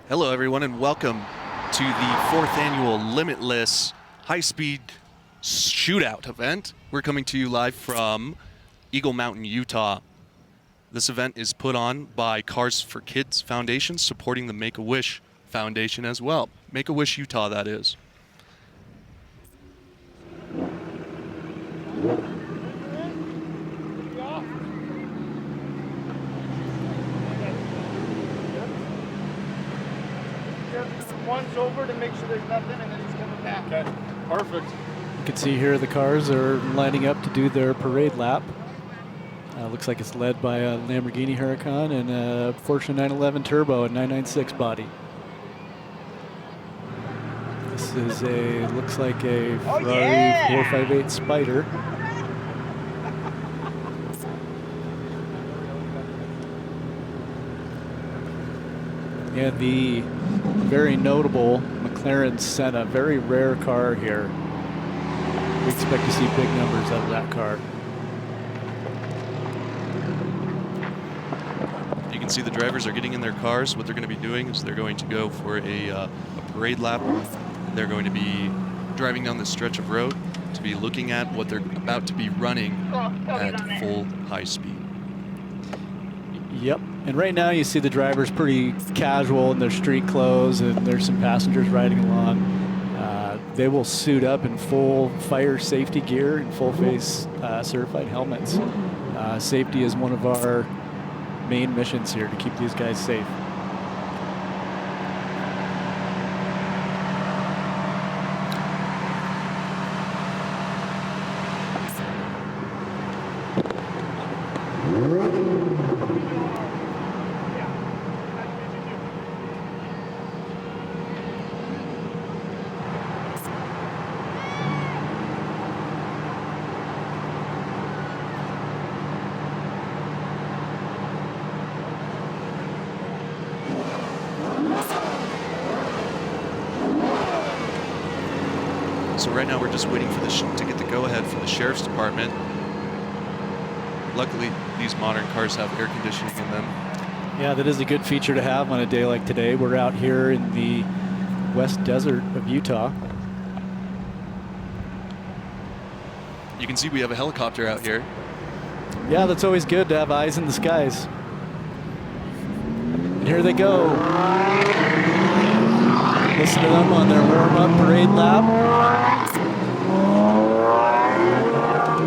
Hello, everyone, and welcome to the 4th annual Limitless high-speed shootout event. We're coming to you live from Eagle Mountain, Utah. This event is put on by Cars for Kids Foundation, supporting the Make-A-Wish Foundation as well. Make-A-Wish Utah, that is. Once over to make sure there's nothing, and then he's coming back. Okay, perfect. You can see here the cars are lining up to do their parade lap. Looks like it's led by a Lamborghini Huracan and a Porsche 911 Turbo and 996 body. This is looks like a Ferrari 458 Spider. And the very notable Mclaren Senna, very rare car here. We expect to see big numbers out of that car. You can see the drivers are getting in their cars. What they're going to be doing is they're going to go for a parade lap. They're going to be driving down this stretch of road to be looking at what they're about to be running at full high speed. Yep, and right now you see the drivers pretty casual in their street clothes, and there's some passengers riding along. They will suit up in full fire safety gear and full face certified helmets. Safety is one of our main missions here, to keep these guys safe. So right now we're just waiting for to get the go-ahead from the Sheriff's Department. Luckily, these modern cars have air conditioning in them. Yeah, that is a good feature to have on a day like today. We're out here in the West Desert of Utah. You can see we have a helicopter out here. Yeah, that's always good to have eyes in the skies. And here they go. Listen to them on their warm-up parade lap.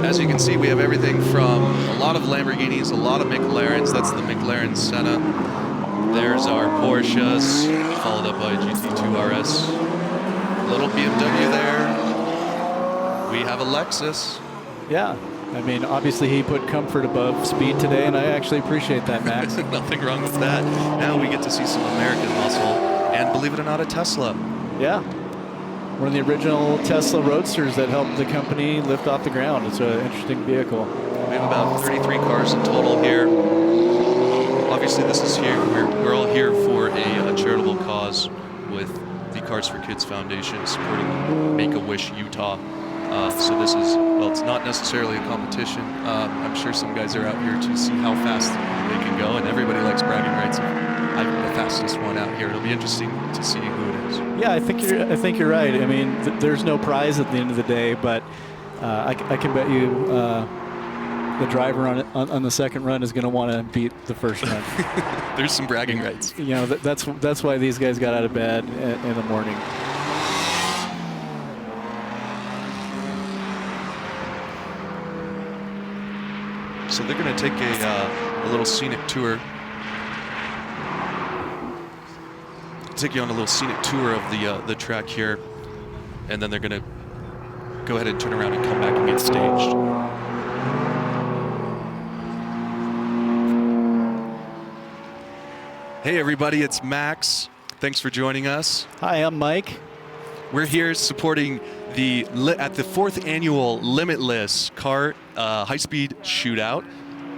As you can see, we have everything from a lot of Lamborghinis, a lot of McLarens. That's the Mclaren Senna. There's our Porsches, followed up by Gt2 Rs. Little BMW there. We have a Lexus. Yeah, I mean, obviously he put comfort above speed today, and I actually appreciate that, Max. Nothing wrong with that. Now we get to see some American muscle, and believe it or not, a Tesla. Yeah, one of the original Tesla Roadsters that helped the company lift off the ground. It's an interesting vehicle. We have about 33 cars in total here. Obviously, this is here. We're all here for a charitable cause with the Cars for Kids Foundation supporting Make-A-Wish Utah. So this is, well, it's not necessarily a competition. I'm sure some guys are out here to see how fast they can go, and everybody likes bragging rights. I'm the fastest one out here. It'll be interesting to see who it is. Yeah, I think you're right. I mean, there's no prize at the end of the day, but I can bet you the driver on the second run is going to want to beat the first run. There's some bragging rights. You know, that's why these guys got out of bed in the morning. So they're going to take a little scenic tour. Take you on a little scenic tour of the track here, and then they're going to go ahead and turn around and come back and get staged. Hey everybody, it's Max. Thanks for joining us. Hi, I'm Mike. We're here supporting at the 4th annual Limitless car high-speed shootout.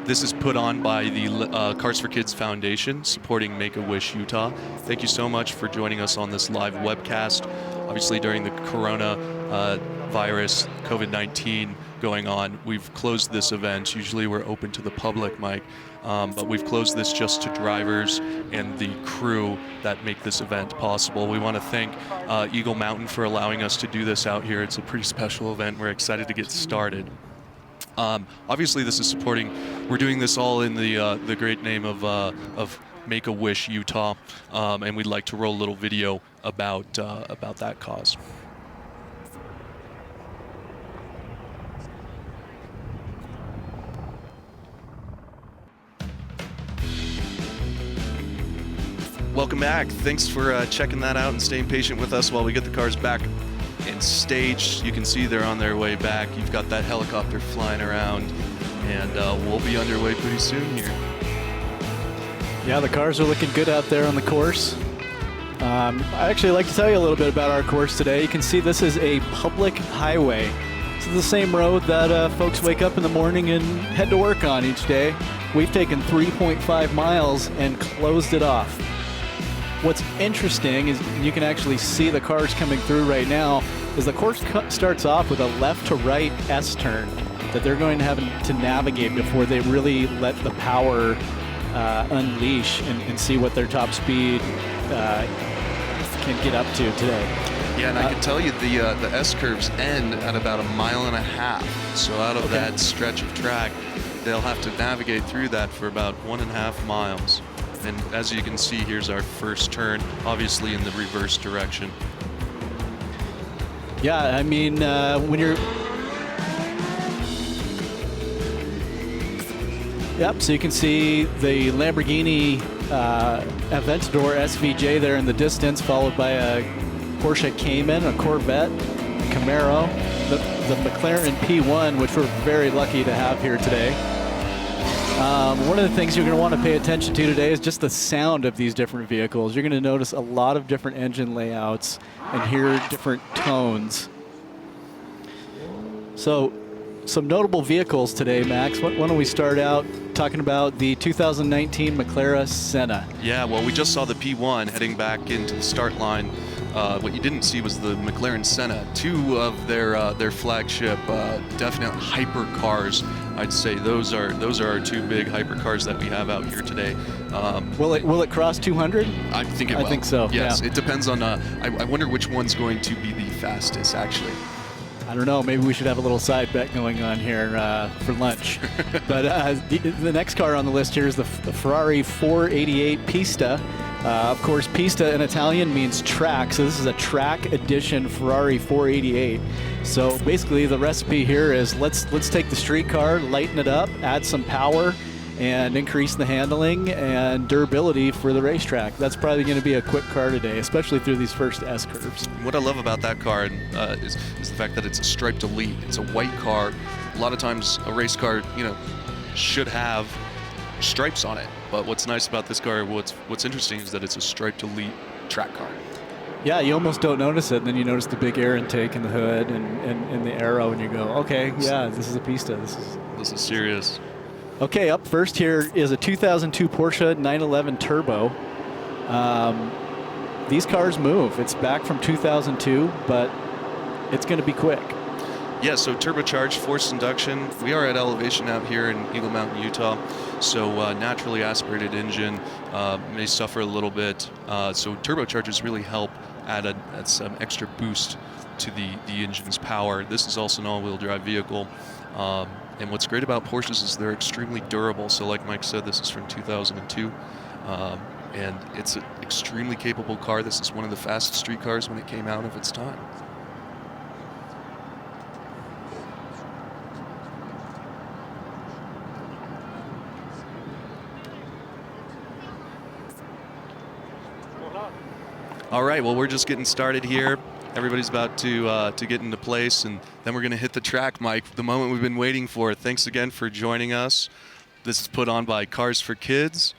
This is put on by the Cars for Kids Foundation, supporting Make-A-Wish Utah. Thank you so much for joining us on this live webcast. Obviously, during the corona virus, COVID-19 going on, we've closed this event. Usually we're open to the public, Mike, but we've closed this just to drivers and the crew that make this event possible. We want to thank Eagle Mountain for allowing us to do this out here. It's a pretty special event. We're excited to get started. Obviously, this is supporting. We're doing this all in the great name of Make-A-Wish Utah, and we'd like to roll a little video about that cause. Welcome back. Thanks for checking that out and staying patient with us while we get the cars back in stage. You can see they're on their way back. You've got that helicopter flying around, and we'll be underway pretty soon here. Yeah, the cars are looking good out there on the course. I'd actually like to tell you a little bit about our course today. You can see this is a public highway. This is the same road that folks wake up in the morning and head to work on each day. We've taken 3.5 miles and closed it off. What's interesting is you can actually see the cars coming through right now, is the course starts off with a left to right S-turn that they're going to have to navigate before they really let the power unleash and see what their top speed can get up to today. Yeah, and I can tell you the S-curves end at about 1.5 miles. So out of that stretch of track, they'll have to navigate through that for about 1.5 miles. And as you can see, here's our first turn, obviously in the reverse direction. Yeah, I mean, when you're... Yep, so you can see the Lamborghini Aventador Svga there in the distance, followed by a Porsche Cayman, a Corvette, a Camaro, the Mclaren P1, which we're very lucky to have here today. One of the things you're going to want to pay attention to today is just the sound of these different vehicles. You're going to notice a lot of different engine layouts and hear different tones. So, some notable vehicles today, Max. Why don't we start out talking about the 2019 Mclaren Senna? Yeah, well, we just saw the P1 heading back into the start line. What you didn't see was the McLaren Senna, two of their flagship, definite hypercars. I'd say those are our two big hypercars that we have out here today. Will it cross 200? I think it will. I think so. Yes, yeah. It depends on. I wonder which one's going to be the fastest, actually. I don't know. Maybe we should have a little side bet going on here for lunch. But the next car on the list here is the Ferrari 488 Pista. Of course, Pista in Italian means track, so this is a track edition Ferrari 488. So basically, the recipe here is let's take the street car, lighten it up, add some power, and increase the handling and durability for the racetrack. That's probably going to be a quick car today, especially through these first S-curves. What I love about that car is the fact that it's a striped elite. It's a white car. A lot of times, a race car, should have stripes on it. But what's nice about this car, what's interesting is that it's a striped elite track car. Yeah, you almost don't notice it, and then you notice the big air intake in the hood and the aero, and you go, okay, yeah, this is a Pista. This is serious. Okay, up first here is a 2002 Porsche 911 Turbo. These cars move. It's back from 2002, but it's going to be quick. Yeah, so turbocharged forced induction. We are at elevation out here in Eagle Mountain, Utah. So naturally aspirated engine may suffer a little bit. So turbochargers really help add some extra boost to the engine's power. This is also an all-wheel drive vehicle. And what's great about Porsches is they're extremely durable. So like Mike said, this is from 2002. And it's an extremely capable car. This is one of the fastest street cars when it came out of its time. All right, well, we're just getting started here. Everybody's about to get into place, and then we're going to hit the track, Mike, the moment we've been waiting for. Thanks again for joining us. This is put on by Cars for Kids,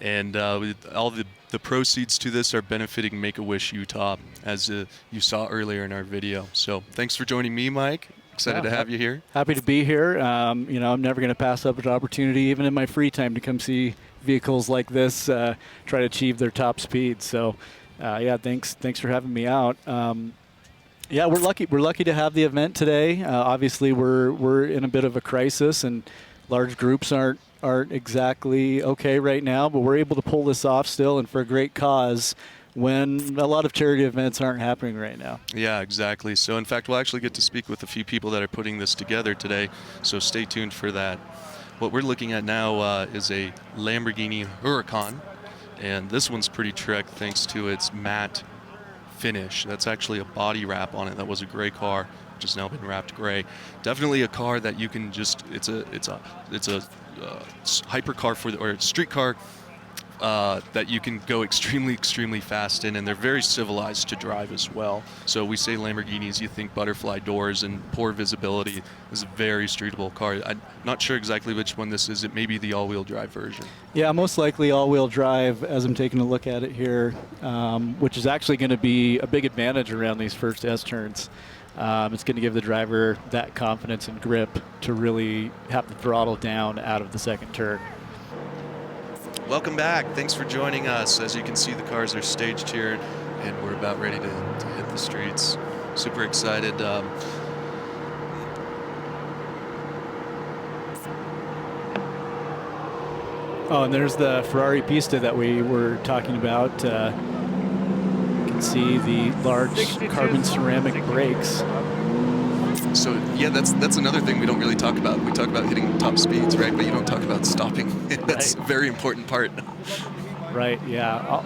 and all the proceeds to this are benefiting Make-A-Wish Utah, as you saw earlier in our video. So thanks for joining me, Mike, Excited to have you here. Happy to be here. You know, I'm never going to pass up an opportunity, even in my free time, to come see vehicles like this try to achieve their top speed. So, yeah, thanks for having me out. Yeah, we're lucky. We're lucky to have the event today. Obviously, we're in a bit of a crisis, and large groups aren't exactly okay right now. But we're able to pull this off still, and for a great cause, when a lot of charity events aren't happening right now. Yeah, exactly. So, in fact, we'll actually get to speak with a few people that are putting this together today. So, stay tuned for that. What we're looking at now is a Lamborghini Huracan, and this one's pretty trick thanks to its matte finish. That's actually a body wrap on it. That was a gray car, which has now been wrapped gray. Definitely a car that you can just, it's a hypercar or street car that you can go extremely fast in, and they're very civilized to drive as well. So we say Lamborghinis, you think butterfly doors and poor visibility. This is a very streetable car. I'm not sure exactly which one this is. It may be the all-wheel drive version. Yeah, most likely all-wheel drive, as I'm taking a look at it here, which is actually going to be a big advantage around these first S-turns. It's going to give the driver that confidence and grip to really have the throttle down out of the second turn. Welcome back. Thanks for joining us. As you can see, the cars are staged here, and we're about ready to hit the streets. Super excited. Oh, and there's the Ferrari Pista that we were talking about. You can see the large carbon ceramic brakes. So yeah, that's another thing we don't really talk about. We talk about hitting top speeds, right? But you don't talk about stopping. That's a very important part. Right, yeah.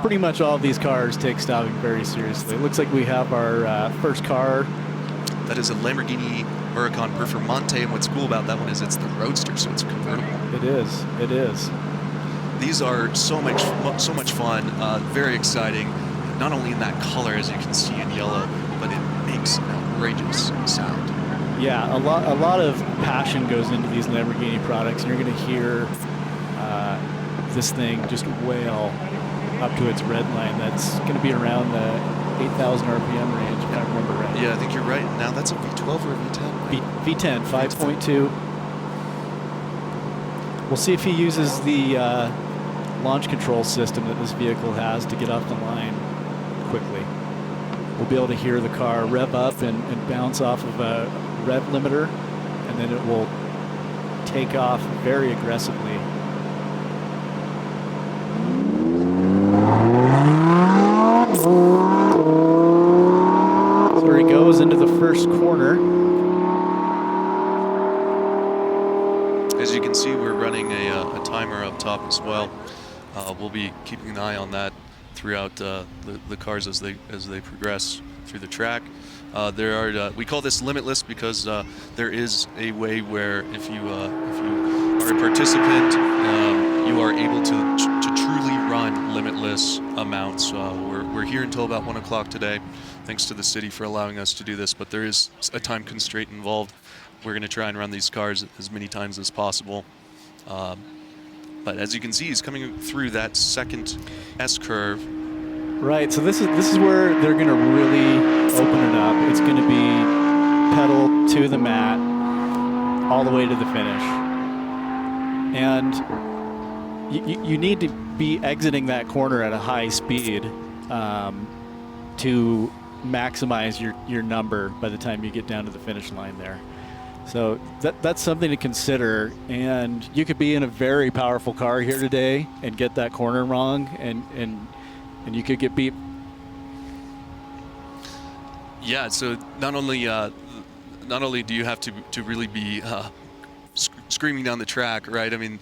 Pretty much all of these cars take stopping very seriously. It looks like we have our first car. That is a Lamborghini Huracan Performante, and what's cool about that one is it's the Roadster, so it's convertible. It is. These are so much fun, very exciting. Not only in that color, as you can see in yellow, but it makes an outrageous sound. Yeah, a lot of passion goes into these Lamborghini products, and you're going to hear this thing just wail up to its red line. That's going to be around the 8,000 RPM range, if I remember right. Yeah, I think you're right. Now that's a V12 or a V10? V10, 5.2. We'll see if he uses the launch control system that this vehicle has to get off the line quickly. We'll be able to hear the car rev up and bounce off of a rev limiter, and then it will take off very aggressively. So here he goes into the first corner. As you can see, we're running a timer up top as well. We'll be keeping an eye on that throughout the cars as they progress through the track. We call this Limitless because there is a way where if you are a participant, you are able to truly run limitless amounts. We're here until about 1 o'clock today. Thanks to the city for allowing us to do this, but there is a time constraint involved. We're going to try and run these cars as many times as possible. But as you can see, he's coming through that second S curve. Right, so this is where they're going to really open it up. It's going to be pedal to the mat all the way to the finish. And you need to be exiting that corner at a high speed to maximize your number by the time you get down to the finish line there. So that's something to consider, and you could be in a very powerful car here today and get that corner wrong, and you could get beat. Yeah, so not only do you have to really be screaming down the track, right? I mean,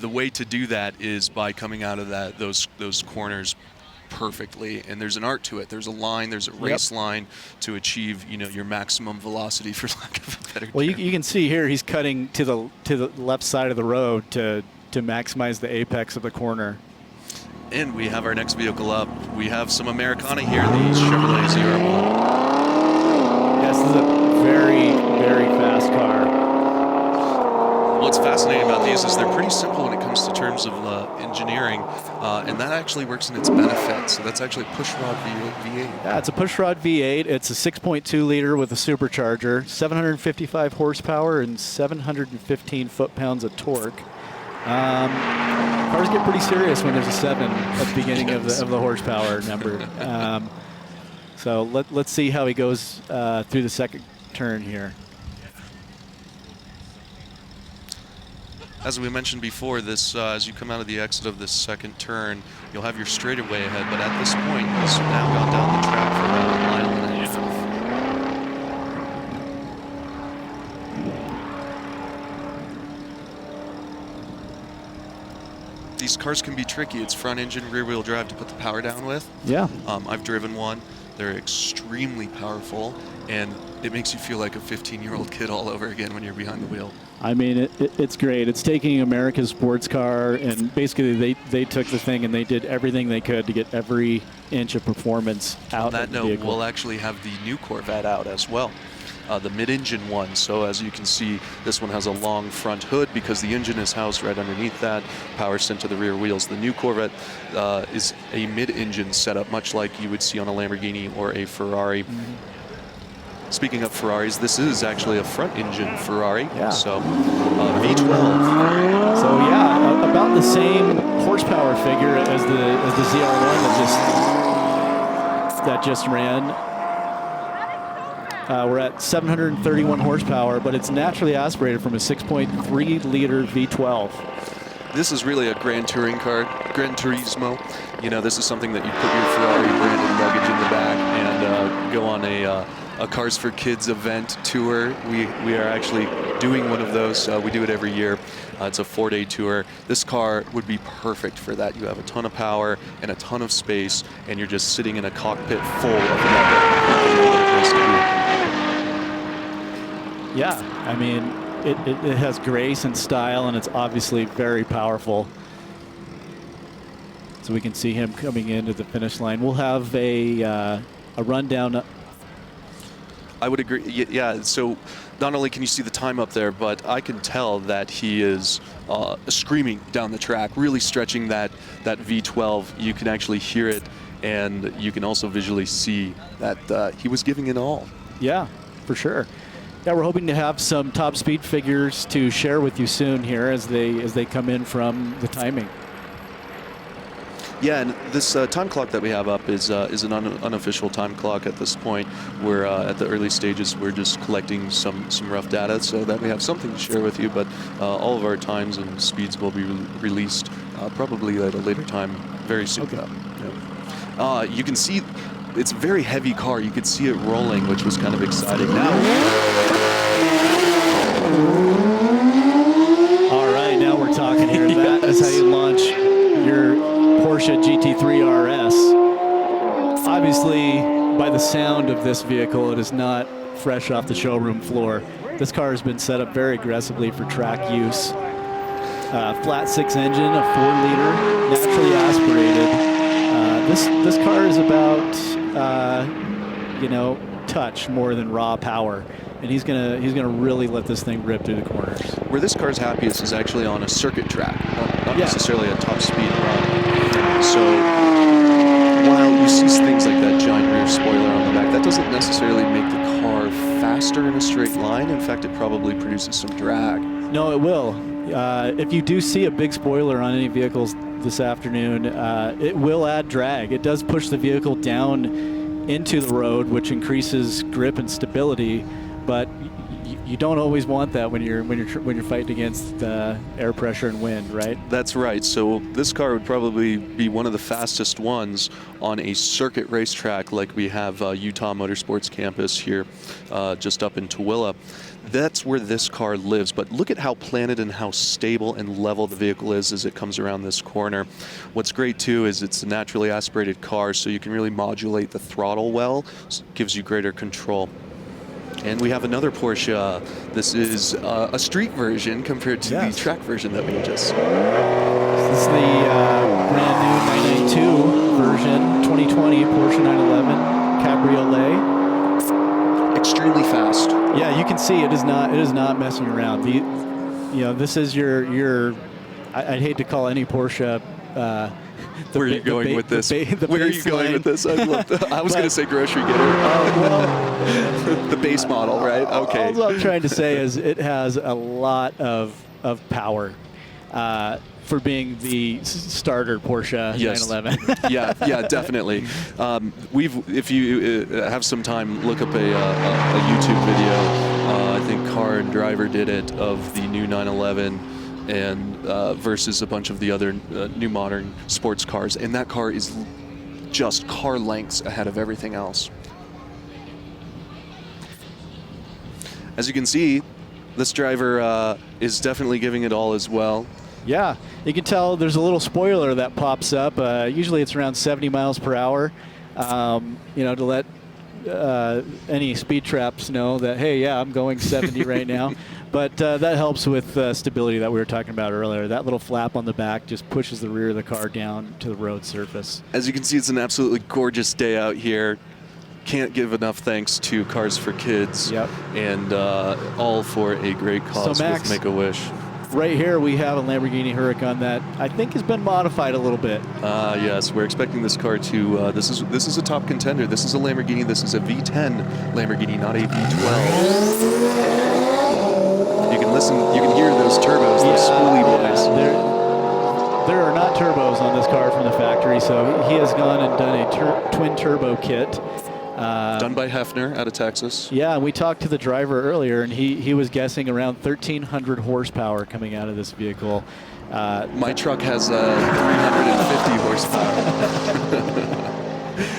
the way to do that is by coming out of those corners perfectly, and there's an art to it. There's a line, there's a race line to achieve, your maximum velocity, for lack of a better term. Well, you can see here he's cutting to the left side of the road to maximize the apex of the corner. And we have our next vehicle up. We have some Americana here, the Chevrolet Zr1. Yes, this is a very, very fast car. what's fascinating about these is they're pretty simple when it comes to terms of engineering, and that actually works in its benefit. So that's actually a pushrod V8. Yeah, it's a pushrod V8. It's a 6.2 liter with a supercharger, 755 horsepower and 715 foot-pounds of torque. Cars get pretty serious when there's a 7 at the beginning of the horsepower number. So let's see how he goes through the second turn here. As we mentioned before, this as you come out of the exit of this second turn, you'll have your straightaway ahead, but at this point, he's now gone down the track for about a mile and a half. These cars can be tricky. It's front engine, rear wheel drive to put the power down with. Yeah. I've driven one. They're extremely powerful, and it makes you feel like a 15-year-old kid all over again when you're behind the wheel. I mean, it's great. It's taking America's sports car, and basically they took the thing and they did everything they could to get every inch of performance out of the vehicle. On that note, we'll actually have the new Corvette out as well. The mid-engine one. So as you can see, this one has a long front hood because the engine is housed right underneath that. Power sent to the rear wheels. The new Corvette is a mid-engine setup, much like you would see on a Lamborghini or a Ferrari. Mm-hmm. Speaking of Ferraris, this is actually a front-engine Ferrari. Yeah. So V12. So yeah, about the same horsepower figure as the Zr1 that just ran. We're at 731 horsepower, but it's naturally aspirated from a 6.3 liter V12. This is really a Gran Touring car, Gran Turismo. You know, this is something that you put your Ferrari branded luggage in the back and go on a Cars for Kids event tour. We are actually doing one of those. We do it every year. It's a 4-day tour. This car would be perfect for that. You have a ton of power and a ton of space, and you're just sitting in a cockpit full of leather. Yeah, I mean, it has grace and style, and it's obviously very powerful. So we can see him coming into the finish line. We'll have a rundown. I would agree. Yeah, so not only can you see the time up there, but I can tell that he is screaming down the track, really stretching that V12. You can actually hear it, and you can also visually see that he was giving it all. Yeah, for sure. Yeah, we're hoping to have some top speed figures to share with you soon here as they come in from the timing. Yeah, and this time clock that we have up is an unofficial time clock at this point. We're at the early stages. We're just collecting some rough data so that we have something to share with you. But all of our times and speeds will be released probably at a later time, very soon. Okay. Yeah. You can see it's a very heavy car. You could see it rolling, which was kind of exciting. Now. All right, now we're talking here. That is how you launch your Porsche Gt3 Rs. Obviously, by the sound of this vehicle, it is not fresh off the showroom floor. This car has been set up very aggressively for track use. Flat 6 engine, a 4-liter, naturally aspirated. This car is about touch more than raw power, and he's gonna really let this thing rip through the corners. Where this car's happiest is actually on a circuit track, not necessarily a top speed run. So while you see things like that giant rear spoiler on the back, that doesn't necessarily make the car faster in a straight line. In fact, it probably produces some drag. No, it will. If you do see a big spoiler on any vehicles this afternoon, it will add drag. It does push the vehicle down into the road, which increases grip and stability, but you don't always want that when you're fighting against air pressure and wind, right? That's right. So this car would probably be one of the fastest ones on a circuit racetrack like we have Utah Motorsports Campus here just up in Tooele. That's where this car lives, but look at how planted and how stable and level the vehicle is as it comes around this corner. What's great too is it's a naturally aspirated car, so you can really modulate the throttle well, so it gives you greater control. And we have another Porsche. This is a street version compared to the track version that we just saw. This is the brand new 992 version, 2020 Porsche 911 Cabriolet. Extremely fast. Yeah, you can see it is not messing around. this is your. I'd hate to call any Porsche. Where are you going with this? Where are you going with this? I was going to say grocery getter. Well, the base model, right? Okay. All I'm trying to say is it has a lot of power for being the starter Porsche 911. yeah, definitely. If you have some time, look up a YouTube video. I think Car and Driver did it of the new 911. And versus a bunch of the other new modern sports cars, and that car is just car lengths ahead of everything else. As you can see, this driver is definitely giving it all as well. Yeah, you can tell there's a little spoiler that pops up. Usually it's around 70 miles per hour, to let any speed traps know that, hey, yeah, I'm going 70 right now. But that helps with stability that we were talking about earlier. That little flap on the back just pushes the rear of the car down to the road surface. As you can see, it's an absolutely gorgeous day out here. Can't give enough thanks to Cars for Kids. Yep. And all for a great cause Max, with Make-A-Wish. Right here we have a Lamborghini Huracan that I think has been modified a little bit. Yes, we're expecting this car to. This is a top contender. This is a Lamborghini. This is a V10 Lamborghini, not a V12. You can listen. You can hear those turbos, those spoolie boys. There are not turbos on this car from the factory, so he has gone and done a twin turbo kit. Done by Hefner out of Texas. Yeah, we talked to the driver earlier, and he was guessing around 1,300 horsepower coming out of this vehicle. My truck has 350 horsepower.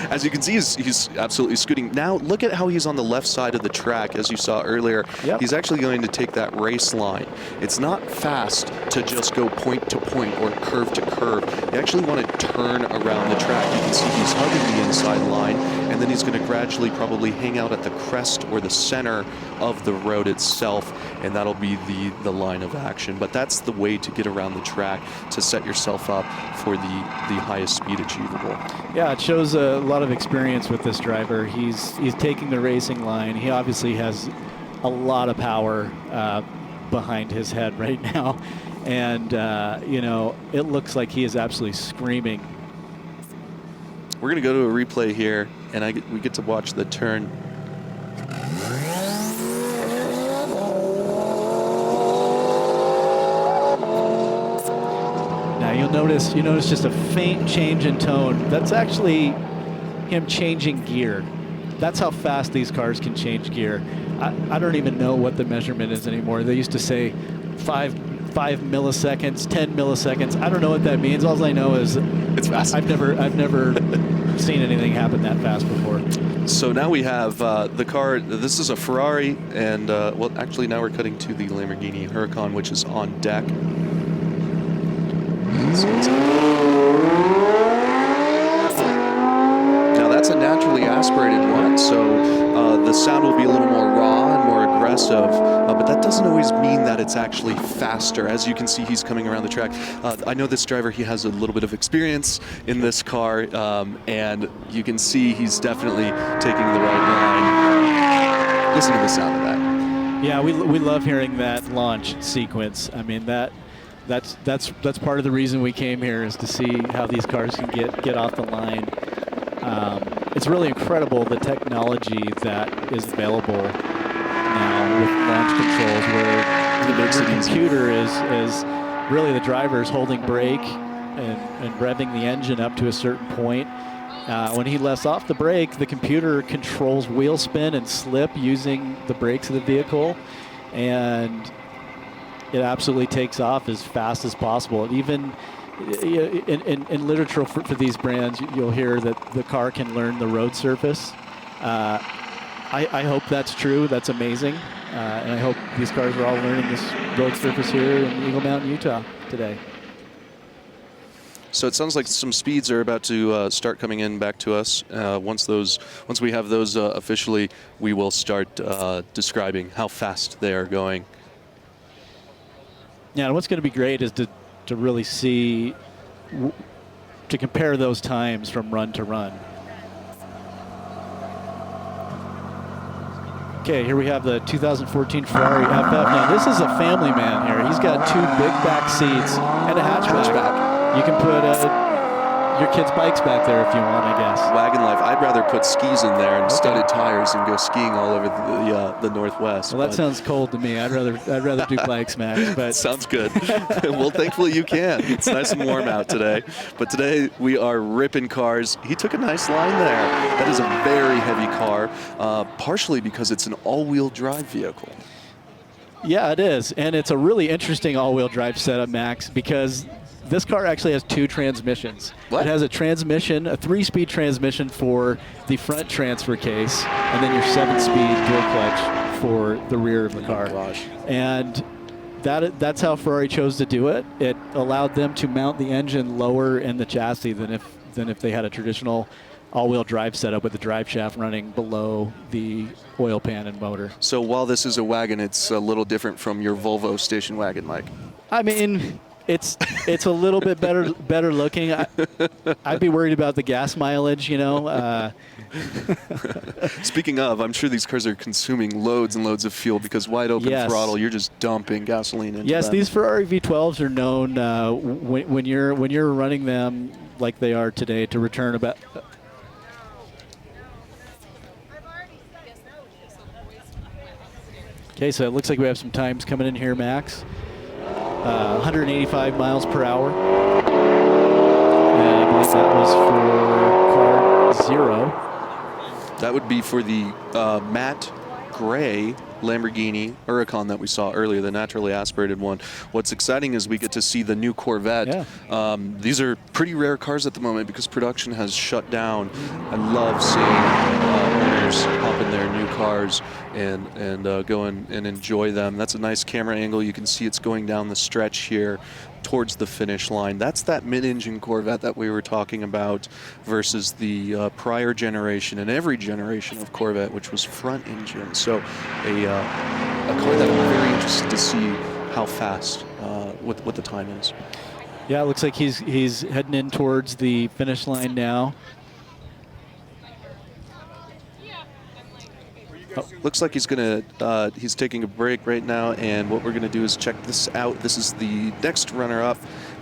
As you can see, he's absolutely scooting. Now, look at how he's on the left side of the track, as you saw earlier. Yep. He's actually going to take that race line. It's not fast to just go point to point or curve to curve. You actually want to turn around the track. You can see he's hugging the inside line, and then he's going to gradually probably hang out at the crest or the center of the road itself, and that'll be the line of action. But that's the way to get around the track to set yourself up for the highest speed achievable. Yeah, it shows a lot of experience with this driver. He's taking the racing line. He obviously has a lot of power behind his head right now, and it looks like he is absolutely screaming. We're going to go to a replay here, and we get to watch the turn. Now you notice just a faint change in tone. That's actually him changing gear. That's how fast these cars can change gear. I don't even know what the measurement is anymore. They used to say 5 milliseconds, 10 milliseconds. I don't know what that means. All I know is it's fast. I've never seen anything happen that fast before. So now we have the car. This is a Ferrari, and well, actually now we're cutting to the Lamborghini Huracan, which is on deck. Now that's a naturally aspirated one, so the sound will be a little more raw and more aggressive, but that doesn't always mean that it's actually faster. As you can see, he's coming around the track. I know this driver, he has a little bit of experience in this car, and you can see he's definitely taking the right line. Listen to the sound of that. Yeah, we love hearing that launch sequence. I mean, that's part of the reason we came here, is to see how these cars can get off the line. It's really incredible the technology that is available now with launch controls, where the computer is really the driver is holding brake and revving the engine up to a certain point. When he lets off the brake, the computer controls wheel spin and slip using the brakes of the vehicle, and it absolutely takes off as fast as possible. Even in literature for these brands, you'll hear that the car can learn the road surface. I hope that's true. That's amazing. And I hope these cars are all learning this road surface here in Eagle Mountain, Utah today. So it sounds like some speeds are about to start coming in back to us. Once we have those officially, we will start describing how fast they are going. Yeah, and what's going to be great is to really see, to compare those times from run to run. Okay, here we have the 2014 Ferrari FF. Now, this is a family man here. He's got 2 big back seats and a hatchback. You can put your kids' bikes back there if you want, I guess. Wagon life. I'd rather put skis in there and studded tires and go skiing all over the Northwest. Well, that sounds cold to me. I'd rather do bikes, Max. But sounds good. Well, thankfully you can. It's nice and warm out today. But today we are ripping cars. He took a nice line there. That is a very heavy car, partially because it's an all-wheel drive vehicle. Yeah, it is. And it's a really interesting all-wheel drive setup, Max, because this car actually has 2 transmissions. What? It has a transmission, a 3-speed transmission for the front transfer case, and then your 7-speed dual clutch for the rear of the car. Oh, gosh. And that's how Ferrari chose to do it. It allowed them to mount the engine lower in the chassis than if they had a traditional all-wheel drive setup with the drive shaft running below the oil pan and motor. So while this is a wagon, it's a little different from your Volvo station wagon, Mike. I mean, it's a little bit better looking. I'd be worried about the gas mileage, you know. Speaking of, I'm sure these cars are consuming loads and loads of fuel because wide open throttle, you're just dumping gasoline into them. These Ferrari V12s are known when you're running them like they are today to return about. Okay, so it looks like we have some times coming in here, Max. 185 miles per hour. And I believe that was for car 0. That would be for the matte gray Lamborghini Huracan that we saw earlier, the naturally aspirated one. What's exciting is we get to see the new Corvette. Yeah. These are pretty rare cars at the moment because production has shut down. I love seeing owners hop in their new cars and go and enjoy them. That's a nice camera angle. You can see it's going down the stretch here towards the finish line. That's that mid-engine Corvette that we were talking about versus the prior generation and every generation of Corvette, which was front engine. So a car that I'm very interested to see how fast, what the time is. Yeah, it looks like he's heading in towards the finish line now. Looks like he's taking a break right now, and what we're gonna do is check this out. This is the next runner-up.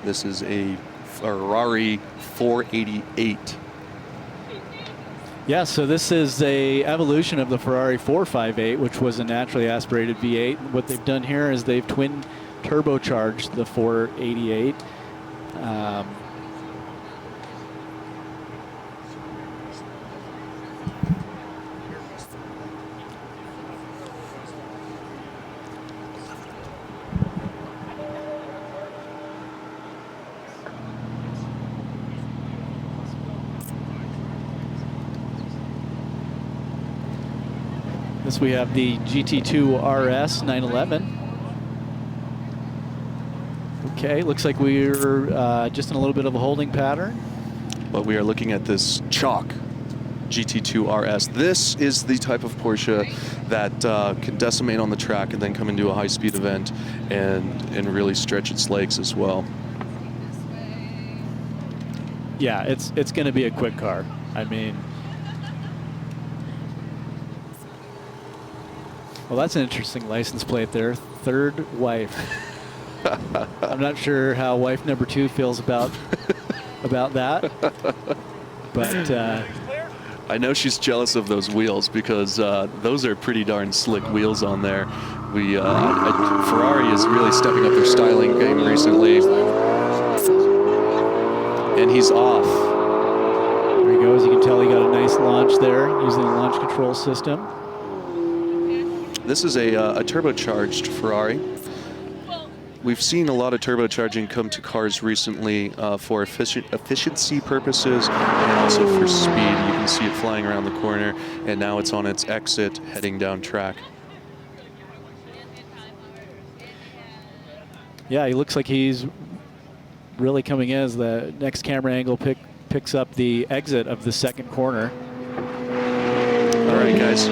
This is a Ferrari 488. Yeah, so this is a evolution of the Ferrari 458, which was a naturally aspirated V8. What they've done here is they've twin turbocharged the 488. This we have the Gt2 Rs 911. Okay, looks like we're just in a little bit of a holding pattern. But we are looking at this chalk Gt2 RS. This is the type of Porsche that can decimate on the track and then come into a high-speed event and really stretch its legs as well. Yeah, it's going to be a quick car. I mean, well, that's an interesting license plate there. Third wife. I'm not sure how wife number 2 feels about that, but I know she's jealous of those wheels because those are pretty darn slick wheels on there. Ferrari is really stepping up their styling game recently, and he's off. There he goes. You can tell he got a nice launch there using the launch control system. This is a turbocharged Ferrari. We've seen a lot of turbocharging come to cars recently for efficiency purposes and also for speed. You can see it flying around the corner, and now it's on its exit heading down track. Yeah, he looks like he's really coming in as the next camera angle picks up the exit of the second corner. All right, guys.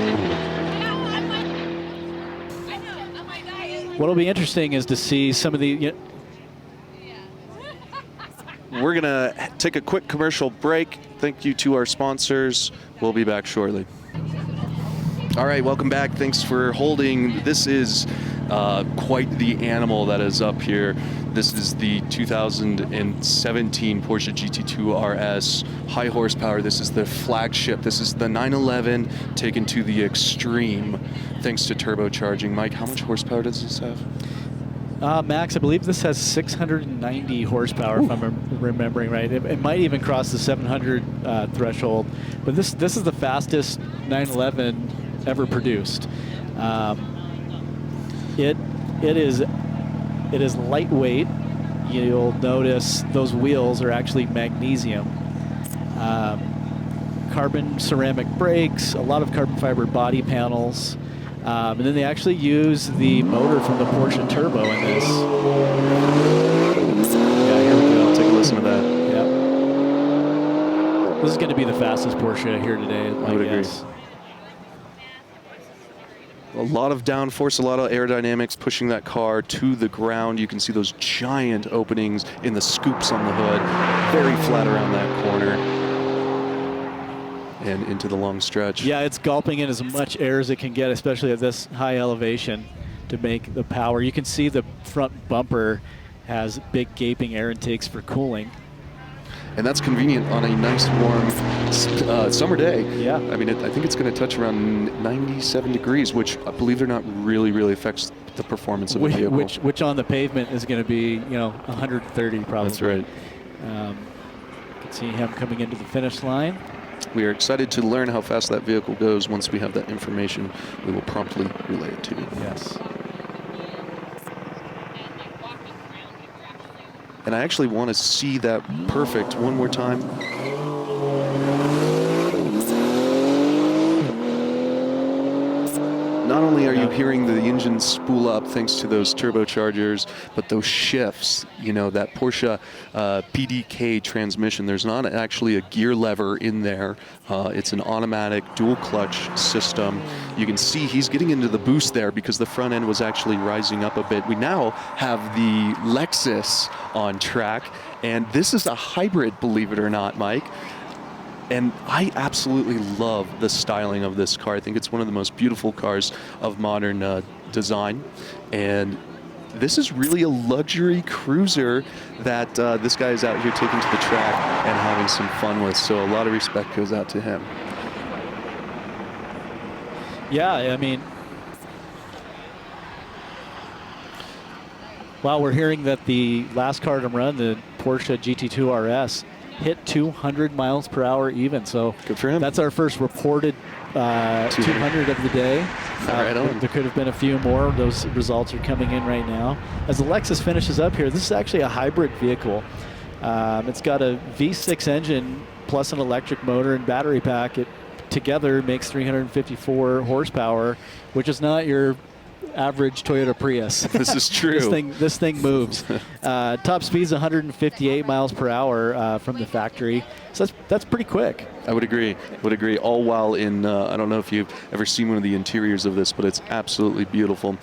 What'll be interesting is to see some of the. We're going to take a quick commercial break. Thank you to our sponsors. We'll be back shortly. All right, welcome back. Thanks for holding. This is quite the animal that is up here. This is the 2017 Porsche Gt2 Rs, high horsepower. This is the flagship. This is the 911 taken to the extreme thanks to turbocharging. Mike, how much horsepower does this have? Max, I believe this has 690 horsepower, if I'm remembering right. It might even cross the 700 threshold. But this is the fastest 911 ever produced. It is lightweight. You'll notice those wheels are actually magnesium. Carbon ceramic brakes, a lot of carbon fiber body panels. And then they actually use the motor from the Porsche Turbo in this. Yeah, here we go. Take a listen to that. Yep. This is going to be the fastest Porsche here today, I would agree. A lot of downforce, a lot of aerodynamics pushing that car to the ground. You can see those giant openings in the scoops on the hood. Very flat around that corner. And into the long stretch. Yeah, it's gulping in as much air as it can get, especially at this high elevation, to make the power. You can see the front bumper has big gaping air intakes for cooling. And that's convenient on a nice warm summer day. Yeah. I mean, I think it's going to touch around 97 degrees, which, believe it or not, really, really affects the performance of the vehicle. Which on the pavement is going to be, 130 probably. That's right. You can see him coming into the finish line. We are excited to learn how fast that vehicle goes. Once we have that information, we will promptly relay it to you. Yes. And I actually want to see that perfect one more time. Not only are you hearing the engine spool up thanks to those turbochargers, but those shifts, that Porsche PDK transmission, there's not actually a gear lever in there. It's an automatic dual clutch system. You can see he's getting into the boost there because the front end was actually rising up a bit. We now have the Lexus on track, and this is a hybrid, believe it or not, Mike. And I absolutely love the styling of this car. I think it's one of the most beautiful cars of modern design. And this is really a luxury cruiser that this guy is out here taking to the track and having some fun with. So a lot of respect goes out to him. Yeah, I mean, well, we're hearing that the last car to run, the Porsche Gt2 Rs, hit 200 miles per hour even. So good for him. That's our first reported 200 of the day. Right on. There could have been a few more. Those results are coming in right now. As the Lexus finishes up here, this is actually a hybrid vehicle. It's got a V6 engine plus an electric motor and battery pack. It together makes 354 horsepower, which is not your average Toyota Prius. This is true. This thing moves. Top speed's 158 miles per hour from the factory. So that's pretty quick. I would agree. All while in, I don't know if you've ever seen one of the interiors of this, but it's absolutely beautiful.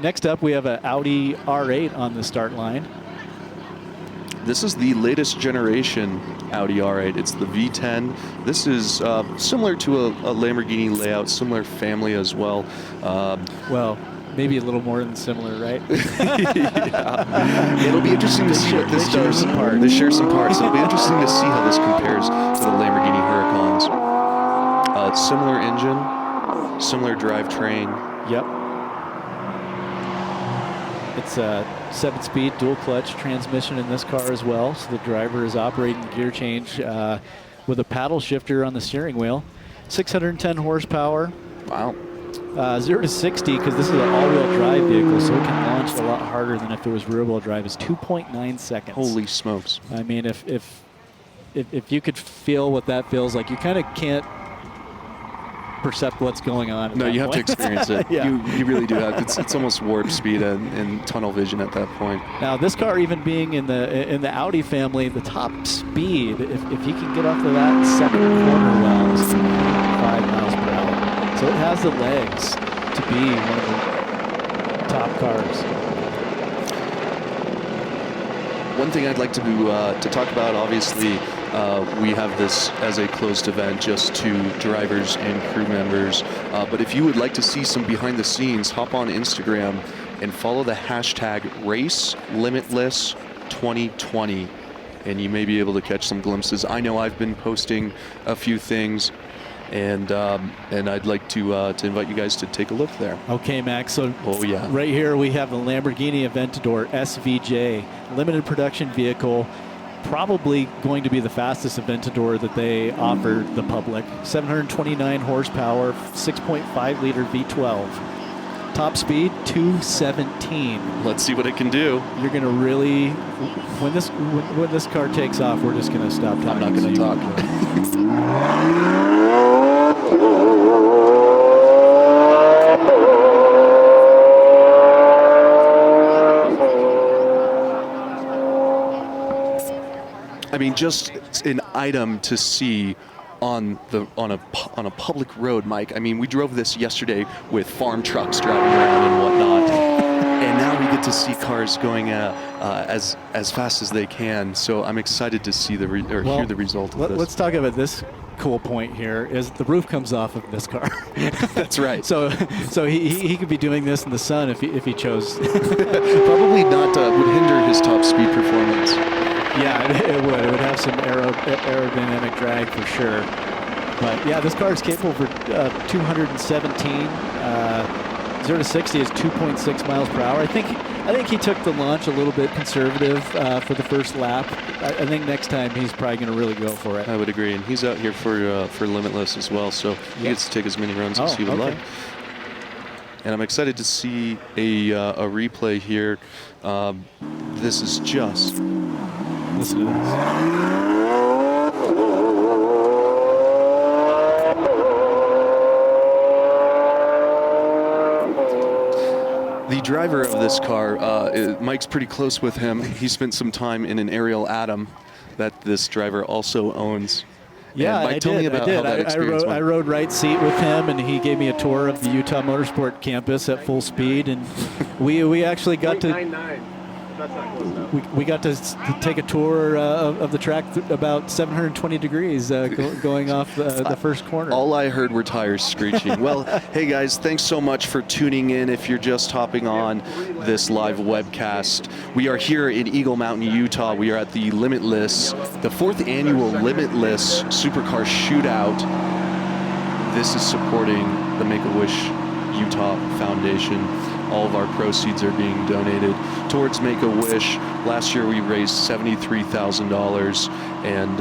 Next up, we have an Audi R8 on the start line. This is the latest generation Audi R8. It's the V10. This is similar to a Lamborghini layout, similar family as well. Well, maybe a little more than similar, right? Yeah. It'll be interesting to see what this does. They share some parts. It'll be interesting to see how this compares to the Lamborghini Huracans. Similar engine, similar drivetrain. Yep. It's a 7-speed dual clutch transmission in this car as well. So the driver is operating the gear change with a paddle shifter on the steering wheel. 610 horsepower. Wow. 0 to 60, because this is an all-wheel drive vehicle, so it can launch a lot harder than if it was rear-wheel drive, is 2.9 seconds. Holy smokes. I mean, if you could feel what that feels like, you kind of can't percept what's going on. No, you have to experience it. Yeah. You really do have. It's almost warp speed and tunnel vision at that point. Now, this car, even being in the Audi family, the top speed, if you can get off of that second corner well, is 5 miles per hour. So it has the legs to be one of the top cars. One thing I'd like to talk about, obviously, we have this as a closed event just to drivers and crew members. But if you would like to see some behind the scenes, hop on Instagram and follow the hashtag #RaceLimitless2020. And you may be able to catch some glimpses. I know I've been posting a few things, and I'd like to invite you guys to take a look there. Okay, Max. So yeah, right here we have the Lamborghini Aventador Svga, limited production vehicle, probably going to be the fastest Aventador that they offer the public. 729 horsepower, 6.5 liter V12. Top speed 217. Let's see what it can do. You're gonna really, when this car takes off, we're just gonna stop talking. I'm not gonna talk. I mean, just an item to see on a public road, Mike. I mean, we drove this yesterday with farm trucks driving around and whatnot, and now we get to see cars going as fast as they can. So I'm excited to see hear the result of this. Let's talk about this cool point here. Is the roof comes off of this car? That's right. So he could be doing this in the sun if he chose. Probably not. Would hinder his top speed performance. Yeah, it would. It would have some aerodynamic drag for sure. But yeah, this car is capable for 217. 0 to 60 is 2.6 miles per hour. I think he took the launch a little bit conservative for the first lap. I think next time he's probably going to really go for it. I would agree, and he's out here for Limitless as well, so he gets to take as many runs as he would like. And I'm excited to see a replay here. This is just. Listen to this. The driver of this car, Mike's pretty close with him. He spent some time in an Ariel Atom that this driver also owns. Yeah, Mike, tell me about how that experience went. I rode right seat with him, and he gave me a tour of the Utah Motorsport campus at full speed, and we actually got to. 0.99. That's not close enough. We got to take a tour of the track about 720 degrees going off the first corner. All I heard were tires screeching. Well, hey guys, thanks so much for tuning in. If you're just hopping on this live webcast, we are here in Eagle Mountain, Utah. We are at the Limitless, the 4th annual Limitless Supercar Shootout. This is supporting the Make-A-Wish Utah Foundation. All of our proceeds are being donated towards Make-A-Wish. Last year we raised $73,000, and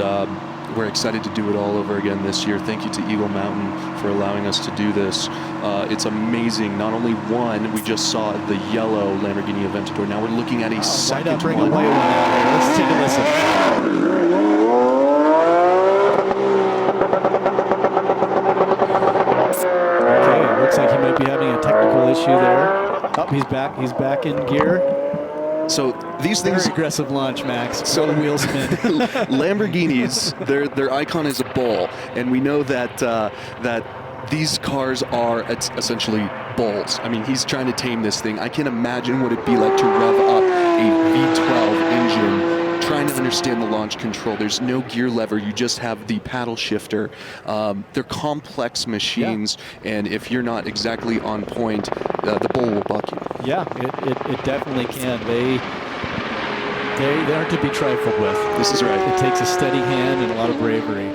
we're excited to do it all over again this year. Thank you to Eagle Mountain for allowing us to do this. It's amazing. Not only one, we just saw the yellow Lamborghini Aventador. Now we're looking at a second one. Bring a white one out here. Let's take a listen. Okay, looks like he might be having a technical issue there. Oh, he's back. He's back in gear. So these things. Very aggressive launch, Max. So the wheel spin. Lamborghinis, their icon is a bull, and we know that these cars are essentially bulls. I mean, he's trying to tame this thing. I can imagine what it'd be like to rev up a V12 engine. Trying to understand the launch control. There's no gear lever. You just have the paddle shifter. They're complex machines, and if you're not exactly on point, the bull will buck you. Yeah, it definitely can. They aren't to be trifled with. This is right. It takes a steady hand and a lot of bravery.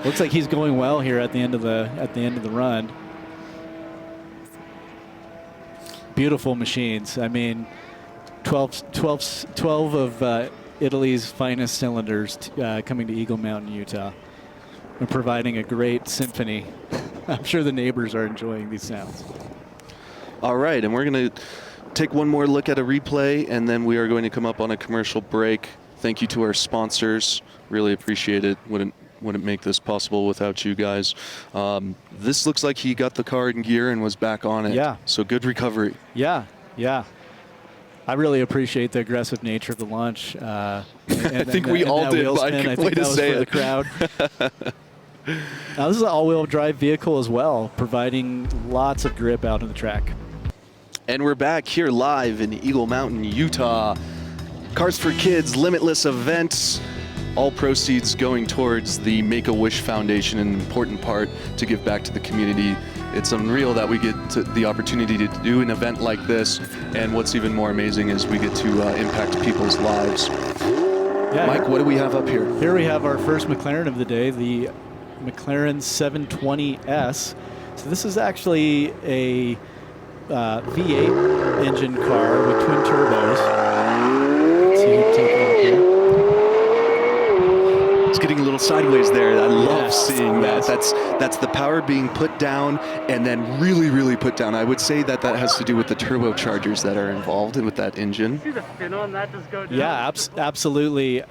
Looks like he's going well here at the end of the run. Beautiful machines. I mean, 12 of Italy's finest cylinders coming to Eagle Mountain, Utah, and providing a great symphony. I'm sure the neighbors are enjoying these sounds. All right, and we're going to take one more look at a replay, and then we are going to come up on a commercial break. Thank you to our sponsors. Really appreciate it. Wouldn't make this possible without you guys. This looks like he got the car in gear and was back on it. Yeah. So good recovery. Yeah. I really appreciate the aggressive nature of the launch. I think we all did, Mike. I think that was for the crowd. Now, this is an all-wheel drive vehicle as well, providing lots of grip out on the track. And we're back here live in Eagle Mountain, Utah. Cars for Kids, Limitless events. all proceeds going towards the Make-A-Wish Foundation, an important part to give back to the community. It's unreal that we get the opportunity to do an event like this, and what's even more amazing is we get to impact people's lives. Yeah, Mike, what do we have up here? Here we have our first McLaren of the day, the Mclaren 720S. So this is actually a V8 engine car with twin turbos. Let's see who take it up here. It's getting a little sideways there. I love seeing that. Yes. That's the power being put down and then really, really put down. I would say that has to do with the turbochargers that are involved with that engine. See the fin on that just go down? Yeah, absolutely.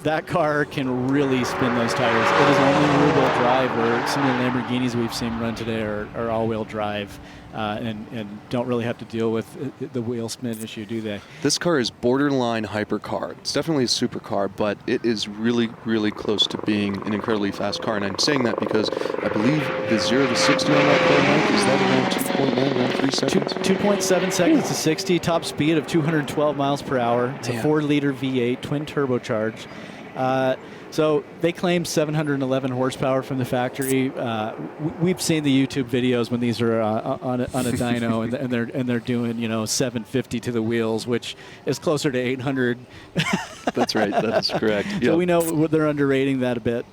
That car can really spin those tires. It is only rear-wheel drive, where some of the Lamborghinis we've seen run today are all-wheel drive and don't really have to deal with the wheel spin issue, do they? This car is borderline hypercar. It's definitely a supercar, but it is really, really close to being an incredibly fast car. And I'm saying that because I believe the 0 to 60 on that car, Mike, is that around 2.9, around 3 seconds? 2.7 seconds to 60, top speed of 212 miles per hour. It's a 4-liter V8, twin turbocharged. So they claim 711 horsepower from the factory. We've seen the YouTube videos when these are on a dyno and they're doing 750 to the wheels, which is closer to 800. That's right. That is correct. Yep. So we know they're underrating that a bit.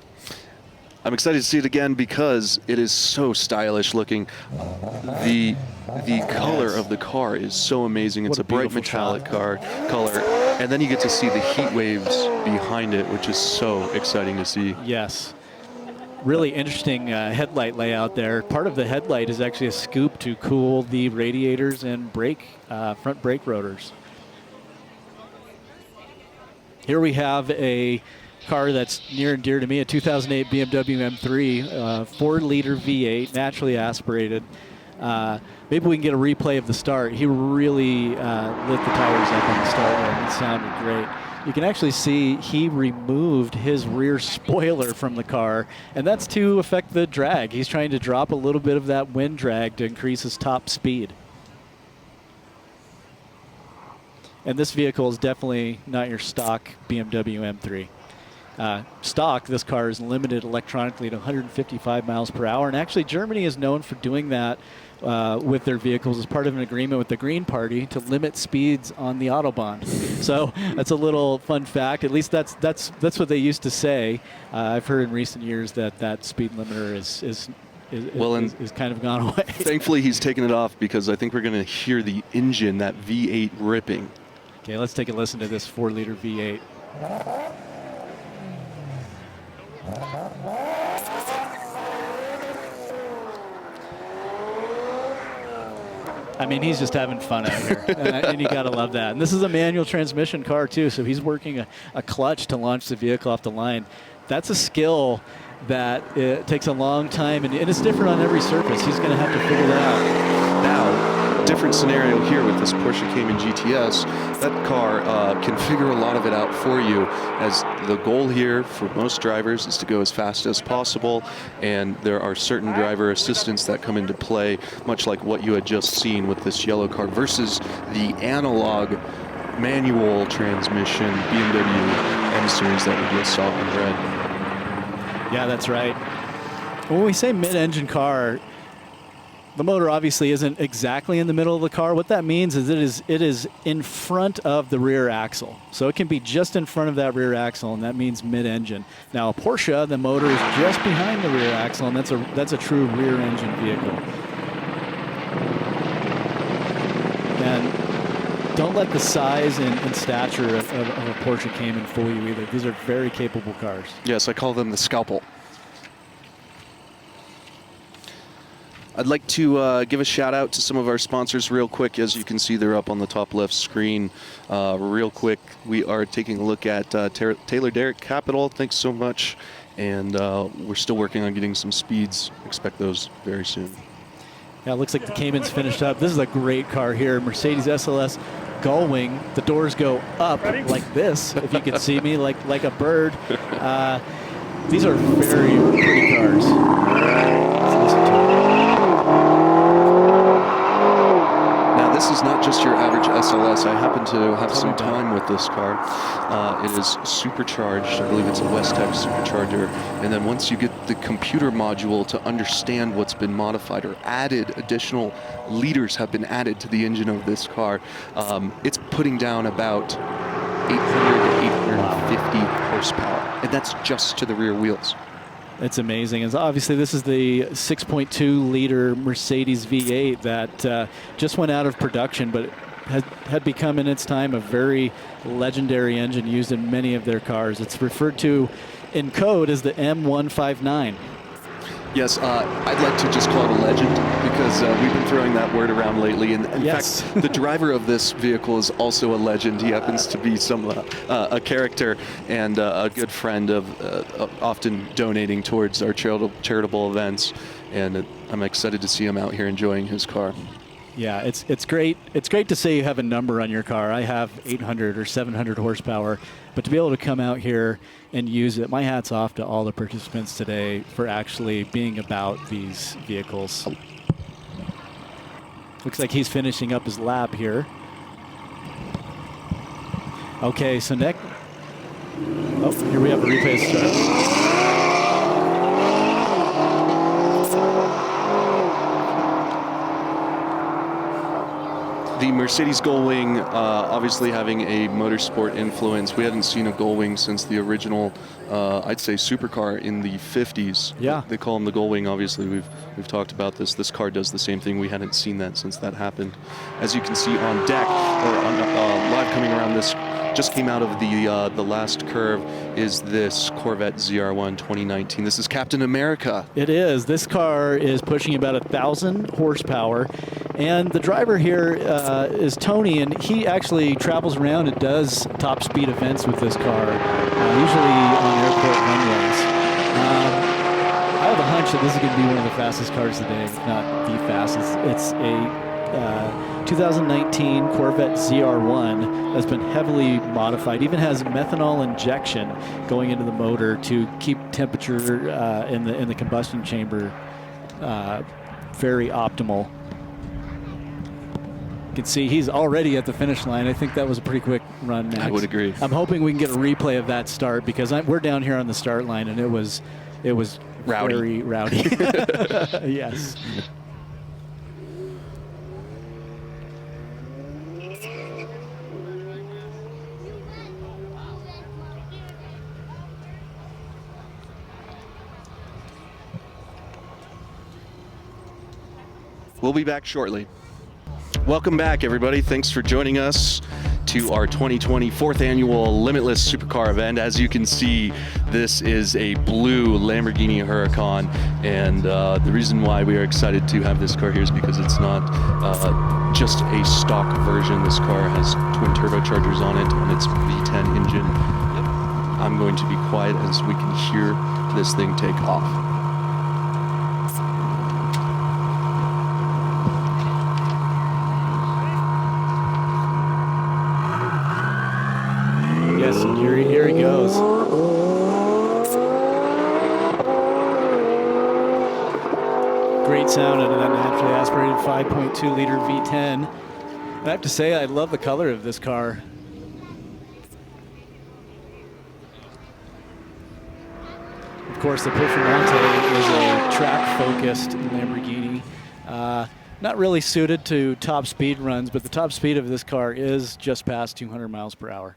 I'm excited to see it again because it is so stylish looking. The color of the car is so amazing. It's a bright metallic color, and then you get to see the heat waves behind it, which is so exciting to see. Yes. Really interesting headlight layout there. Part of the headlight is actually a scoop to cool the radiators and front brake rotors. Here we have a car that's near and dear to me, a 2008 BMW M3, 4-liter V8, naturally aspirated. Maybe we can get a replay of the start. He really lit the tires up on the start there, and it sounded great. You can actually see he removed his rear spoiler from the car, and that's to affect the drag. He's trying to drop a little bit of that wind drag to increase his top speed. And this vehicle is definitely not your stock BMW M3. Stock, this car is limited electronically to 155 miles per hour, and actually Germany is known for doing that with their vehicles as part of an agreement with the Green Party to limit speeds on the Autobahn. So that's a little fun fact. At least that's what they used to say. I've heard in recent years that speed limiter is kind of gone away. Thankfully, he's taken it off because I think we're going to hear the engine, that V8 ripping. Okay, let's take a listen to this 4-liter V8. I mean, he's just having fun out here, and you got to love that. And this is a manual transmission car, too, so he's working a clutch to launch the vehicle off the line. That's a skill that it takes a long time, and it's different on every surface. He's going to have to figure that out. Now, different scenario here with this Porsche Cayman GTS. That car can figure a lot of it out for you, as the goal here for most drivers is to go as fast as possible, and there are certain driver assistants that come into play, much like what you had just seen with this yellow car versus the analog manual transmission BMW M series that we just saw in red. Yeah, that's right. When we say mid-engine car, the motor obviously isn't exactly in the middle of the car. What that means is it is in front of the rear axle. So it can be just in front of that rear axle, and that means mid-engine. Now, a Porsche, the motor is just behind the rear axle, and that's a true rear-engine vehicle. And don't let the size and stature of a Porsche Cayman fool you either. These are very capable cars. Yes, I call them the scalpel. I'd like to give a shout out to some of our sponsors real quick. As you can see, they're up on the top left screen. Real quick, we are taking a look at Taylor Derrick Capital. Thanks so much. And we're still working on getting some speeds. Expect those very soon. Yeah, it looks like the Cayman's finished up. This is a great car here. Mercedes SLS Gullwing. The doors go up like this, if you can see me, like a bird. These are very pretty cars. Let's listen to it. Now, this is is not just your average SLS. I happen to have some about it. time with this car. It is supercharged. I believe it's a Westech supercharger. And then once you get the computer module to understand what's been modified or added, additional liters have been added to the engine of this car, it's putting down about 800 to 850 horsepower. And that's just to the rear wheels. It's amazing. And obviously, this is the 6.2 liter Mercedes V8 that just went out of production, but had become in its time a very legendary engine used in many of their cars. It's referred to in code as the M159. Yes, I'd like to just call it a legend because we've been throwing that word around lately. And in Yes. fact, the driver of this vehicle is also a legend. He happens to be a character and a good friend of often donating towards our charitable events. And I'm excited to see him out here enjoying his car. Yeah, it's great. It's great to say you have a number on your car. I have 800 or 700 horsepower, but to be able to come out here and use it, my hat's off to all the participants today for actually being about these vehicles. Looks like he's finishing up his lap here. Okay, so next. Oh, here we have a replay start. The Mercedes Gullwing obviously having a motorsport influence. We hadn't seen a Gullwing since the original, I'd say, supercar in the 50s. Yeah. They call them the Gullwing, obviously. We've talked about this. This car does the same thing. We hadn't seen that since that happened. As you can see on deck, or on, live coming around this, just came out of the last curve, is this Corvette Zr1 2019. This is Captain America. It is. This car is pushing about 1,000 horsepower. And the driver here is Tony, and he actually travels around and does top speed events with this car, usually on airport runways. I have a hunch that this is going to be one of the fastest cars today, if not the fastest. It's a 2019 Corvette Zr1 that's been heavily modified, even has methanol injection going into the motor to keep temperature in the combustion chamber very optimal. You can see he's already at the finish line. I think that was a pretty quick run, Max. I would agree. I'm hoping we can get a replay of that start because we're down here on the start line and it was Rowdy. very rowdy. Yes. We'll be back shortly. Welcome back, everybody. Thanks for joining us to our 2020 4th annual Limitless Supercar event. As you can see, this is a blue Lamborghini Huracan, and the reason why we are excited to have this car here is because it's not just a stock version. This car has twin turbochargers on it on its V10 engine. I'm going to be quiet as we can hear this thing take off. Yes, and here he goes. Great sound out of that naturally aspirated 5.2 liter V10. I have to say, I love the color of this car. Of course, the Performante is a track-focused Lamborghini. Not really suited to top speed runs, but the top speed of this car is just past 200 miles per hour.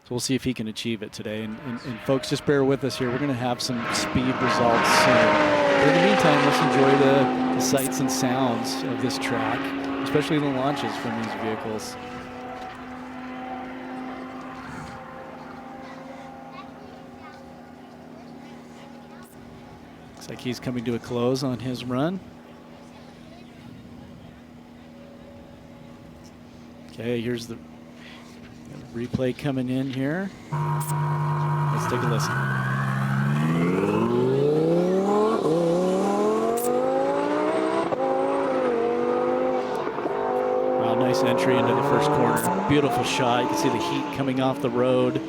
So we'll see if he can achieve it today. And folks, just bear with us here. We're going to have some speed results soon. But in the meantime, let's enjoy the sights and sounds of this track, especially the launches from these vehicles. Looks like he's coming to a close on his run. Okay, here's the replay coming in here. Let's take a listen. Wow, nice entry into the first corner. Beautiful shot. You can see the heat coming off the road.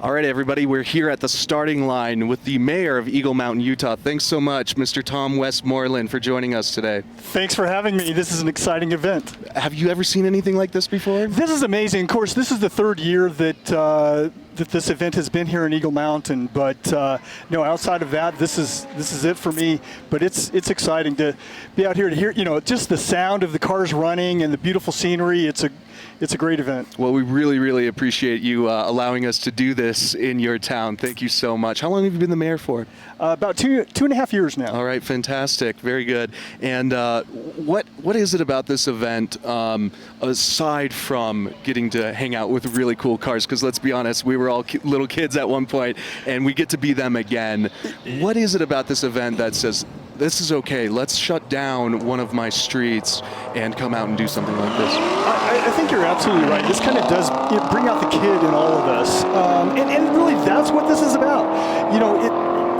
All right, everybody, we're here at the starting line with the mayor of Eagle Mountain, Utah. Thanks so much, Mr. Tom Westmoreland, for joining us today. Thanks for having me. This is an exciting event. Have you ever seen anything like this before? This is amazing. Of course, this is the third year that that this event has been here in Eagle Mountain. But no, outside of that, this is it for me. But it's exciting to be out here to hear, just the sound of the cars running and the beautiful scenery. It's a great event. Well, we really, really appreciate you allowing us to do this in your town. Thank you so much. How long have you been the mayor for? About two and a half years now. All right, fantastic. Very good. And what is it about this event, aside from getting to hang out with really cool cars? Because let's be honest, we were all little kids at one point, and we get to be them again. What is it about this event that says, this is okay, let's shut down one of my streets and come out and do something like this? I think you're absolutely right. This kind of does bring out the kid in all of us. And really, that's what this is about.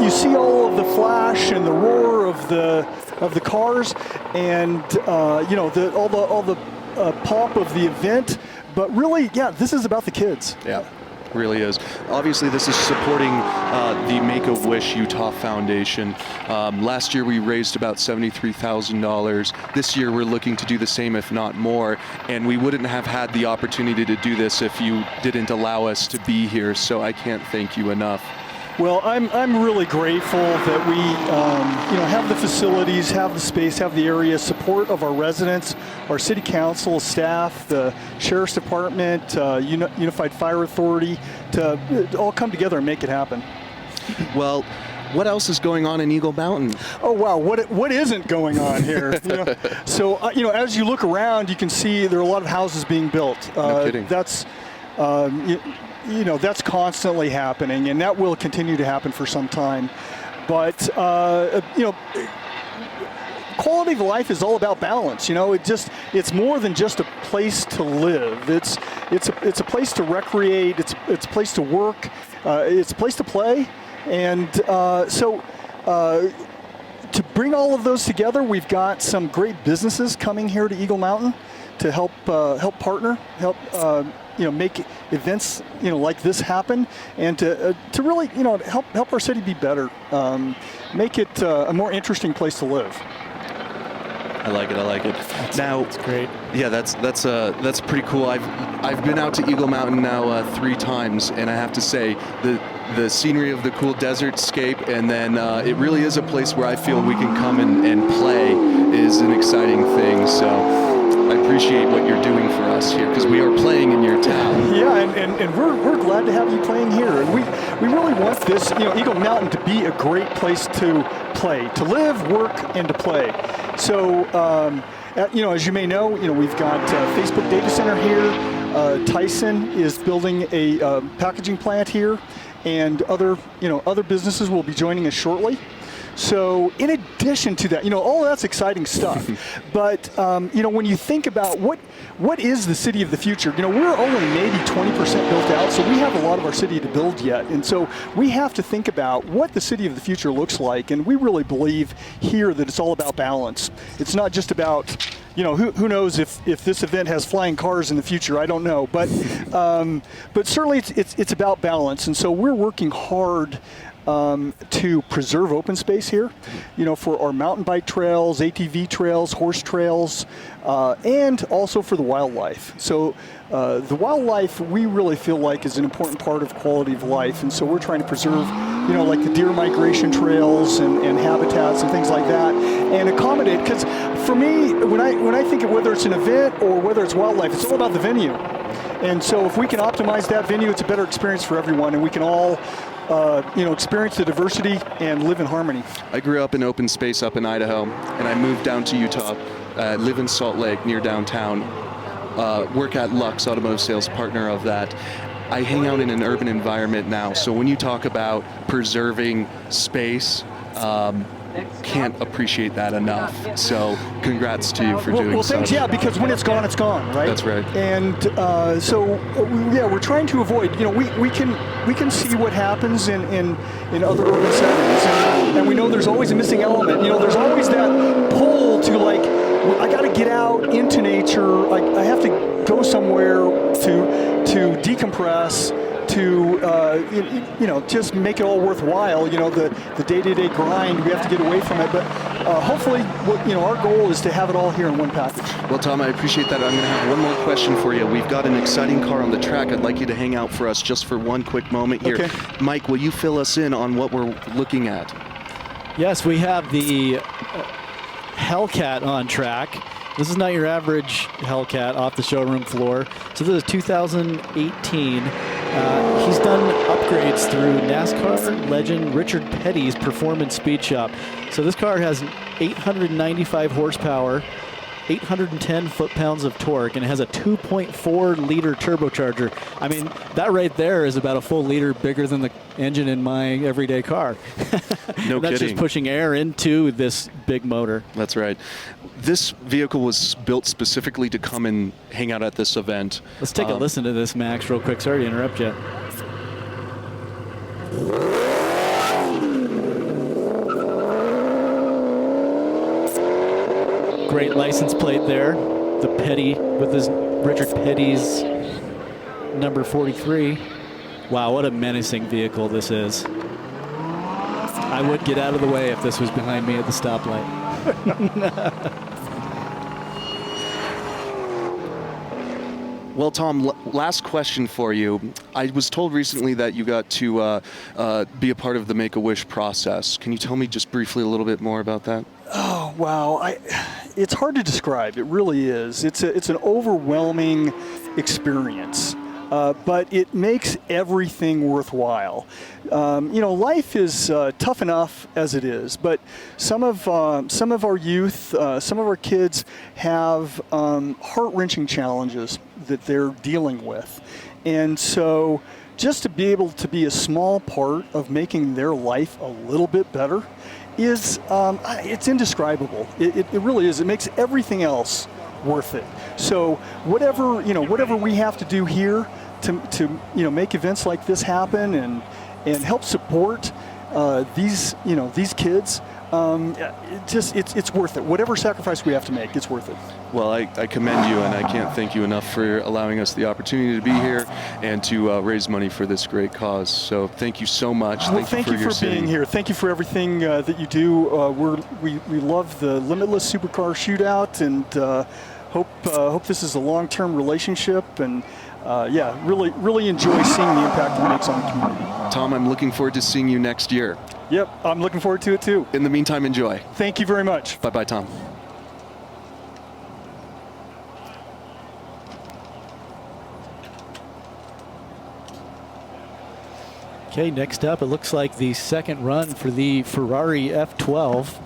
You see all of the flash and the roar of the cars, and all the pomp of the event. But really, yeah, this is about the kids. Yeah. Really is. Obviously, this is supporting the Make-A-Wish Utah Foundation. Last year, we raised about $73,000. This year, we're looking to do the same, if not more. And we wouldn't have had the opportunity to do this if you didn't allow us to be here. So I can't thank you enough. Well, I'm really grateful that we have the facilities, have the space, have the area, support of our residents, our city council, staff, the sheriff's department, Unified Fire Authority, to all come together and make it happen. Well, what else is going on in Eagle Mountain? Oh wow, what isn't going on here? So as you look around, you can see there are a lot of houses being built. No kidding. That's that's constantly happening, and that will continue to happen for some time. But quality of life is all about balance. It's more than just a place to live. It's a place to recreate. It's a place to work. It's a place to play. And to bring all of those together, we've got some great businesses coming here to Eagle Mountain to help partner, help make events like this happen, and to really help our city be better, make it a more interesting place to live. I like it. That's great. Yeah, that's pretty cool. I've been out to Eagle Mountain now 3 times, and I have to say the scenery of the cool desert scape, and then it really is a place where I feel we can come and play is an exciting thing. So I appreciate what you're doing for us here, because we are playing in your town. Yeah, and we're glad to have you playing here. And we really want this, Eagle Mountain to be a great place to play, to live, work, and to play. So, as you may know, we've got Facebook Data Center here. Tyson is building a packaging plant here, and other businesses will be joining us shortly. So in addition to that, all of that's exciting stuff. But, when you think about what is the city of the future, we're only maybe 20% built out, so we have a lot of our city to build yet. And so we have to think about what the city of the future looks like. And we really believe here that it's all about balance. It's not just about, who knows if this event has flying cars in the future, I don't know. But certainly it's about balance. And so we're working hard to preserve open space here, for our mountain bike trails, ATV trails, horse trails, and also for the wildlife. So the wildlife we really feel like is an important part of quality of life, and so we're trying to preserve, like the deer migration trails and habitats and things like that, and accommodate. Because for me, when I think of whether it's an event or whether it's wildlife, it's all about the venue. And so if we can optimize that venue, it's a better experience for everyone, and we can all experience the diversity and live in harmony. I grew up in open space up in Idaho, and I moved down to Utah, live in Salt Lake near downtown, work at Lux, automotive sales partner of that. I hang out in an urban environment now, so when you talk about preserving space, can't appreciate that enough. So congrats to you for doing well, thanks, so. yeah, because when it's gone, right? That's right. And we're trying to avoid, we can see what happens in other urban settings, and we know there's always a missing element. There's always that pull to I got to get out into nature. I have to go somewhere to decompress, to, just make it all worthwhile. The day-to-day grind, we have to get away from it. But hopefully, our goal is to have it all here in one package. Well, Tom, I appreciate that. I'm going to have one more question for you. We've got an exciting car on the track. I'd like you to hang out for us just for one quick moment here. Okay. Mike, will you fill us in on what we're looking at? Yes, we have the Hellcat on track. This is not your average Hellcat off the showroom floor. So this is 2018. He's done upgrades through NASCAR legend Richard Petty's Performance Speed Shop. So this car has 895 horsepower, 810 foot-pounds of torque, and it has a 2.4-liter turbocharger. I mean, that right there is about a full liter bigger than the engine in my everyday car. No That's kidding. just pushing air into this big motor. That's right. This vehicle was built specifically to come and hang out at this event. Let's take a listen to this, Max, real quick. Sorry to interrupt you. Great license plate there. The Petty with his Richard Petty's number 43. Wow, what a menacing vehicle this is. I would get out of the way if this was behind me at the stoplight. Well, Tom, last question for you. I was told recently that you got to be a part of the Make-A-Wish process. Can you tell me just briefly a little bit more about that? Oh, wow. It's hard to describe. It really is. It's an overwhelming experience. But it makes everything worthwhile. Life is tough enough as it is, but some of our youth, some of our kids have heart-wrenching challenges that they're dealing with. And so just to be able to be a small part of making their life a little bit better is, it's indescribable. It really is. It makes everything else worth it. So whatever we have to do here to make events like this happen and help support these kids, it's worth it. Whatever sacrifice we have to make, it's worth it. Well, I commend you, and I can't thank you enough for allowing us the opportunity to be here and to raise money for this great cause. So thank you so much. Well, thank you for being here. Thank you for everything that you do. We love the Limitless Supercar Shootout, and hope this is a long-term relationship. And really enjoy seeing the impact it makes on the community. Tom, I'm looking forward to seeing you next year. Yep, I'm looking forward to it too. In the meantime, enjoy. Thank you very much. Bye-bye, Tom. Okay, next up, it looks like the second run for the Ferrari F12.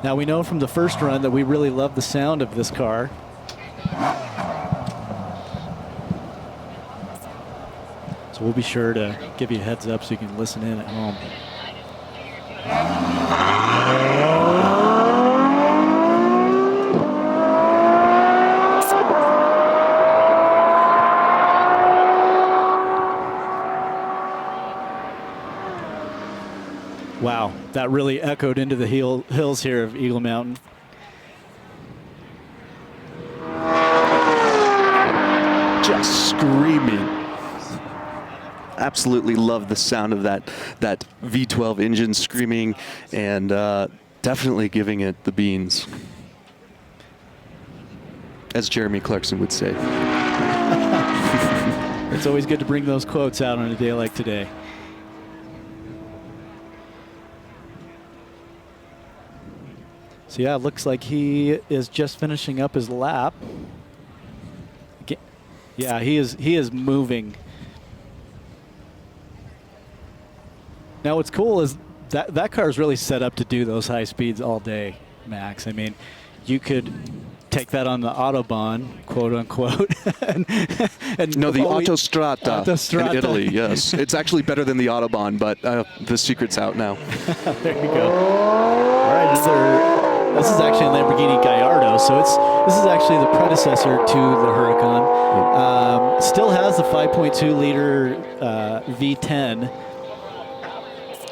Now, we know from the first run that we really love the sound of this car. So we'll be sure to give you a heads up so you can listen in at home. Wow, that really echoed into the hills here of Eagle Mountain. Just screaming. Absolutely love the sound of that V12 engine screaming, and definitely giving it the beans, as Jeremy Clarkson would say. It's always good to bring those quotes out on a day like today. So yeah, it looks like he is just finishing up his lap. Yeah, he is moving. Now what's cool is that car is really set up to do those high speeds all day, Max. I mean, you could take that on the Autobahn, quote unquote. and no, the Autostrada in Italy, yes. It's actually better than the Autobahn, but the secret's out now. There you go. All right, this is actually a Lamborghini Gallardo, so this is actually the predecessor to the Huracan. Still has the 5.2 liter V10.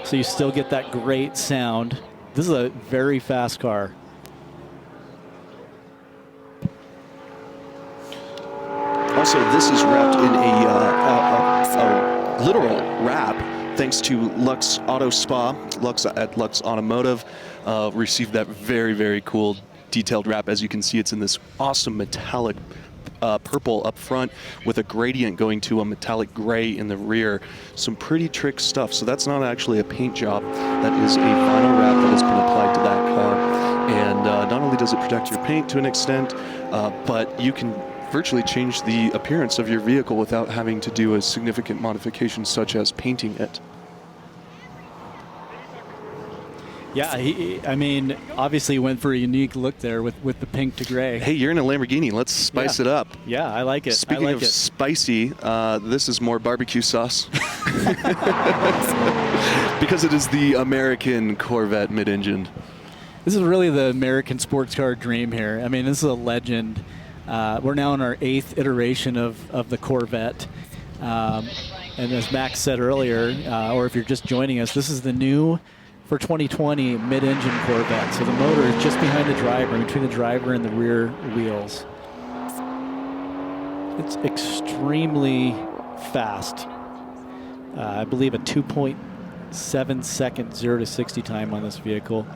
So you still get that great sound. This is a very fast car. Also, this is wrapped in a literal wrap, thanks to Lux Auto Spa, Lux at Lux Automotive. Received that very, very cool detailed wrap. As you can see, it's in this awesome metallic purple up front with a gradient going to a metallic gray in the rear. Some pretty trick stuff. So that's not actually a paint job. That is a vinyl wrap that has been applied to that car. And not only does it protect your paint to an extent, but you can virtually change the appearance of your vehicle without having to do a significant modification such as painting it. Yeah, I mean, obviously went for a unique look there with the pink to gray. Hey, you're in a Lamborghini. Let's spice it up. Yeah, I like it. Speaking of spicy, this is more barbecue sauce. Because it is the American Corvette mid-engine. This is really the American sports car dream here. I mean, this is a legend. We're now in our 8th iteration of the Corvette. And as Max said earlier, or if you're just joining us, this is the new, for 2020, mid-engine Corvette. So the motor is just behind the driver, between the driver and the rear wheels. It's extremely fast. I believe a 2.7 second 0 to 60 time on this vehicle.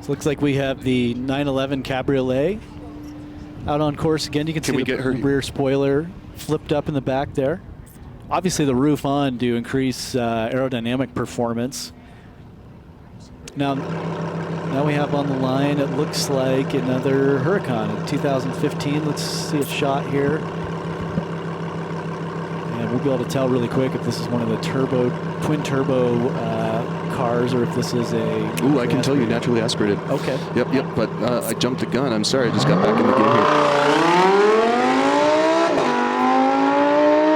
Looks like we have the 911 Cabriolet out on course again. You can see the rear spoiler flipped up in the back there. Obviously the roof on to increase aerodynamic performance. Now we have on the line, it looks like another Huracan in 2015. Let's see a shot here. And we'll be able to tell really quick if this is one of the twin turbo cars, or if this is a... Ooh, I can tell you, naturally aspirated. Okay. Yep, but I jumped the gun. I'm sorry, I just got back in the game here.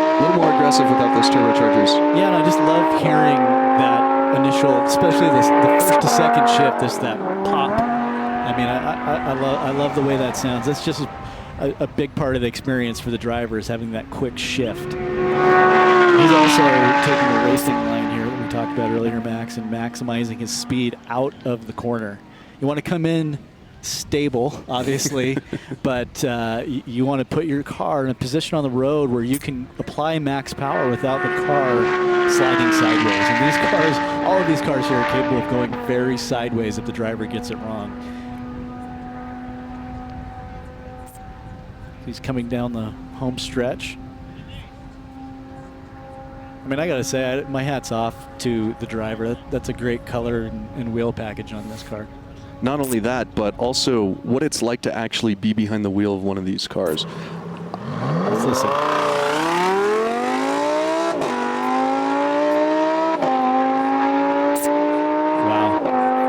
A little more aggressive without those turbochargers. Yeah, and I just love hearing that initial, especially the first to second shift, that pop. I mean, I love the way that sounds. That's just a big part of the experience for the driver, is having that quick shift. He's also taking the racing line here that we talked about earlier, Max, and maximizing his speed out of the corner. You want to come in stable, obviously, but you want to put your car in a position on the road where you can apply max power without the car sliding sideways. And these cars, all of these cars here are capable of going very sideways if the driver gets it wrong. He's coming down the home stretch. I mean, I got to say, my hat's off to the driver. That's a great color and wheel package on this car. Not only that, but also what it's like to actually be behind the wheel of one of these cars. Let's listen. Wow.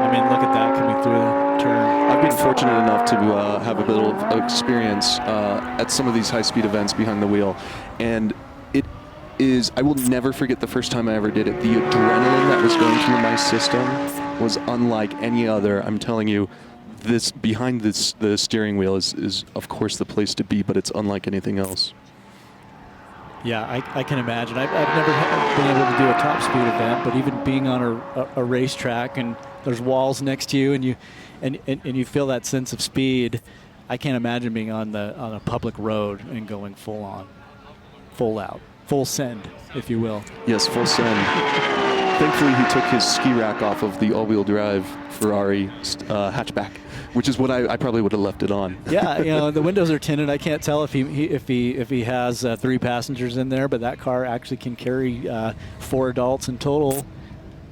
I mean, look at that coming through the turn. I've been fortunate enough to have a bit of experience at some of these high-speed events behind the wheel. And I will never forget the first time I ever did it. The adrenaline that was going through my system was unlike any other. I'm telling you, this behind the steering wheel is of course the place to be, but it's unlike anything else. Yeah, I can imagine. I've never been able to do a top speed event, but even being on a racetrack and there's walls next to you and you feel that sense of speed, I can't imagine being on a public road and going full on, full out. Full send, if you will. Yes, full send. Thankfully, he took his ski rack off of the all-wheel drive Ferrari hatchback, which is what I probably would have left it on. Yeah, you know, the windows are tinted. I can't tell if he has 3 passengers in there, but that car actually can carry 4 adults in total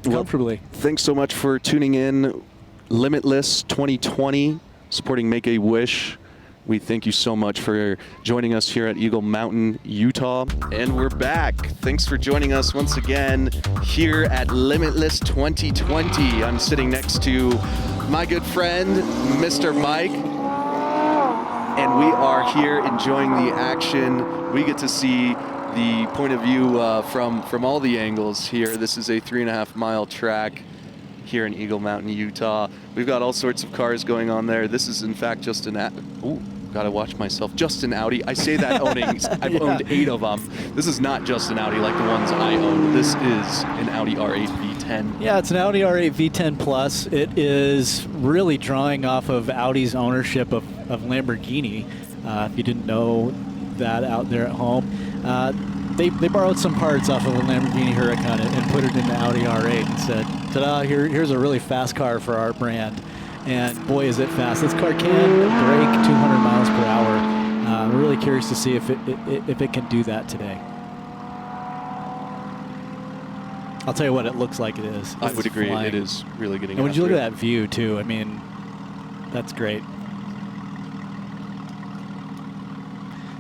comfortably. Well, thanks so much for tuning in. Limitless 2020, supporting Make a Wish. We thank you so much for joining us here at Eagle Mountain, Utah. And we're back. Thanks for joining us once again here at Limitless 2020. I'm sitting next to my good friend, Mr. Mike. And we are here enjoying the action. We get to see the point of view from all the angles here. This is a 3.5-mile track here in Eagle Mountain, Utah. We've got all sorts of cars going on there. This is in fact just an gotta watch myself. Just an Audi. I say that owning. I've owned 8 of them. This is not just an Audi like the ones I own. This is an Audi R8 V10. Yeah, it's an Audi R8 V10 Plus. It is really drawing off of Audi's ownership of Lamborghini. If you didn't know that out there at home, they borrowed some parts off of a Lamborghini Huracan and put it in the Audi R8 and said, ta-da, here's a really fast car for our brand. And boy, is it fast. This car can break 200 miles per hour. I'm really curious to see if it can do that today. I'll tell you what, it looks like it is. I would agree. Flying. It is really getting And when you after look at it. that view, too, I mean, that's great.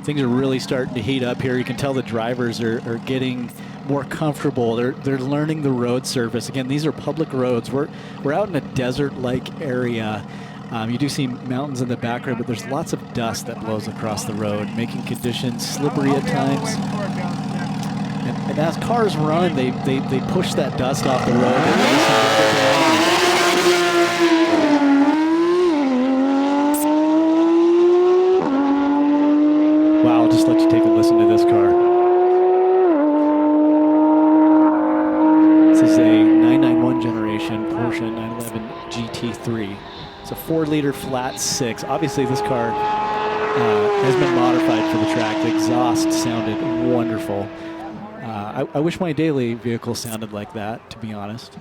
Things are really starting to heat up here. You can tell the drivers are getting more comfortable. They're learning the road surface. Again, these are public roads. We're out in a desert-like area. You do see mountains in the background, but there's lots of dust that blows across the road, making conditions slippery at times. And as cars run, they push that dust off the road. Wow, I'll just let you take a listen to this car. This is a 991 generation Porsche 911 GT3. It's a 4-liter flat 6. Obviously, this car has been modified for the track. The exhaust sounded wonderful. I wish my daily vehicle sounded like that, to be honest.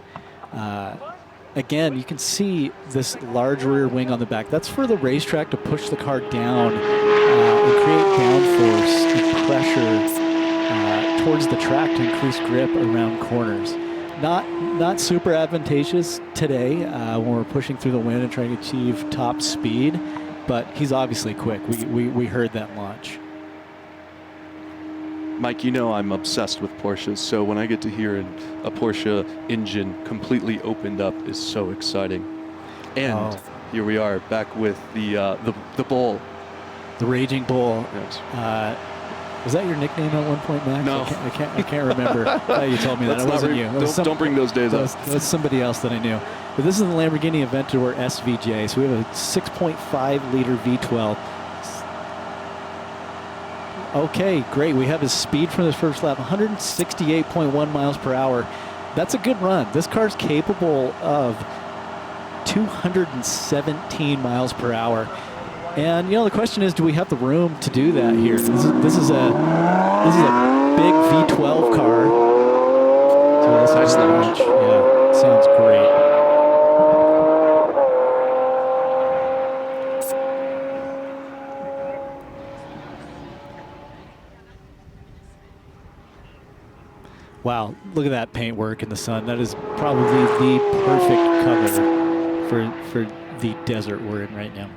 Again, you can see this large rear wing on the back. That's for the racetrack to push the car down and create downforce and pressure towards the track to increase grip around corners. Not super advantageous today when we're pushing through the wind and trying to achieve top speed, but he's obviously quick. We heard that launch. Mike, you know I'm obsessed with Porsches, so when I get to hear a Porsche engine completely opened up is so exciting. And here we are back with the Bull. The Raging Bull. Yes. Was that your nickname at one point, Max? No. I can't remember. You told me that. It wasn't you. Don't bring those days up. That was somebody else that I knew. But this is the Lamborghini Aventador Svga. So we have a 6.5-liter V12. Okay, great. We have his speed from this first lap, 168.1 miles per hour. That's a good run. This car's capable of 217 miles per hour. And you know, the question is, do we have the room to do that here? This is a big V12 car. So that's nice launch. Yeah, sounds great. Wow, look at that paintwork in the sun. That is probably the perfect cover for the desert we're in right now.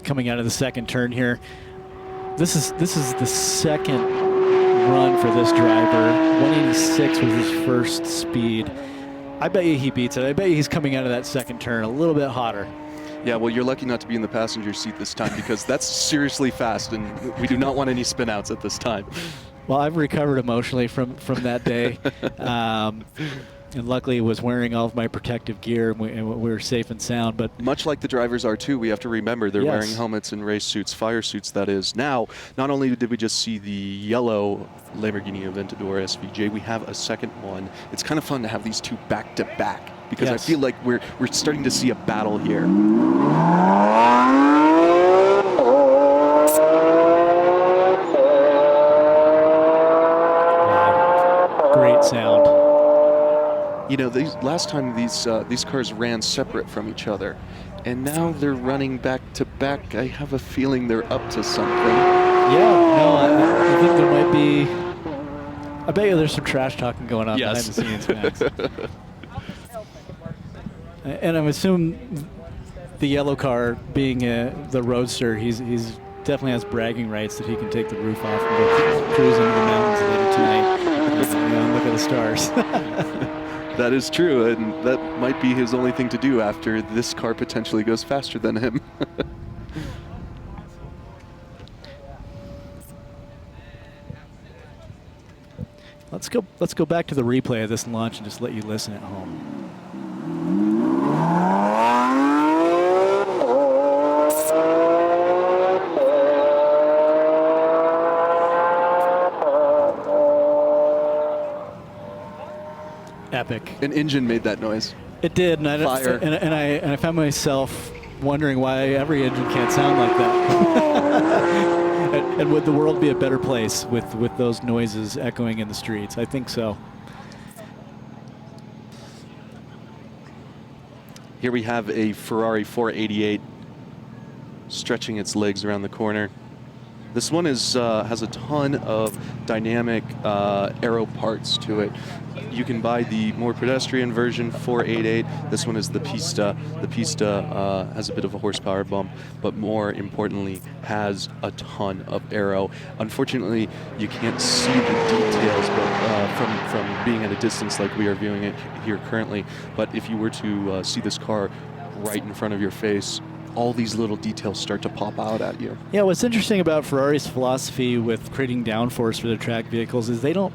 Coming out of the second turn here. This is the second run for this driver. 186 was his first speed. I bet you he beats it. I bet you he's coming out of that second turn a little bit hotter. Yeah, well, you're lucky not to be in the passenger seat this time because that's seriously fast, and we do not want any spin-outs at this time. Well, I've recovered emotionally from that day, and luckily was wearing all of my protective gear, and we were safe and sound. But much like the drivers are too, we have to remember they're wearing helmets and race suits, fire suits, that is. Now, not only did we just see the yellow Lamborghini Aventador Svga, we have a second one. It's kind of fun to have these two back-to-back. Because I feel like we're starting to see a battle here. Wow. Great sound. You know, last time these cars ran separate from each other, and now they're running back to back. I have a feeling they're up to something. Yeah, no, I think there might be. I bet you there's some trash talking going on behind the scenes, Max. And I'm assuming the yellow car, being the Roadster, he's definitely has bragging rights that he can take the roof off and go cruise into the mountains later tonight. And look at the stars. That is true, and that might be his only thing to do after this car potentially goes faster than him. Let's go back to the replay of this launch and just let you listen at home. Epic. An engine made that noise. It did, and Fire. I found myself wondering why every engine can't sound like that. And would the world be a better place with those noises echoing in the streets? I think so. Here we have a Ferrari 488 stretching its legs around the corner. This one is has a ton of dynamic aero parts to it. You can buy the more pedestrian version, 488. This one is the Pista. The Pista has a bit of a horsepower bump, but more importantly, has a ton of aero. Unfortunately, you can't see the details but, from being at a distance like we are viewing it here currently. But if you were to see this car right in front of your face, all these little details start to pop out at you. Yeah, what's interesting about Ferrari's philosophy with creating downforce for their track vehicles is they don't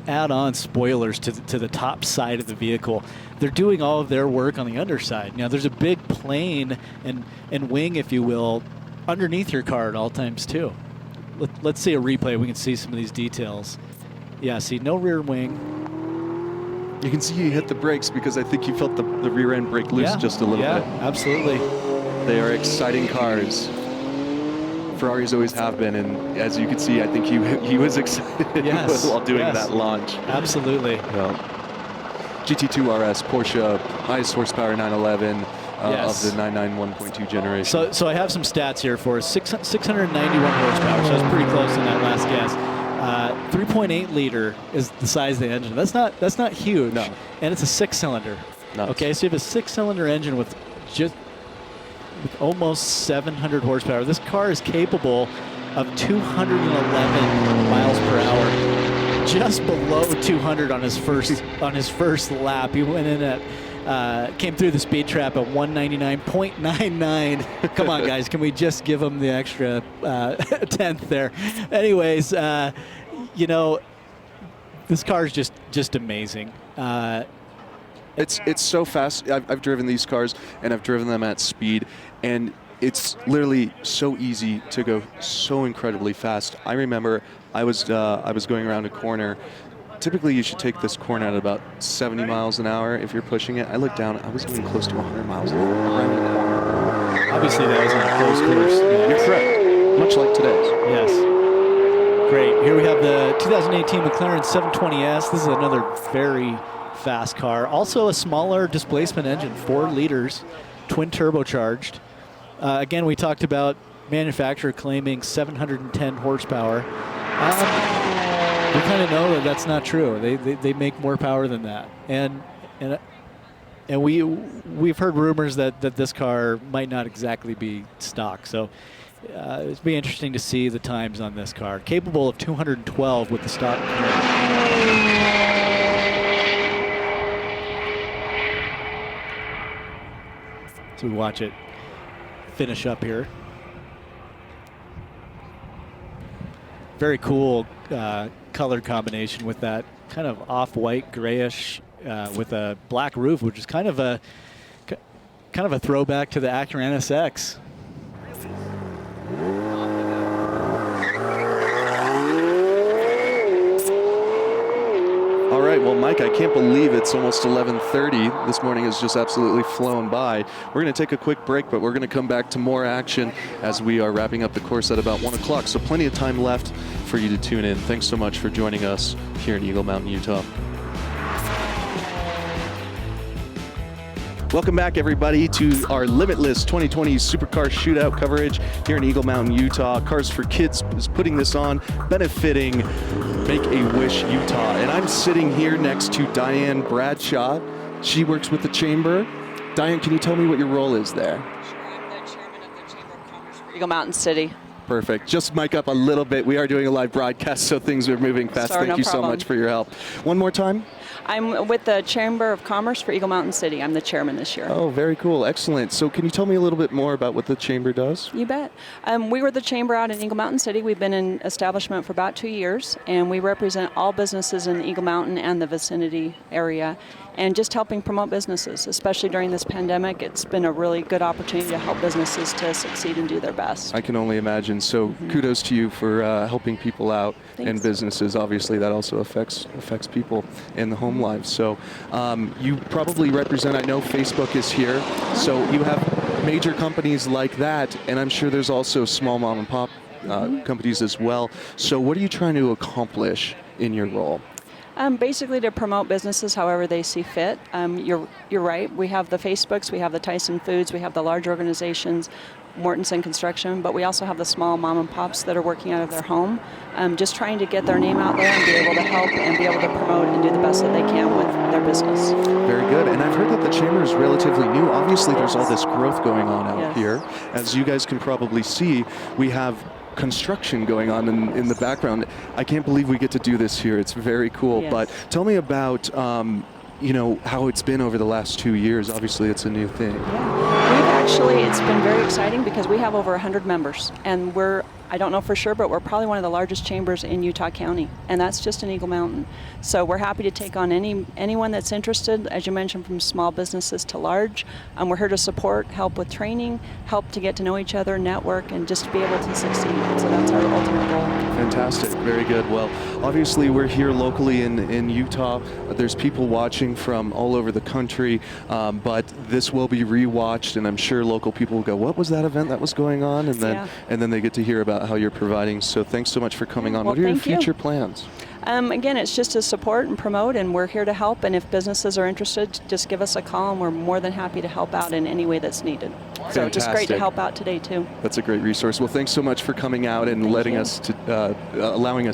add on spoilers to the top side of the vehicle. They're doing all of their work on the underside. Now, there's a big plane and wing, if you will, underneath your car at all times, too. Let's see a replay. We can see some of these details. Yeah, see, no rear wing. You can see he hit the brakes because I think he felt the rear end brake loose just a little bit. Yeah, absolutely. They are exciting cars. Ferraris always have been, and as you can see, I think he was excited while doing that launch. Absolutely. Gt2 Rs, Porsche, highest horsepower 911 of the 991 1.2 generation. So I have some stats here for us. 691 horsepower, so that's pretty close in that last guess. 3.8 liter is the size of the engine. That's not huge. No. And it's a 6-cylinder. Nuts. Okay, so you have a 6-cylinder engine with almost 700 horsepower. This car is capable of 211 miles per hour, just below 200 on his first lap. He went in at came through the speed trap at 199.99. Come on, guys, can we just give him the extra tenth there? Anyways, you know, this car is just amazing. It's so fast. I've driven these cars, and I've driven them at speed, and it's literally so easy to go so incredibly fast. I remember I was going around a corner. Typically, you should take this corner at about 70 miles an hour if you're pushing it. I looked down. I was getting close to 100 miles an hour around the corner. Obviously, that was on a close course. You're correct. Much like today's. Yes. Great. Here we have the 2018 McLaren 720S. This is another very fast car. Also a smaller displacement engine, 4 liters, twin turbocharged. Again, we talked about manufacturer claiming 710 horsepower. We kind of know that that's not true. They make more power than that. And we've heard rumors that this car might not exactly be stock. So it'd be interesting to see the times on this car. Capable of 212 with the stock. So we watch it finish up here. Very cool color combination with that kind of off-white grayish with a black roof, which is kind of a throwback to the Acura NSX. All right, well, Mike, I can't believe it's almost 11:30. This morning has just absolutely flown by. We're going to take a quick break, but we're going to come back to more action as we are wrapping up the course at about 1 o'clock. So plenty of time left for you to tune in. Thanks so much for joining us here in Eagle Mountain, Utah. Welcome back, everybody, to our Limitless 2020 Supercar Shootout coverage here in Eagle Mountain, Utah. Cars for Kids is putting this on, benefiting Make-A-Wish Utah. And I'm sitting here next to Diane Bradshaw. She works with the Chamber. Diane, can you tell me what your role is there? Sure, I'm the chairman of the Chamber of Commerce for Eagle Mountain City. Perfect. Just mic up a little bit. We are doing a live broadcast, so things are moving fast. Sorry, Thank you so much for your help. One more time. I'm with the Chamber of Commerce for Eagle Mountain City. I'm the chairman this year. Oh, very cool. Excellent. So can you tell me a little bit more about what the Chamber does? You bet. We were the chamber out in Eagle Mountain City. We've been in establishment for about 2 years, and we represent all businesses in Eagle Mountain and the vicinity area, and just helping promote businesses, especially during this pandemic. It's been a really good opportunity to help businesses to succeed and do their best. I can only imagine. So kudos to you for helping people out and Thanks. businesses. Obviously, that also affects people in the home lives. So you probably represent, I know Facebook is here, so you have major companies like that, and I'm sure there's also small mom and pop companies as well. So what are you trying to accomplish in your role? Basically to promote businesses however they see fit. You're right. We have the Facebooks, we have the Tyson Foods, we have the large organizations, Mortensen Construction, but we also have the small mom and pops that are working out of their home, just trying to get their name out there and be able to help and be able to promote and do the best that they can with their business. Very good. And I've heard that the chamber is relatively new. Obviously, there's all this growth going on out Yes. here. As you guys can probably see, we have construction going on in the background. I can't believe we get to do this here. It's very cool. Yes. But tell me about how it's been over the last 2 years. Obviously, it's a new thing. It's been very exciting because we have over 100 members, and I don't know for sure, but we're probably one of the largest chambers in Utah County, and that's just in Eagle Mountain. So we're happy to take on anyone that's interested, as you mentioned, from small businesses to large. We're here to support, help with training, help to get to know each other, network, and just to be able to succeed. So that's our ultimate goal. Fantastic. Very good. Well, obviously, we're here locally in Utah. There's people watching from all over the country, but this will be rewatched, and I'm sure local people will go, what was that event that was going on? And then they get to hear about how you're providing. So thanks so much for coming on. Well, what are your thank you. future plans? Again, it's just to support and promote, and we're here to help. And if businesses are interested, just give us a call, and we're more than happy to help out in any way that's needed. So just great to help out today, too. That's a great resource. Well, thanks so much for coming out and allowing us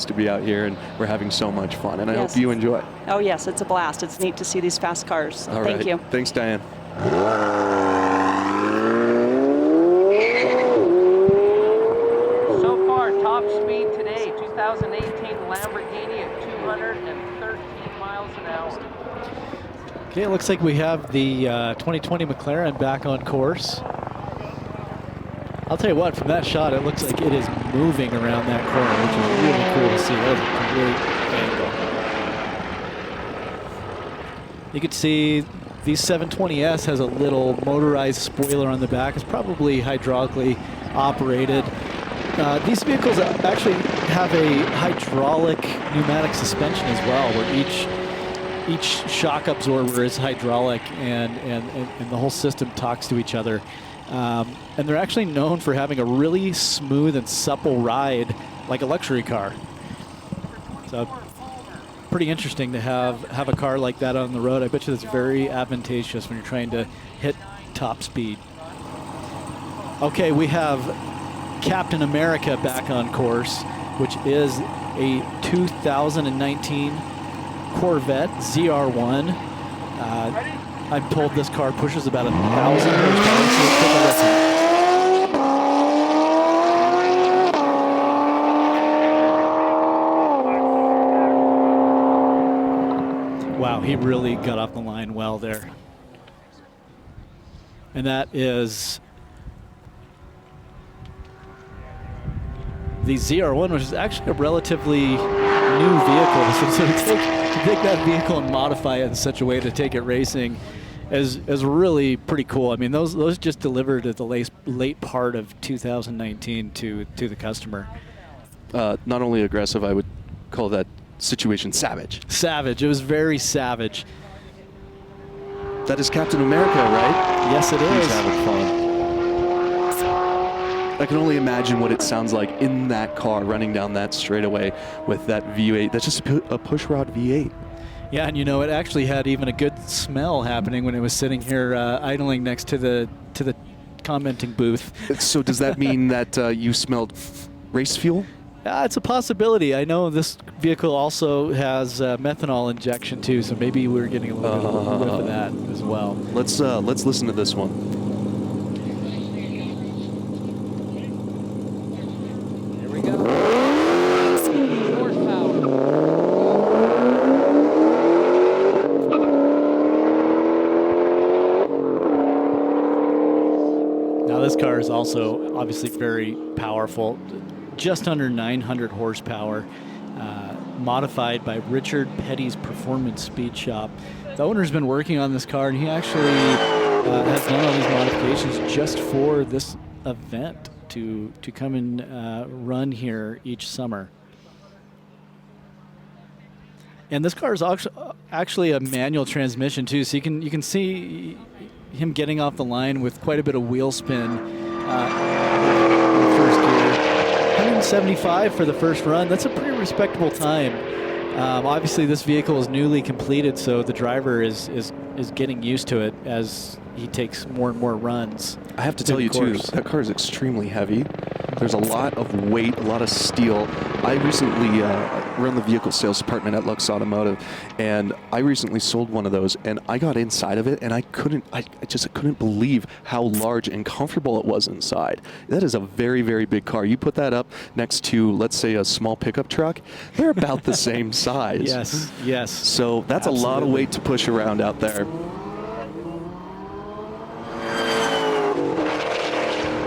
to be out here, and we're having so much fun. And I hope you enjoy. Oh, yes, it's a blast. It's neat to see these fast cars. So All thank right. you. Thanks, Diane. So far, top speed today, 2018 Lamborghini at 213 miles an hour. Okay, it looks like we have the 2020 McLaren back on course. I'll tell you what, from that shot, it looks like it is moving around that corner, which is really cool to see. That was a great angle. You can see the 720S has a little motorized spoiler on the back. It's probably hydraulically operated. These vehicles actually have a hydraulic pneumatic suspension as well, where each shock absorber is hydraulic, and the whole system talks to each other. And they're actually known for having a really smooth and supple ride, like a luxury car. So pretty interesting to have a car like that on the road. I bet you that's very advantageous when you're trying to hit top speed. Okay, we have Captain America back on course, which is a 2019 Corvette Zr1. I'm told this car pushes about 1,000 horsepower. Wow, he really got off the line well there. And that is the Zr1, which is actually a relatively new vehicle. So to take that vehicle and modify it in such a way to take it racing is really pretty cool. I mean, those just delivered at the late part of 2019 to the customer. Not only aggressive, I would call that situation savage. Savage. It was very savage. That is Captain America, right? Yes, it is. He's having fun. I can only imagine what it sounds like in that car running down that straightaway with that V8. That's just a pushrod V8. Yeah, and you know, it actually had even a good smell happening when it was sitting here idling next to the commenting booth. So does that mean that you smelled race fuel? It's a possibility. I know this vehicle also has methanol injection too, so maybe we're getting a little bit of a whiff of that as well. Let's listen to this one. this car is also obviously very powerful, just under 900 horsepower, modified by Richard Petty's Performance Speed Shop. The owner's been working on this car, and he actually has done all these modifications just for this event to come and run here each summer. And this car is actually a manual transmission too, so you can see him getting off the line with quite a bit of wheel spin in the first gear. 175 for the first run. That's a pretty respectable time. Obviously, this vehicle is newly completed, so the driver is getting used to it as he takes more and more runs. I have to tell you too, that car is extremely heavy. There's a lot of weight, a lot of steel. I recently run the vehicle sales department at Lux Automotive, and I recently sold one of those, and I got inside of it, and I just couldn't believe how large and comfortable it was inside. That is a very, very big car. You put that up next to, let's say, a small pickup truck, they're about the same size. Yes, yes. So that's a lot of weight to push around out there.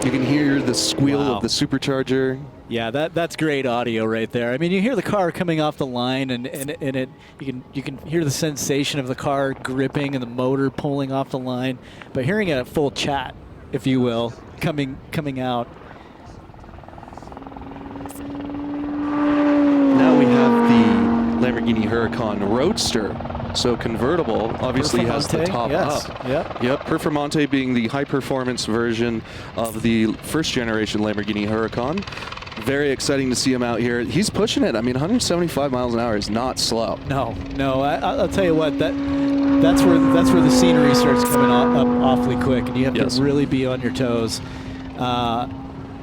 You can hear the squeal of the supercharger. Yeah, that's great audio right there. I mean, you hear the car coming off the line, and it you can hear the sensation of the car gripping and the motor pulling off the line. But hearing it at full chat, if you will, coming out. Now we have the Lamborghini Huracan Roadster. So convertible obviously has the top up. Yep, Performante being the high-performance version of the first-generation Lamborghini Huracan. Very exciting to see him out here. He's pushing it. I mean, 175 miles an hour is not slow. No. I'll tell you what, that's where the scenery starts coming up awfully quick, and you have to really be on your toes.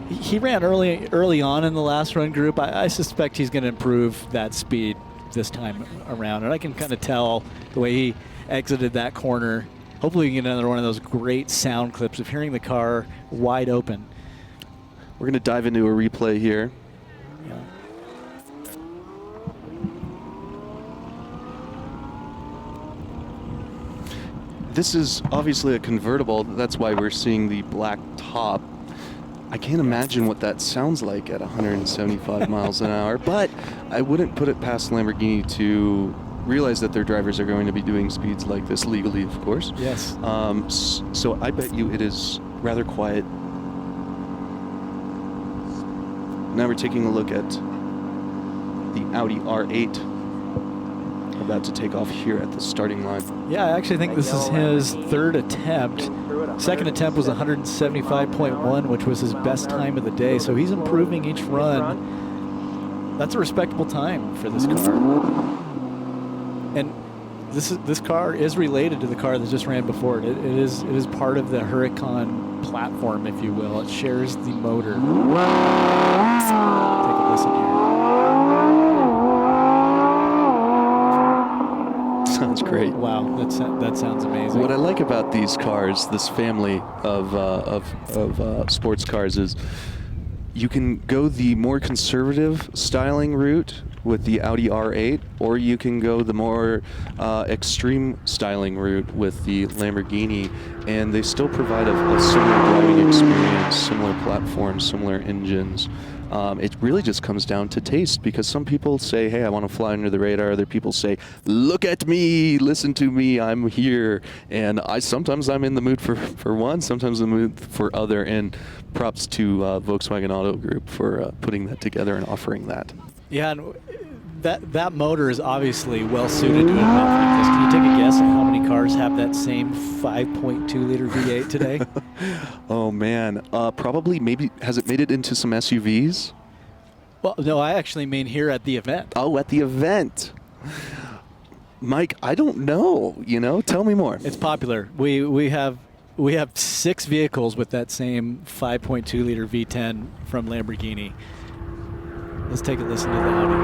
He ran early on in the last run group. I suspect he's going to improve that speed this time around, and I can kind of tell the way he exited that corner. Hopefully we can get another one of those great sound clips of hearing the car wide open. We're going to dive into a replay here. Yeah. This is obviously a convertible. That's why we're seeing the black top. I can't imagine what that sounds like at 175 miles an hour, but I wouldn't put it past Lamborghini to realize that their drivers are going to be doing speeds like this legally, of course. Yes. So I bet you it is rather quiet. Now we're taking a look at the Audi R8 about to take off here at the starting line. Yeah, I actually think this is his third attempt. Second attempt was 175.1, which was his best time of the day. So he's improving each run. That's a respectable time for this car. And this car is related to the car that just ran before it. It is part of the Huracan platform, if you will. It shares the motor. Take a listen here. Sounds great. Wow, that sounds amazing. What I like about these cars, this family of sports cars, is you can go the more conservative styling route with the Audi R8, or you can go the more extreme styling route with the Lamborghini, and they still provide a similar driving experience, similar platforms, similar engines. It really just comes down to taste, because some people say, hey, I want to fly under the radar. Other people say, look at me, listen to me, I'm here. And sometimes I'm in the mood for one, sometimes in the mood for other. And props to Volkswagen Auto Group for putting that together and offering that. Yeah, and that motor is obviously well suited to an event like this. Can you take a guess on how many cars have that same 5.2 liter V8 today? Oh man, probably, maybe, has it made it into some SUVs? Well, no, I actually mean here at the event. Oh, at the event. Mike, I don't know, tell me more. It's popular. We have 6 vehicles with that same 5.2 liter V10 from Lamborghini. Let's take a listen to the Audi.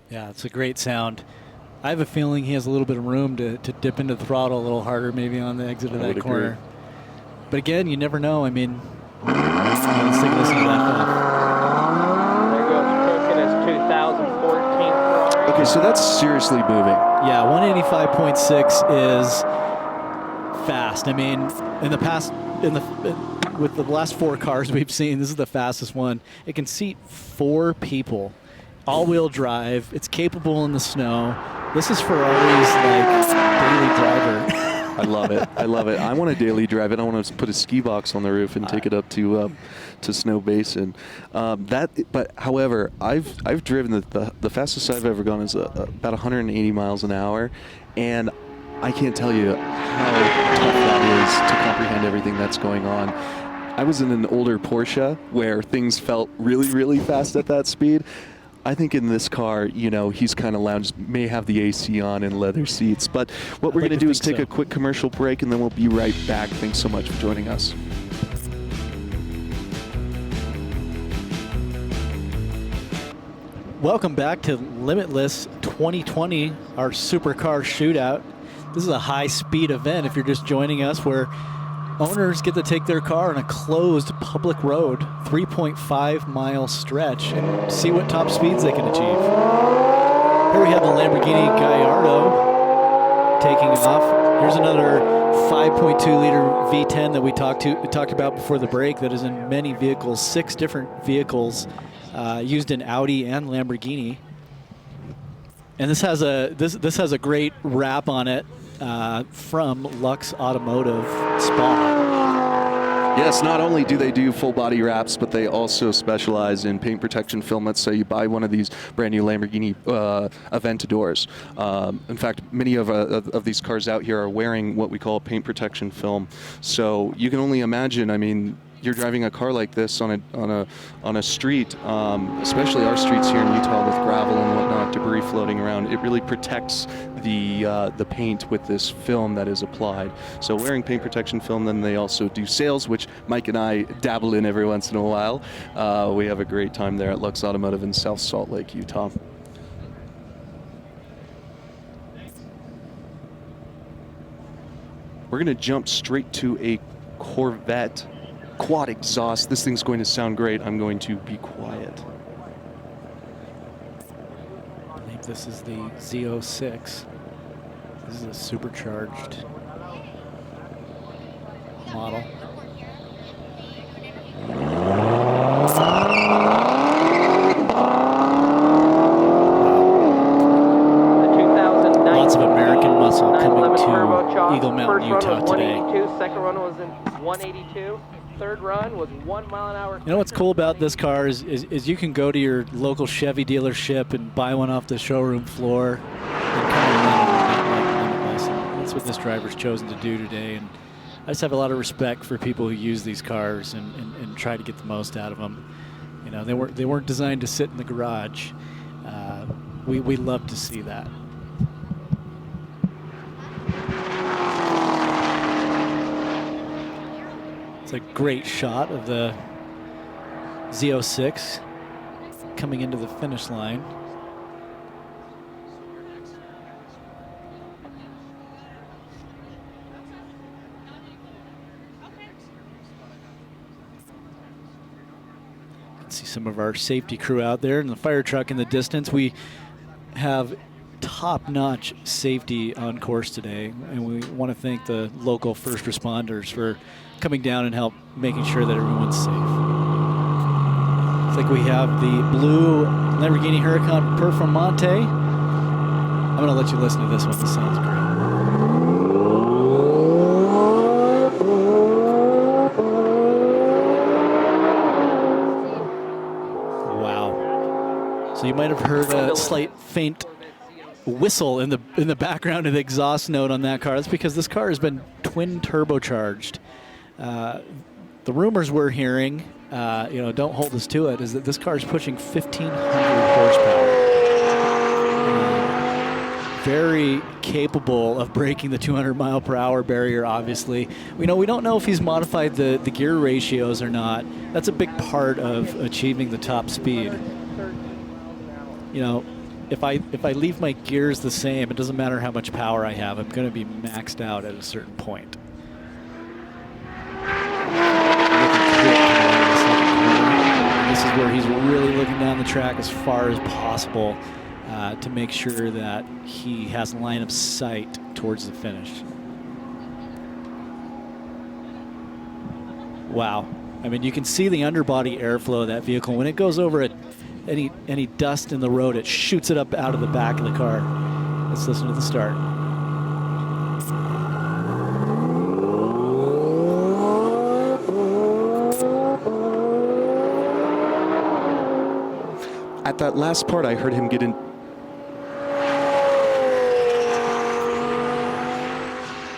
Yeah, it's a great sound. I have a feeling he has a little bit of room to dip into the throttle a little harder, maybe on the exit of that corner. But again, you never know. I mean, let's take a listen to that. There goes approaching his 2014 Ferrari. Look Okay, so that's seriously moving. Yeah, 185.6 is fast. I mean, in the past, with the last 4 cars we've seen, this is the fastest one. It can seat 4 people, all-wheel drive. It's capable in the snow. This is Ferrari's daily driver. I love it. I love it. I want to daily drive it. I want to put a ski box on the roof and take it up to Snow Basin. But however, I've driven the fastest I've ever gone is about 180 miles an hour, and I can't tell you how tough that is to comprehend everything that's going on. I was in an older Porsche where things felt really, really fast at that speed. I think in this car, you know, he's kind of lounged, may have the AC on and leather seats. But what we're going to do is take a quick commercial break, and then we'll be right back. Thanks so much for joining us. Welcome back to Limitless 2020, our supercar shootout. This is a high-speed event if you're just joining us, where owners get to take their car on a closed public road, 3.5-mile stretch, and see what top speeds they can achieve. Here we have the Lamborghini Gallardo taking off. Here's another 5.2-liter V10 that we talked about before the break that is in many vehicles, 6 different vehicles used in Audi and Lamborghini. And this has a great wrap on it from Lux Automotive Spa. Yes, not only do they do full body wraps, but they also specialize in paint protection film. Let's say you buy one of these brand new Lamborghini Aventadors. In fact, many of these cars out here are wearing what we call paint protection film. So you can only imagine, I mean, you're driving a car like this on a street, especially our streets here in Utah with gravel and whatnot, debris floating around. It really protects the paint with this film that is applied. So wearing paint protection film, then they also do sales, which Mike and I dabble in every once in a while. We have a great time there at Lux Automotive in South Salt Lake, Utah. We're going to jump straight to a Corvette quad exhaust. This thing's going to sound great. I'm going to be quiet. I believe this is the Z06. This is a supercharged model. Lots of American muscle coming to Eagle Mountain, Utah today. Second run was in 182. Third run was 1 mile an hour. You know what's cool about this car is you can go to your local Chevy dealership and buy one off the showroom floor and kind of run it Limitless. That's what this driver's chosen to do today. And I just have a lot of respect for people who use these cars and try to get the most out of them. You know, they weren't designed to sit in the garage. We love to see that. It's a great shot of the Z06 coming into the finish line. You can see some of our safety crew out there and the fire truck in the distance. We have top-notch safety on course today, and we want to thank the local first responders for coming down and help making sure that everyone's safe. It's like we have the blue Lamborghini Huracan Performante. I'm going to let you listen to this one. This sounds great. Wow. So you might have heard a slight faint whistle in the background of the exhaust note on that car. That's because this car has been twin turbocharged. The rumors we're hearing, don't hold us to it, is that this car is pushing 1,500 horsepower. Very capable of breaking the 200-mile-per-hour barrier, obviously. We don't know if he's modified the gear ratios or not. That's a big part of achieving the top speed. You know, if I leave my gears the same, it doesn't matter how much power I have. I'm going to be maxed out at a certain point. This is where he's really looking down the track as far as possible. to make sure that he has line of sight towards the finish. Wow. I mean, you can see the underbody airflow of that vehicle. When it goes over any dust in the road, it shoots it up out of the back of the car. Let's listen to the start. At that last part, I heard him get in.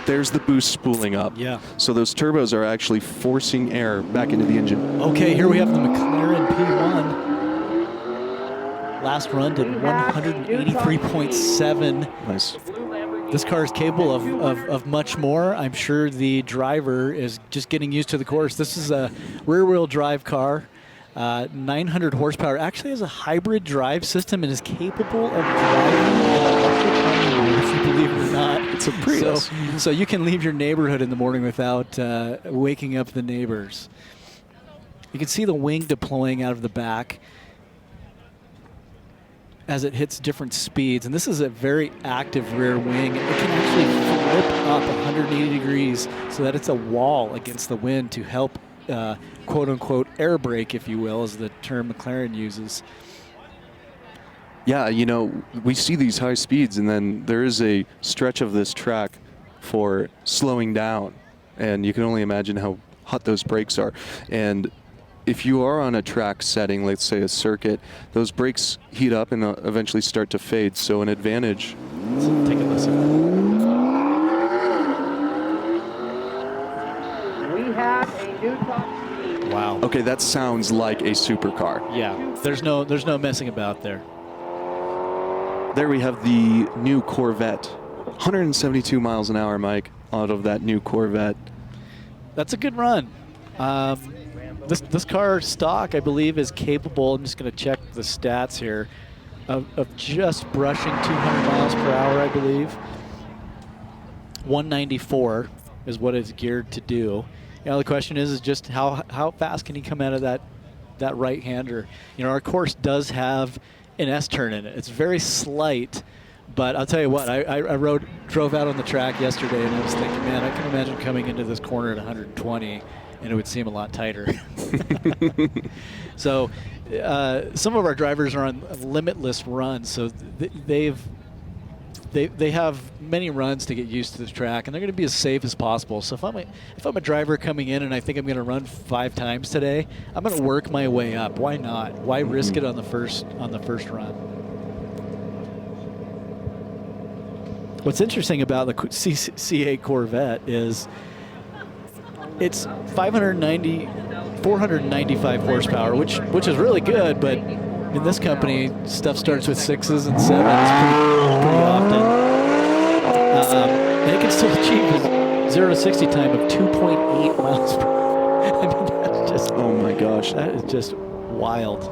There's the boost spooling up. Yeah. So those turbos are actually forcing air back into the engine. Okay, here we have the McLaren P1. Last run did 183.7. Nice. This car is capable of much more. I'm sure the driver is just getting used to the course. This is a rear-wheel drive car. 900 horsepower. Actually has a hybrid drive system and is capable of driving an electric Hummer, if you believe it or not. It's a Prius. So you can leave your neighborhood in the morning without waking up the neighbors. You can see the wing deploying out of the back as it hits different speeds. And this is a very active rear wing. It can actually flip up 180 degrees so that it's a wall against the wind to help quote-unquote air brake, if you will, is the term McLaren uses. Yeah, you know, we see these high speeds, and then there is a stretch of this track for slowing down, and you can only imagine how hot those brakes are. And if you are on a track setting, let's say a circuit, those brakes heat up and eventually start to fade, so an advantage. Let's take a listen. We have a new top speed. Wow. Okay, that sounds like a supercar. Yeah, there's no messing about there. There we have the new Corvette. 172 miles an hour, Mike, out of that new Corvette. That's a good run. This car stock, I believe, is capable, I'm just going to check the stats here, of just brushing 200 miles per hour, I believe. 194 is what it's geared to do. You know, the question is just how fast can he come out of that right-hander? You know, our course does have an S-turn in it. It's very slight, but I'll tell you what, I drove out on the track yesterday, and I was thinking, man, I can imagine coming into this corner at 120, and it would seem a lot tighter. So some of our drivers are on limitless runs, so they have many runs to get used to the track, and they're going to be as safe as possible. So if I'm a driver coming in and I think I'm going to run 5 times today, I'm going to work my way up. Why not? Why risk it on the first run? What's interesting about the C8 Corvette is it's 495 horsepower, which is really good, but in this company, stuff starts with 6s and 7s pretty often. And it can still achieve a 0 to 60 time of 2.8 miles per hour. I mean, that's just... Oh my gosh. That is just wild.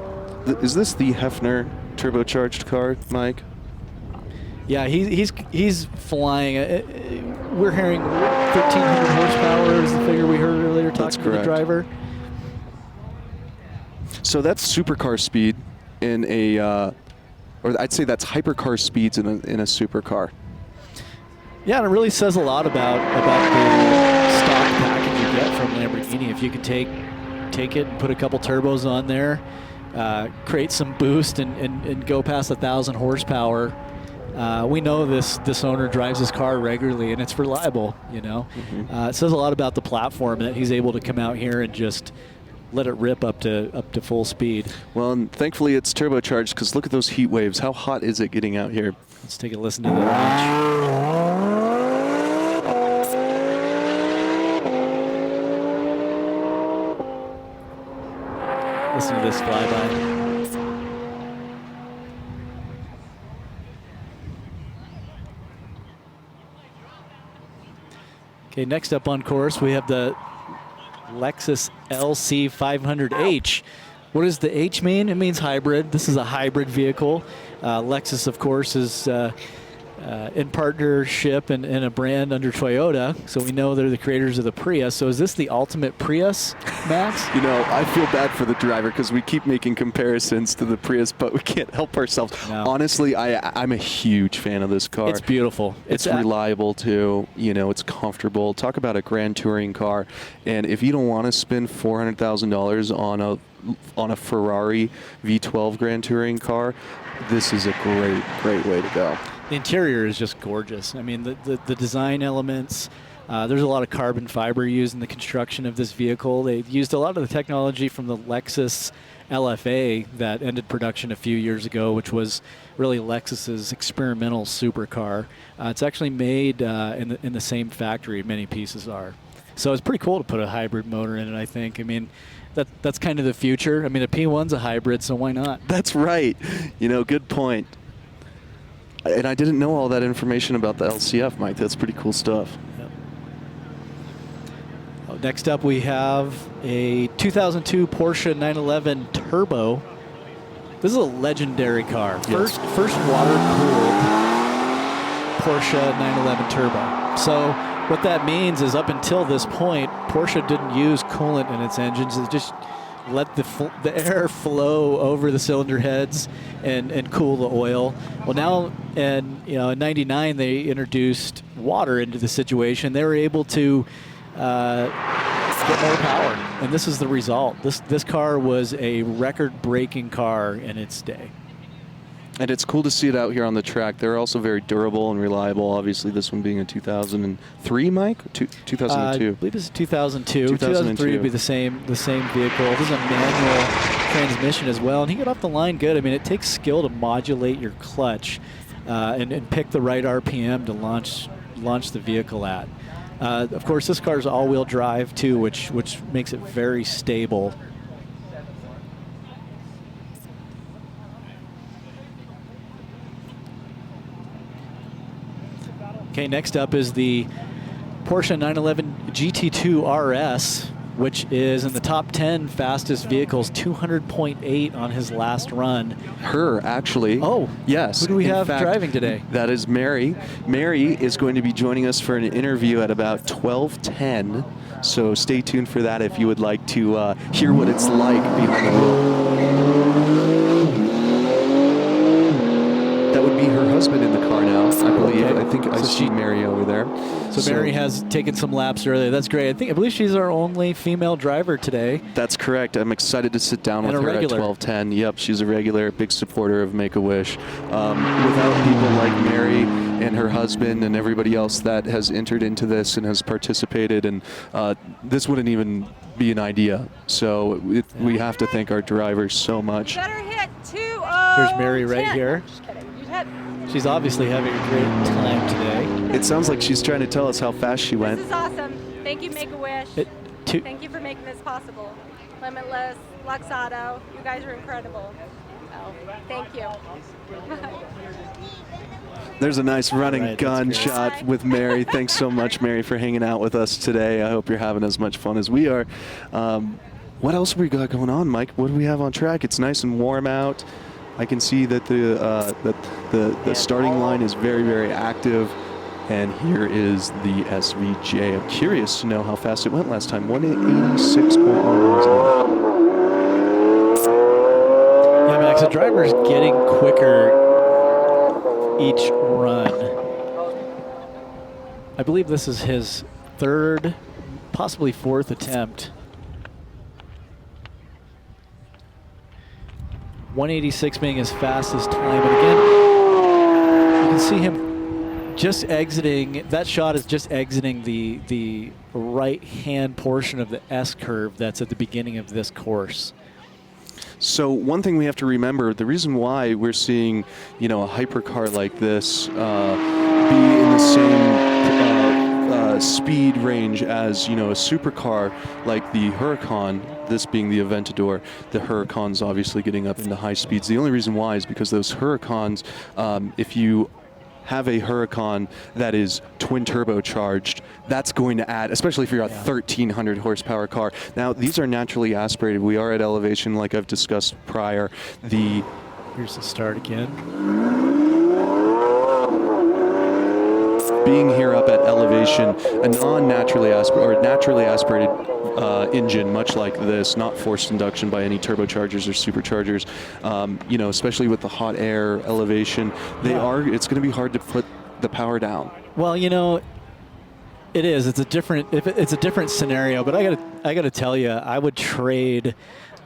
Is this the Hefner turbocharged car, Mike? Yeah, he's flying. We're hearing 1,300 horsepower is the figure we heard earlier talking to the driver. So that's supercar speed in a, or I'd say that's hypercar speeds in a supercar. Yeah, and it really says a lot about the stock package you get from Lamborghini. If you could take it and put a couple turbos on there, create some boost and go past 1,000 horsepower. We know this owner drives his car regularly, and it's reliable. You know, it says a lot about the platform that he's able to come out here and just let it rip up to full speed. Well, and thankfully it's turbocharged, because look at those heat waves. How hot is it getting out here? Let's take a listen to the launch. Listen to this flyby. Okay, next up on course, we have the Lexus Lc 500H. What does the H mean? It means hybrid. This is a hybrid vehicle. Lexus, of course, is in partnership and a brand under Toyota, so we know they're the creators of the Prius. So is this the ultimate Prius, Max? You know, I feel bad for the driver because we keep making comparisons to the Prius, but we can't help ourselves. No. Honestly, I'm a huge fan of this car. It's beautiful. It's reliable too. You know, it's comfortable. Talk about a grand touring car. And if you don't want to spend $400,000 on a Ferrari V12 grand touring car, this is a great way to go. The interior is just gorgeous. I mean, the design elements, there's a lot of carbon fiber used in the construction of this vehicle. They've used a lot of the technology from the Lexus LFA that ended production a few years ago, which was really Lexus's experimental supercar. It's actually made in the same factory, many pieces are. So it's pretty cool to put a hybrid motor in it, I think. I mean, that's kind of the future. I mean, a P1's a hybrid, so why not? That's right. You know, good point. And I didn't know all that information about the LCF, Mike. That's pretty cool stuff. Yep. Oh, next up, we have a 2002 Porsche 911 Turbo. This is a legendary car. Yes. First water-cooled Porsche 911 Turbo. So what that means is up until this point, Porsche didn't use coolant in its engines. It just let the air flow over the cylinder heads and cool the oil. Well, now, in '99, they introduced water into the situation. They were able to get more power, and this is the result. This car was a record-breaking car in its day. And it's cool to see it out here on the track. They're also very durable and reliable. Obviously, this one being a 2003, Mike? 2002. I believe this is 2002. 2003 would be the same vehicle. This is a manual transmission as well. And he got off the line good. I mean, it takes skill to modulate your clutch and pick the right RPM to launch the vehicle at. Of course, this car is all-wheel drive, too, which makes it very stable. Okay, next up is the Porsche 911 Gt2 Rs, which is in the top 10 fastest vehicles, 200.8 on his last run. Her, actually. Oh, yes. Who do we have fact, driving today? That is Mary. Mary is going to be joining us for an interview at about 12:10. So stay tuned for that if you would like to hear what it's like behind the wheel. That would be her husband in the car now, I believe. Okay. I think I see Mary over there. So Mary has taken some laps earlier. That's great. I believe she's our only female driver today. That's correct. I'm excited to sit down And with a her regular. at 12:10. Yep, she's a regular, big supporter of Make-A-Wish. Without people like Mary and her husband and everybody else that has entered into this and has participated, and this wouldn't even be an idea. So we have to thank our drivers so much. Better hit 2 Here's Mary right here. Just kidding. You hit. She's obviously having a great time today. It sounds like she's trying to tell us how fast she went. This is awesome. Thank you, Make-A-Wish. Two. Thank you for making this possible. Limitless, Lux Auto, you guys are incredible. Oh, thank you. There's a nice running Right, gun that's great. shot with Mary. Thanks so much, Mary, for hanging out with us today. I hope you're having as much fun as we are. What else have we got going on, Mike? What do we have on track? It's nice and warm out. I can see that the starting line is very, very active. And here is the SVJ. I'm curious to know how fast it went last time. 186.1 miles an hour. Yeah, Max, the driver's getting quicker each run. I believe this is his third, possibly fourth attempt. 186 being his fastest time. And again, you can see him just exiting. That shot is just exiting the right-hand portion of the S-curve that's at the beginning of this course. So one thing we have to remember, the reason why we're seeing, a hypercar like this be in the same speed range as, a supercar like the Huracan, this being the Aventador, the Huracan's obviously getting up into high speeds. The only reason why is because those Huracans, if you have a Huracan that is twin turbocharged, that's going to add, especially if you're a 1,300 horsepower car. Now, these are naturally aspirated. We are at elevation, like I've discussed prior. Here's the start again. being here up at elevation, a non-naturally naturally aspirated engine, much like this, not forced induction by any turbochargers or superchargers. You know, especially with the hot air elevation, it's going to be hard to put the power down. Well, you know, it is. It's a different scenario, but I gotta tell you, I would trade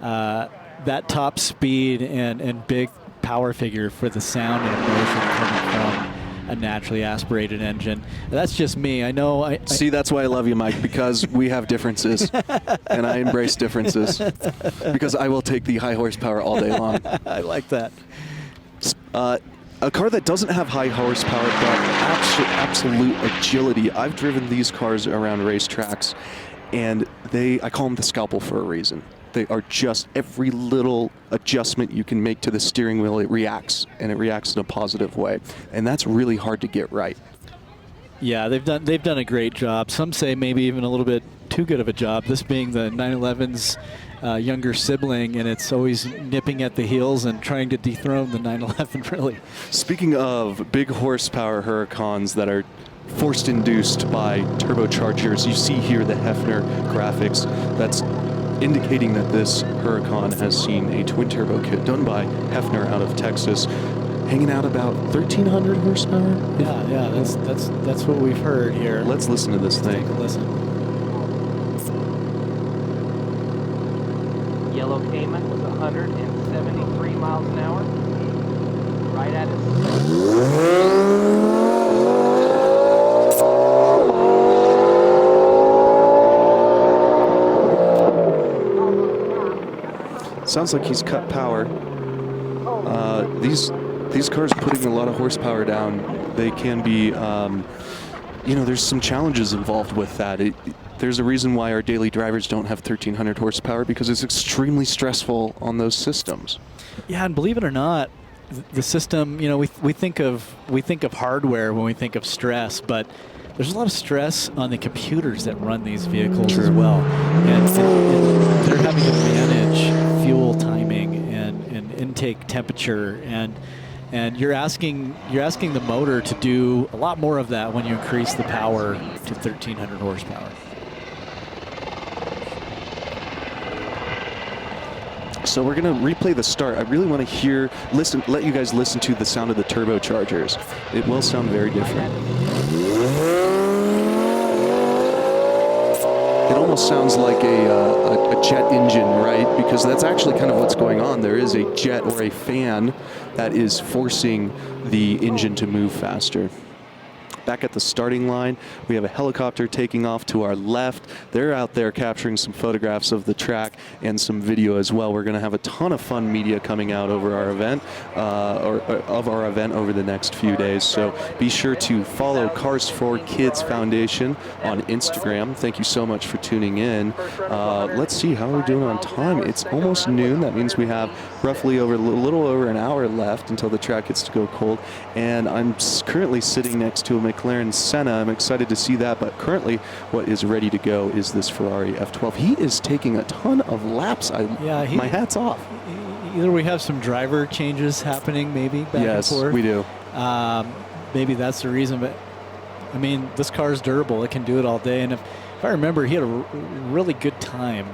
that top speed and big power figure for the sound and emotion coming from a naturally aspirated engine. That's just me. I know. See, that's why I love you, Mike, because we have differences, and I embrace differences, because I will take the high horsepower all day long. I like that. A car that doesn't have high horsepower, but absolute agility. I've driven these cars around racetracks, and I call them the scalpel for a reason. They are just every little adjustment you can make to the steering wheel, it reacts, and it reacts in a positive way. And that's really hard to get right. Yeah, they've done a great job. Some say maybe even a little bit too good of a job. This being the 911's younger sibling, and it's always nipping at the heels and trying to dethrone the 911, really. Speaking of big horsepower Huracans that are forced induced by turbochargers, you see here the Hefner graphics. That's indicating that this Huracan has seen a twin turbo kit done by Hefner out of Texas, hanging out about 1,300 horsepower. Yeah, that's what we've heard here. Let's listen to this thing. Take a listen. Yellow Cayman was 173 miles an hour. Right at Sounds like he's cut power. These cars putting a lot of horsepower down, they can be, you know, there's some challenges involved with that. There's a reason why our daily drivers don't have 1,300 horsepower, because it's extremely stressful on those systems. Yeah, and believe it or not, the system, you know, we think of hardware when we think of stress, but there's a lot of stress on the computers that run these vehicles as well. And they're having to manage fuel timing and intake temperature, and you're asking the motor to do a lot more of that when you increase the power to 1,300 horsepower. So we're going to replay the start. I really want to let you guys listen to the sound of the turbochargers. It will sound very different. It almost sounds like a jet engine, right? Because that's actually kind of what's going on. There is a jet or a fan that is forcing the engine to move faster. Back at the starting line, we have a helicopter taking off to our left. They're out there capturing some photographs of the track and some video as well. We're going to have a ton of fun media coming out over our event, of our event over the next few days. So be sure to follow Cars for Kids Foundation on Instagram. Thank you so much for tuning in. Let's see how we're doing on time. It's almost noon. That means we have roughly a little over an hour left until the track gets to go cold. And I'm currently sitting next to a Mclaren Senna. I'm excited to see that, but currently what is ready to go is this Ferrari F12. He is taking a ton of laps. My hat's off. Either we have some driver changes happening, maybe back and forth. Yes, we do. Maybe that's the reason, but I mean, this car is durable. It can do it all day, and if I remember, he had a really good time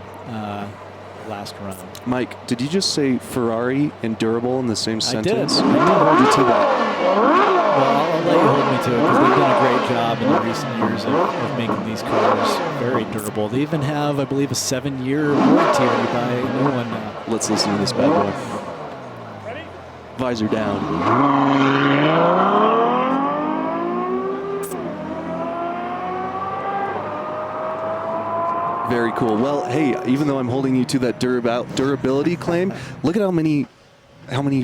last run. Mike, did you just say Ferrari and durable in the same sentence? I did. I hold you to that. Well, I'll let you hold me to it, because they've done a great job in the recent years of making these cars very durable. They even have, I believe, a 7-year warranty when you buy a new one now. Let's listen to this bad boy. Ready? Visor down. Very cool. Well, hey, even though I'm holding you to that durability claim, look at how many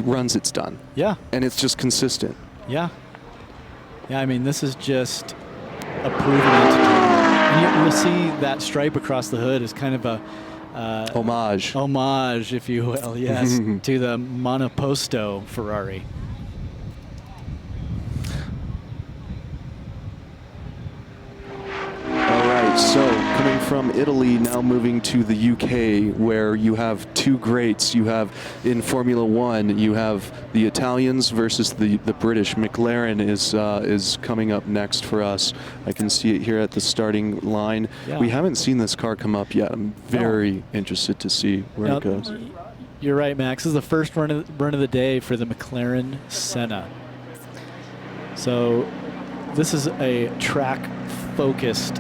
runs it's done. Yeah. And it's just consistent. Yeah. Yeah, I mean, this is just a proven entity. And you'll see that stripe across the hood is kind of a homage, if you will, yes, to the monoposto Ferrari. All right, so coming from Italy, now moving to the UK, where you have two greats. You have in Formula One, you have the Italians versus the British. McLaren is coming up next for us. I can see it here at the starting line. Yeah. We haven't seen this car come up yet. I'm very interested to see where it goes. You're right, Max. This is the first run of the day for the McLaren Senna. So this is a track-focused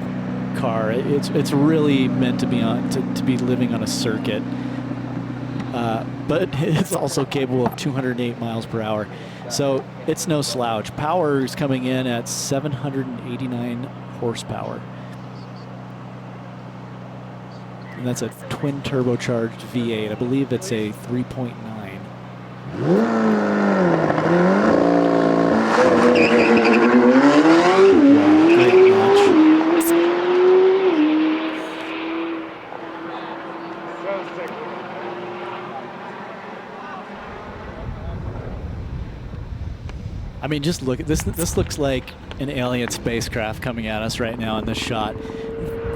car. It's really meant to be to be living on a circuit, but it's also capable of 208 miles per hour. So it's no slouch. Power is coming in at 789 horsepower. And that's a twin turbocharged V8. I believe it's a 3.9. Great launch. I mean, just look at this. This looks like an alien spacecraft coming at us right now in this shot.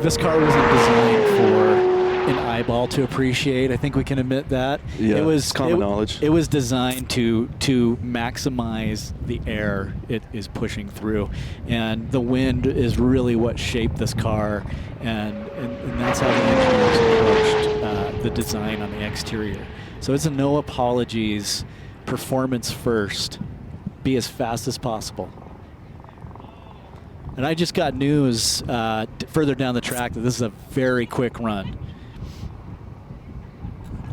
This car wasn't designed for an eyeball to appreciate. I think we can admit that. Yeah, it was it's common knowledge. It was designed to maximize the air it is pushing through, and the wind is really what shaped this car, and that's how the engineers approached the design on the exterior. So it's a no apologies, performance first, be as fast as possible. And I just got news further down the track that this is a very quick run.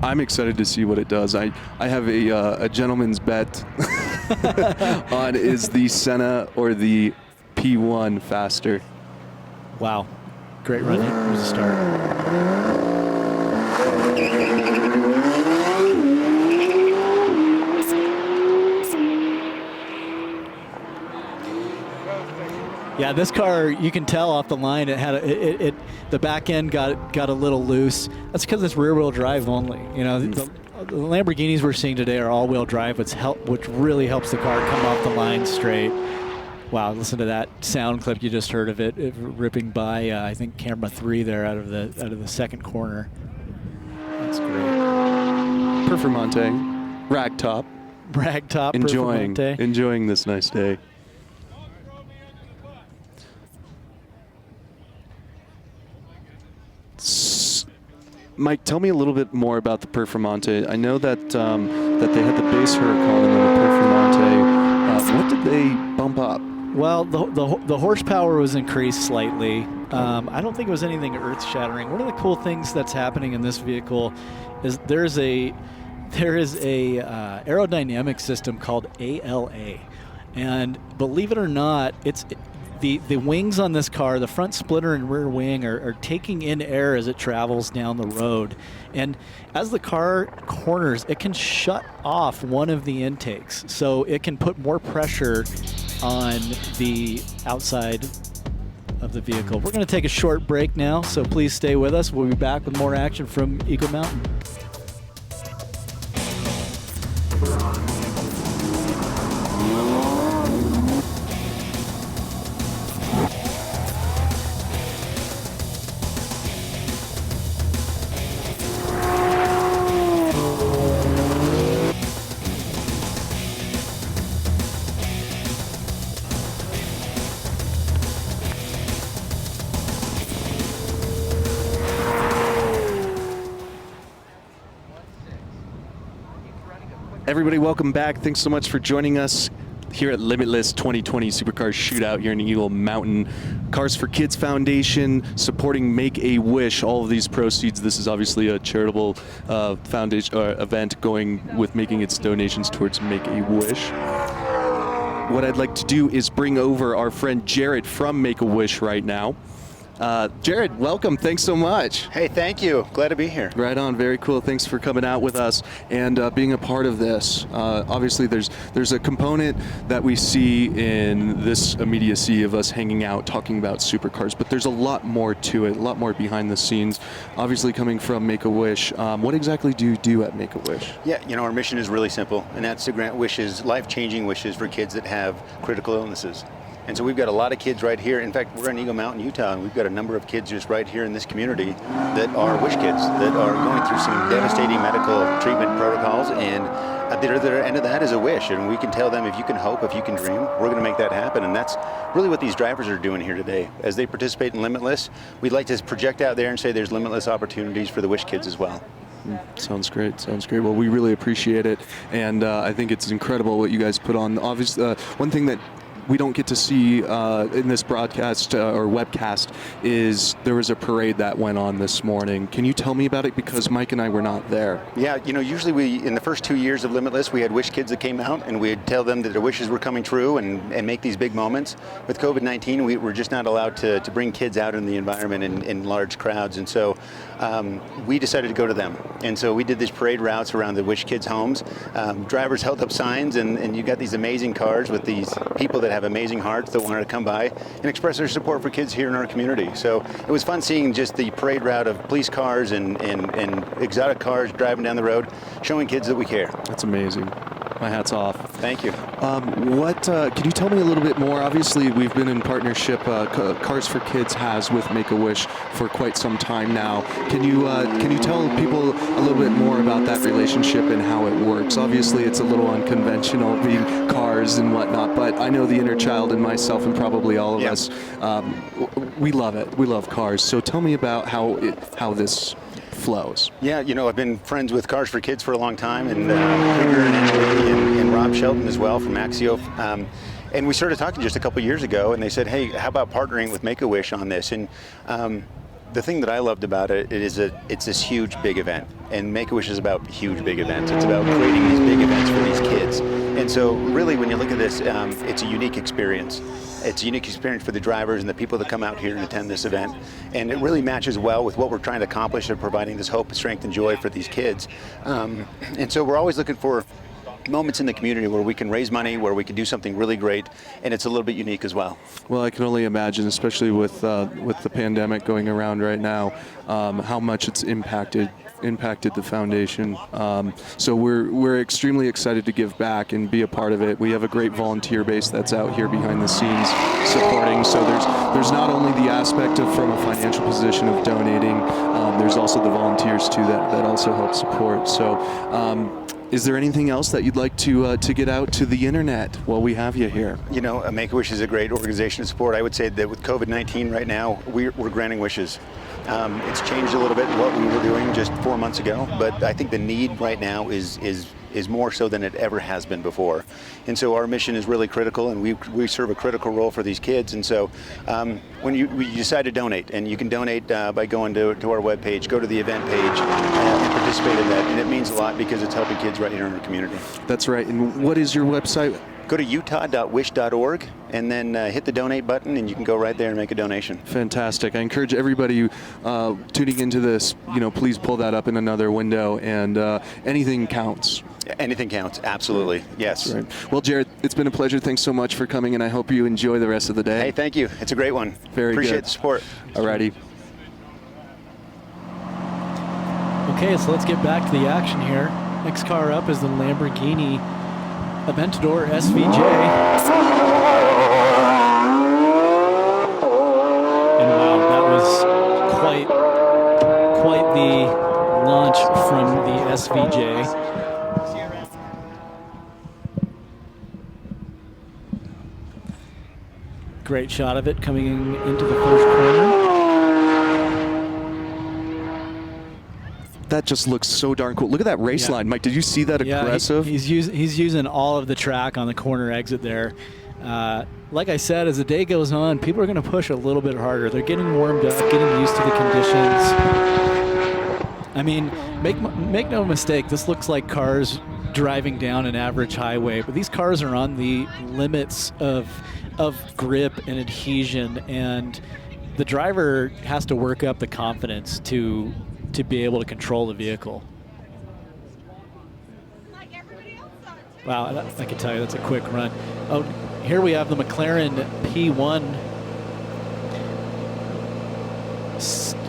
I'm excited to see what it does. I have a gentleman's bet on is the Senna or the P1 faster. Wow. Great run. Here's the start. Yeah, this car, you can tell off the line, it had the back end got a little loose. That's because it's rear-wheel drive only. You know, the Lamborghinis we're seeing today are all-wheel drive, which really helps the car come off the line straight. Wow, listen to that sound clip you just heard of it ripping by, I think, camera 3 there out of the second corner. That's great. Performante, ragtop. Ragtop. Enjoying this nice day. Mike, tell me a little bit more about the Performante. I know that that they had the base Huracan and then the Performante. What did they bump up? Well, the horsepower was increased slightly. I don't think it was anything earth-shattering. One of the cool things that's happening in this vehicle is there is a aerodynamic system called ALA, and believe it or not, the wings on this car, the front splitter and rear wing, are taking in air as it travels down the road. And as the car corners, it can shut off one of the intakes. So it can put more pressure on the outside of the vehicle. We're going to take a short break now, so please stay with us. We'll be back with more action from Eagle Mountain. Everybody, welcome back. Thanks so much for joining us here at Limitless 2020 Supercar Shootout here in Eagle Mountain. Cars for Kids Foundation supporting Make-A-Wish. All of these proceeds, this is obviously a charitable foundation event going with making its donations towards Make-A-Wish. What I'd like to do is bring over our friend Jared from Make-A-Wish right now. Jared, welcome. Thanks so much. Hey, thank you. Glad to be here. Right on. Very cool. Thanks for coming out with us and being a part of this. Obviously, there's a component that we see in this immediacy of us hanging out, talking about supercars, but there's a lot more to it, a lot more behind the scenes. Obviously, coming from Make-A-Wish, what exactly do you do at Make-A-Wish? Yeah, our mission is really simple, and that's to grant wishes, life-changing wishes for kids that have critical illnesses. And so we've got a lot of kids right here. In fact, we're in Eagle Mountain, Utah, and we've got a number of kids just right here in this community that are wish kids, that are going through some devastating medical treatment protocols, and at the other end of that is a wish. And we can tell them, if you can hope, if you can dream, we're going to make that happen. And that's really what these drivers are doing here today. As they participate in Limitless, we'd like to project out there and say there's limitless opportunities for the wish kids as well. Sounds great. Sounds great. Well, we really appreciate it, and I think it's incredible what you guys put on. Obviously, one thing that we don't get to see in this broadcast or webcast is there was a parade that went on this morning. Can you tell me about it? Because Mike and I were not there. Yeah, you know, usually in the first 2 years of Limitless, we had wish kids that came out, and we'd tell them that their wishes were coming true and make these big moments. With COVID-19, we were just not allowed to bring kids out in the environment in large crowds, and so we decided to go to them. And so we did these parade routes around the wish kids' homes. Drivers held up signs, and you got these amazing cars with these people that have amazing hearts that wanted to come by and express their support for kids here in our community. So it was fun seeing just the parade route of police cars and exotic cars driving down the road, showing kids that we care. That's amazing. My hat's off. Thank you. Can you tell me a little bit more? Obviously, we've been in partnership, Cars for Kids has, with Make-A-Wish for quite some time now. Can you tell people a little bit more about that relationship and how it works? Obviously, it's a little unconventional, being cars and whatnot, but I know the inner child in myself, and probably all of us, we love it. We love cars. So tell me about how this flows. Yeah, you know, I've been friends with Cars for Kids for a long time, and Krieger and Rob Shelton as well from Axio. And we started talking just a couple years ago, and they said, hey, how about partnering with Make-A-Wish on this? And the thing that I loved about it is that it's this huge, big event. And Make-A-Wish is about huge, big events. It's about creating these big events for these kids. And so really, when you look at this, it's a unique experience. It's a unique experience for the drivers and the people that come out here and attend this event. And it really matches well with what we're trying to accomplish of providing this hope, strength, and joy for these kids. And so we're always looking for moments in the community where we can raise money, where we can do something really great, and it's a little bit unique as well. Well, I can only imagine, especially with the pandemic going around right now, how much it's impacted the foundation. So we're extremely excited to give back and be a part of it. We have a great volunteer base that's out here behind the scenes supporting. So there's not only the aspect of from a financial position of donating, there's also the volunteers too that also help support. So is there anything else that you'd like to get out to the internet while we have you here? You know, Make-A-Wish is a great organization to support. I would say that with COVID-19 right now, we're granting wishes. It's changed a little bit what we were doing just 4 months ago, but I think the need right now is more so than it ever has been before. And so our mission is really critical, and we serve a critical role for these kids. And so when you decide to donate, and you can donate by going to our webpage, go to the event page, and participate in that. And it means a lot because it's helping kids right here in our community. That's right. And what is your website? Go to utah.wish.org and then hit the donate button, and you can go right there and make a donation. Fantastic. I encourage everybody tuning into this, please pull that up in another window, and anything counts. Anything counts, absolutely, yes. Right. Well, Jared, it's been a pleasure. Thanks so much for coming, and I hope you enjoy the rest of the day. Hey, thank you. It's a great one. Very good. Appreciate the support. Alrighty. Okay, so let's get back to the action here. Next car up is the Lamborghini Aventador SVJ. And wow, that was quite the launch from the SVJ. Great shot of it coming into the first corner. That just looks so darn cool. Look at that race line, Mike. Did you see that aggressive? He's using all of the track on the corner exit there. Like I said, as the day goes on, people are going to push a little bit harder. They're getting warmed up, getting used to the conditions. I mean, make no mistake, this looks like cars driving down an average highway, but these cars are on the limits of grip and adhesion, and the driver has to work up the confidence to be able to control the vehicle. Wow, I can tell you that's a quick run. Oh, here we have the McLaren P1.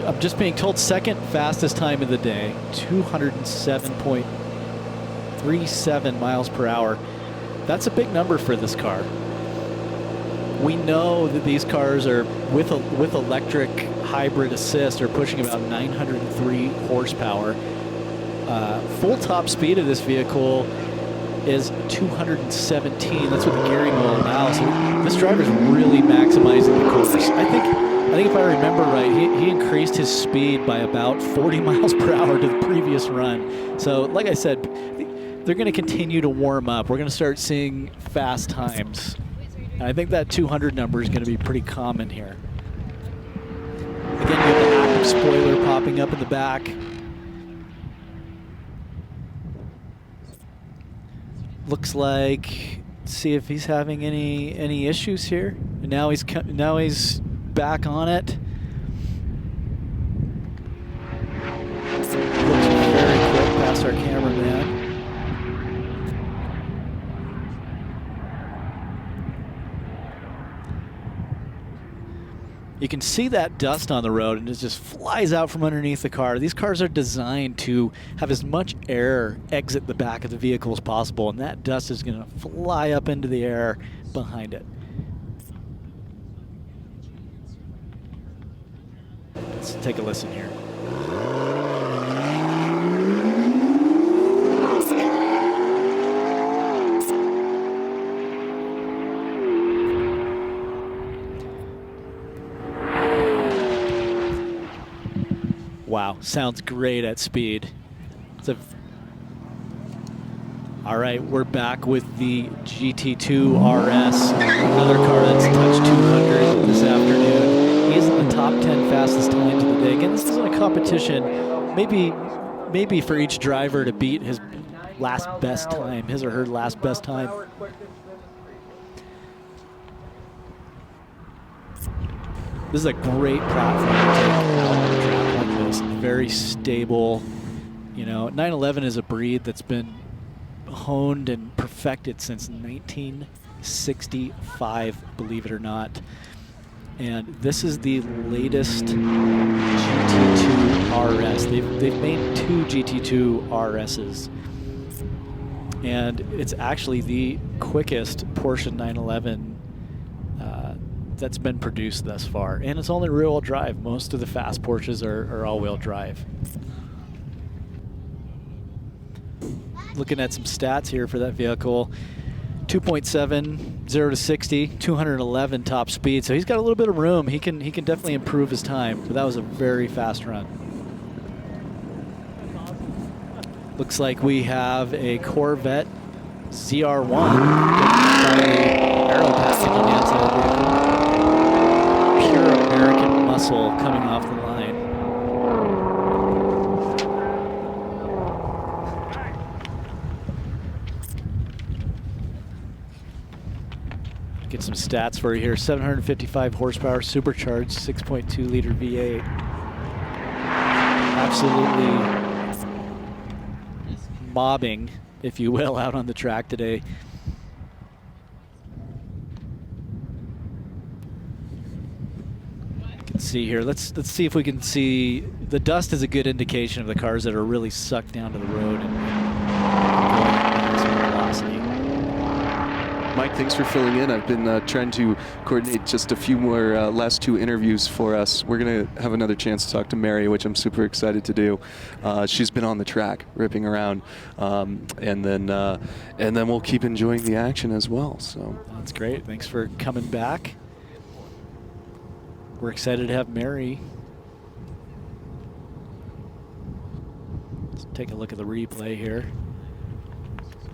I'm just being told second fastest time of the day, 207.37 miles per hour. That's a big number for this car. We know that these cars are, with electric hybrid assist, are pushing about 903 horsepower. Full top speed of this vehicle is 217. That's what the gearing will allow. So this driver's really maximizing the course. I think if I remember right, he increased his speed by about 40 miles per hour to the previous run. So like I said, they're going to continue to warm up. We're going to start seeing fast times. And I think that 200 number is going to be pretty common here. Again, you have the active spoiler popping up in the back. Looks like, see if he's having any issues here. And now he's back on it. Looks very quick past our cameraman. You can see that dust on the road, and it just flies out from underneath the car. These cars are designed to have as much air exit the back of the vehicle as possible, and that dust is going to fly up into the air behind it. Let's take a listen here. Wow, sounds great at speed. All right, we're back with the Gt2 Rs, another car that's touched 200 this afternoon. He's in the top 10 fastest times of the day. Again, this isn't a competition. Maybe for each driver to beat his last best time, his or her last best time. This is a great platform to take out on a track like this. Very stable. You know, 911 is a breed that's been honed and perfected since 1965, believe it or not. And this is the latest Gt2 RS. They've made 2 Gt2 RSs. And it's actually the quickest Porsche 911 that's been produced thus far. And it's only rear-wheel drive. Most of the fast Porsches are all-wheel drive. Looking at some stats here for that vehicle. 2.7, 0 to 60, 211 top speed. So he's got a little bit of room. He can definitely improve his time. But that was a very fast run. Looks like we have a Corvette Zr1. Aero packaging outside the vehicle. Pure American muscle coming off the line. Get some stats for you here. 755 horsepower, supercharged, 6.2 liter V8. Absolutely mobbing, if you will, out on the track today. See here. Let's see if we can see. The dust is a good indication of the cars that are really sucked down to the road and going at some velocity. Mike, thanks for filling in. I've been trying to coordinate just a few more last 2 interviews for us. We're going to have another chance to talk to Mary, which I'm super excited to do. She's been on the track, ripping around, and then we'll keep enjoying the action as well. So that's great. Thanks for coming back. We're excited to have Mary. Let's take a look at the replay here.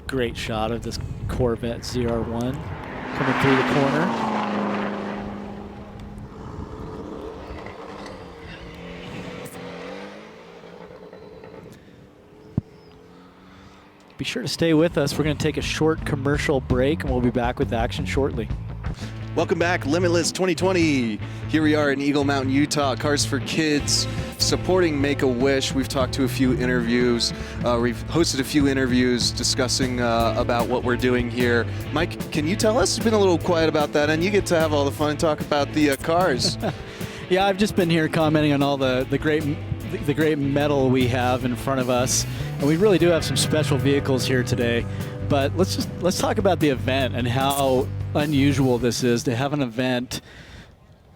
Great shot of this Corvette Zr1 coming through the corner. Be sure to stay with us. We're going to take a short commercial break, and we'll be back with action shortly. Welcome back, Limitless 2020. Here we are in Eagle Mountain, Utah. Cars for Kids, supporting Make-A-Wish. We've talked to a few interviews. We've hosted a few interviews discussing about what we're doing here. Mike, can you tell us? You've been a little quiet about that, and you get to have all the fun and talk about the cars. Yeah, I've just been here commenting on all the great metal we have in front of us, and we really do have some special vehicles here today. But let's talk about the event and how unusual this is to have an event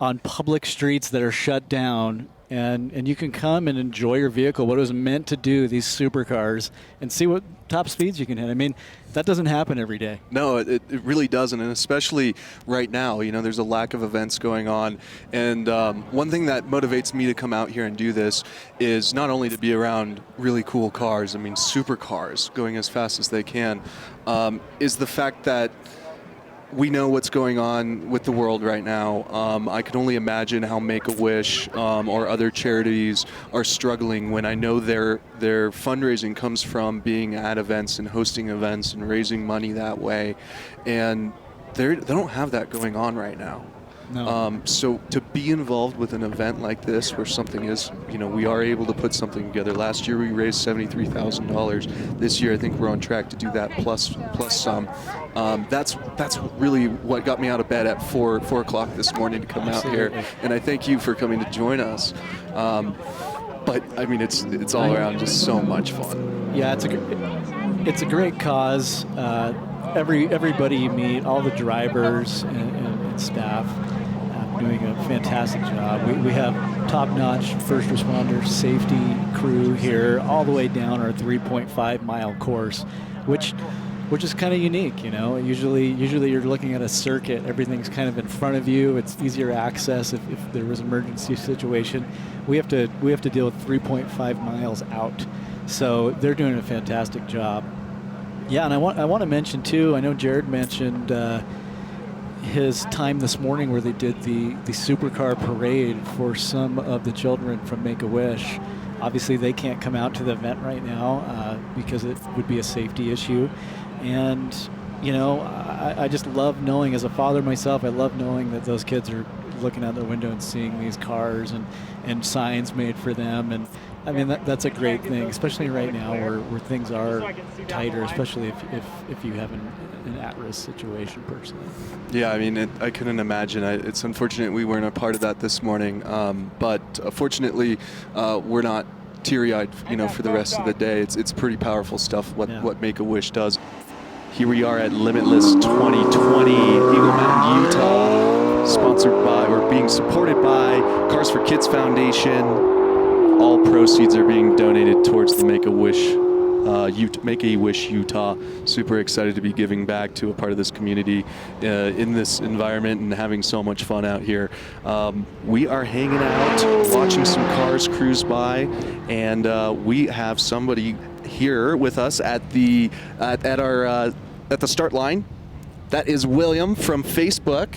on public streets that are shut down, and you can come and enjoy your vehicle, what it was meant to do, these supercars, and see what top speeds you can hit. I mean, that doesn't happen every day. No, it really doesn't, and especially right now, you know, there's a lack of events going on. And one thing that motivates me to come out here and do this is not only to be around really cool cars, I mean supercars going as fast as they can, is the fact that we know what's going on with the world right now. I can only imagine how Make-A-Wish or other charities are struggling when I know their fundraising comes from being at events and hosting events and raising money that way. And they don't have that going on right now. No. So to be involved with an event like this where something is, you know, we are able to put something together. Last year we raised $73,000. This year I think we're on track to do that plus some. That's really what got me out of bed at 4 o'clock this morning to come out here. And I thank you for coming to join us. But I mean, it's all around just so much fun. Yeah, it's a great cause. Everybody you meet, all the drivers and staff, doing a fantastic job. We have top-notch first responder safety crew here, all the way down our 3.5-mile course, which is kind of unique. You know, usually you're looking at a circuit. Everything's kind of in front of you. It's easier access if there was an emergency situation. We have to deal with 3.5 miles out. So they're doing a fantastic job. Yeah, and I want to mention too, I know Jared mentioned his time this morning where they did the supercar parade for some of the children from Make-A-Wish. Obviously they can't come out to the event right now because it would be a safety issue. And you know, I just love knowing, as a father myself, I love knowing that those kids are looking out their window and seeing these cars and signs made for them. And I mean, that's a great thing, especially right now where things are tighter, especially if you have an at-risk situation personally. Yeah, I mean, I couldn't imagine. It's unfortunate we weren't a part of that this morning, but fortunately, we're not teary-eyed, you know, for the rest of the day. It's pretty powerful stuff what Make-A-Wish does. Here we are at Limitless 2020, Eagle Mountain, Utah, sponsored by, or being supported by, Cars for Kids Foundation. All proceeds are being donated towards the Make-A-Wish Utah. Super excited to be giving back to a part of this community in this environment and having so much fun out here. We are hanging out, watching some cars cruise by, and we have somebody here with us at the start line. That is William from Facebook.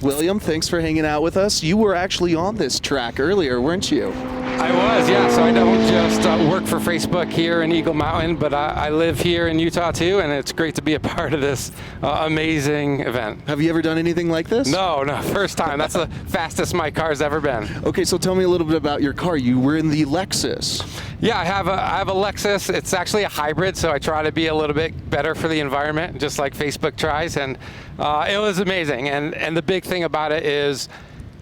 William, thanks for hanging out with us. You were actually on this track earlier, weren't you? I was, yeah. So I don't just work for Facebook here in Eagle Mountain, but I live here in Utah too, and it's great to be a part of this amazing event. Have you ever done anything like this? No, first time. That's the fastest my car's ever been. Okay, so tell me a little bit about your car. You were in the Lexus. Yeah, I have a Lexus. It's actually a hybrid, so I try to be a little bit better for the environment, just like Facebook tries, and it was amazing. And the big thing about it is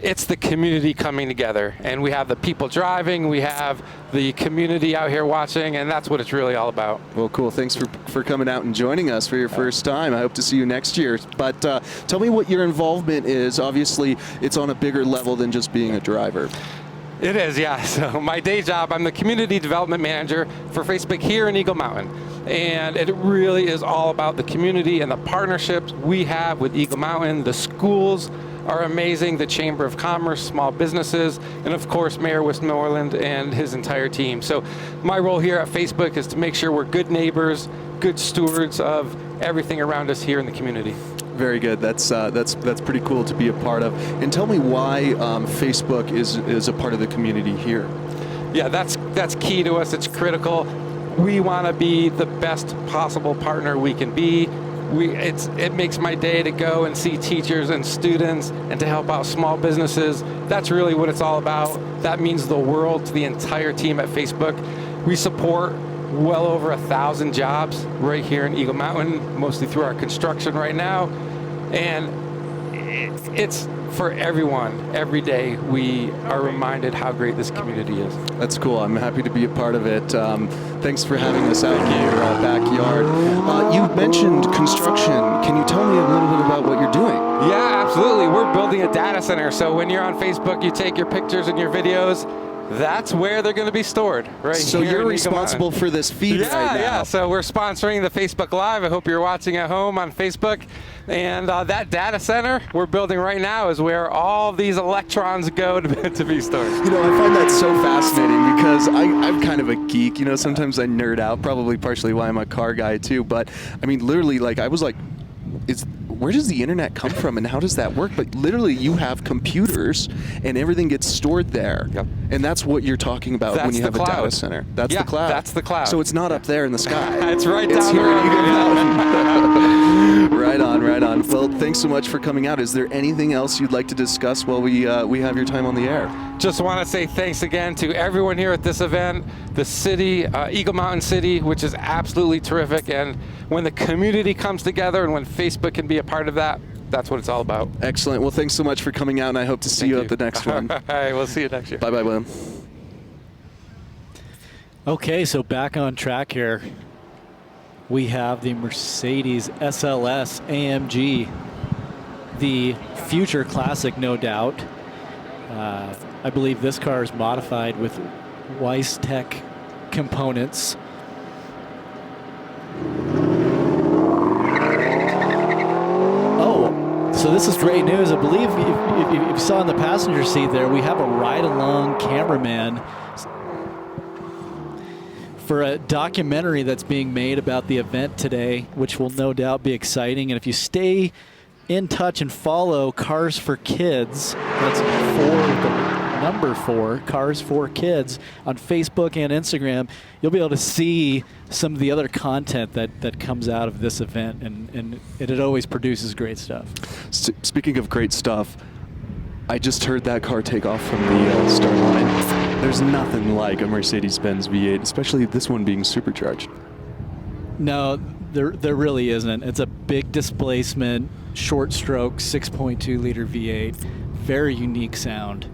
it's the community coming together, and we have the people driving, we have the community out here watching, and that's what it's really all about. Well, cool. Thanks for coming out and joining us for your first time. I hope to see you next year. But tell me what your involvement is. Obviously, it's on a bigger level than just being a driver. It is, yeah. So my day job, I'm the community development manager for Facebook here in Eagle Mountain. And it really is all about the community and the partnerships we have with Eagle Mountain. The schools are amazing, the Chamber of Commerce, small businesses, and of course Mayor Westmoreland and his entire team. So my role here at Facebook is to make sure we're good neighbors, good stewards of everything around us here in the community. Very good. That's pretty cool to be a part of. And tell me why Facebook is a part of the community here. Yeah, that's key to us. It's critical. We want to be the best possible partner we can be. It makes my day to go and see teachers and students and to help out small businesses. That's really what it's all about. That means the world to the entire team at Facebook. We support well over 1,000 jobs right here in Eagle Mountain, mostly through our construction right now. And it's for everyone. Every day we are reminded how great this community is. That's cool. I'm happy to be a part of it. Thanks for having us out in your backyard. You mentioned construction. Can you tell me a little bit about what you're doing? Yeah, absolutely. We're building a data center. So when you're on Facebook, you take your pictures and your videos. That's where they're going to be stored, right? So you're responsible for this feed right now. Yeah. So we're sponsoring the Facebook Live. I hope you're watching at home on Facebook. And that data center we're building right now is where all these electrons go to be stored. You know, I find that so fascinating because I'm kind of a geek. You know, sometimes I nerd out, probably partially why I'm a car guy too. But I mean, literally, like I was like, where does the internet come from and how does that work? But literally you have computers and everything gets stored there. Yep. And that's what you're talking about when you have a data center. That's the cloud. That's the cloud. So it's not up there in the sky. It's right It's down the here road. at Eagle Mountain. Right on, right on. Well, thanks so much for coming out. Is there anything else you'd like to discuss while we have your time on the air? Just want to say thanks again to everyone here at this event, the city, Eagle Mountain City, which is absolutely terrific. And when the community comes together and when Facebook can be a part of that, that's what it's all about. Excellent. Well, thanks so much for coming out, and I hope to see you at the next one. All right, we'll see you next year. Bye-bye, William. Okay, so back on track here. We have the Mercedes SLS AMG, the future classic, no doubt. I believe this car is modified with Weiss Tech components. Oh, so this is great news. I believe if you saw in the passenger seat there, we have a ride-along cameraman for a documentary that's being made about the event today, which will no doubt be exciting. And if you stay in touch and follow Cars for Kids, that's number 4, Cars for Kids, on Facebook and Instagram, you'll be able to see some of the other content that comes out of this event, and it always produces great stuff. Speaking of great stuff, I just heard that car take off from the start line. There's nothing like a Mercedes-Benz V8, especially this one being supercharged. No, there really isn't. It's a big displacement, short stroke, 6.2 liter V8, very unique sound.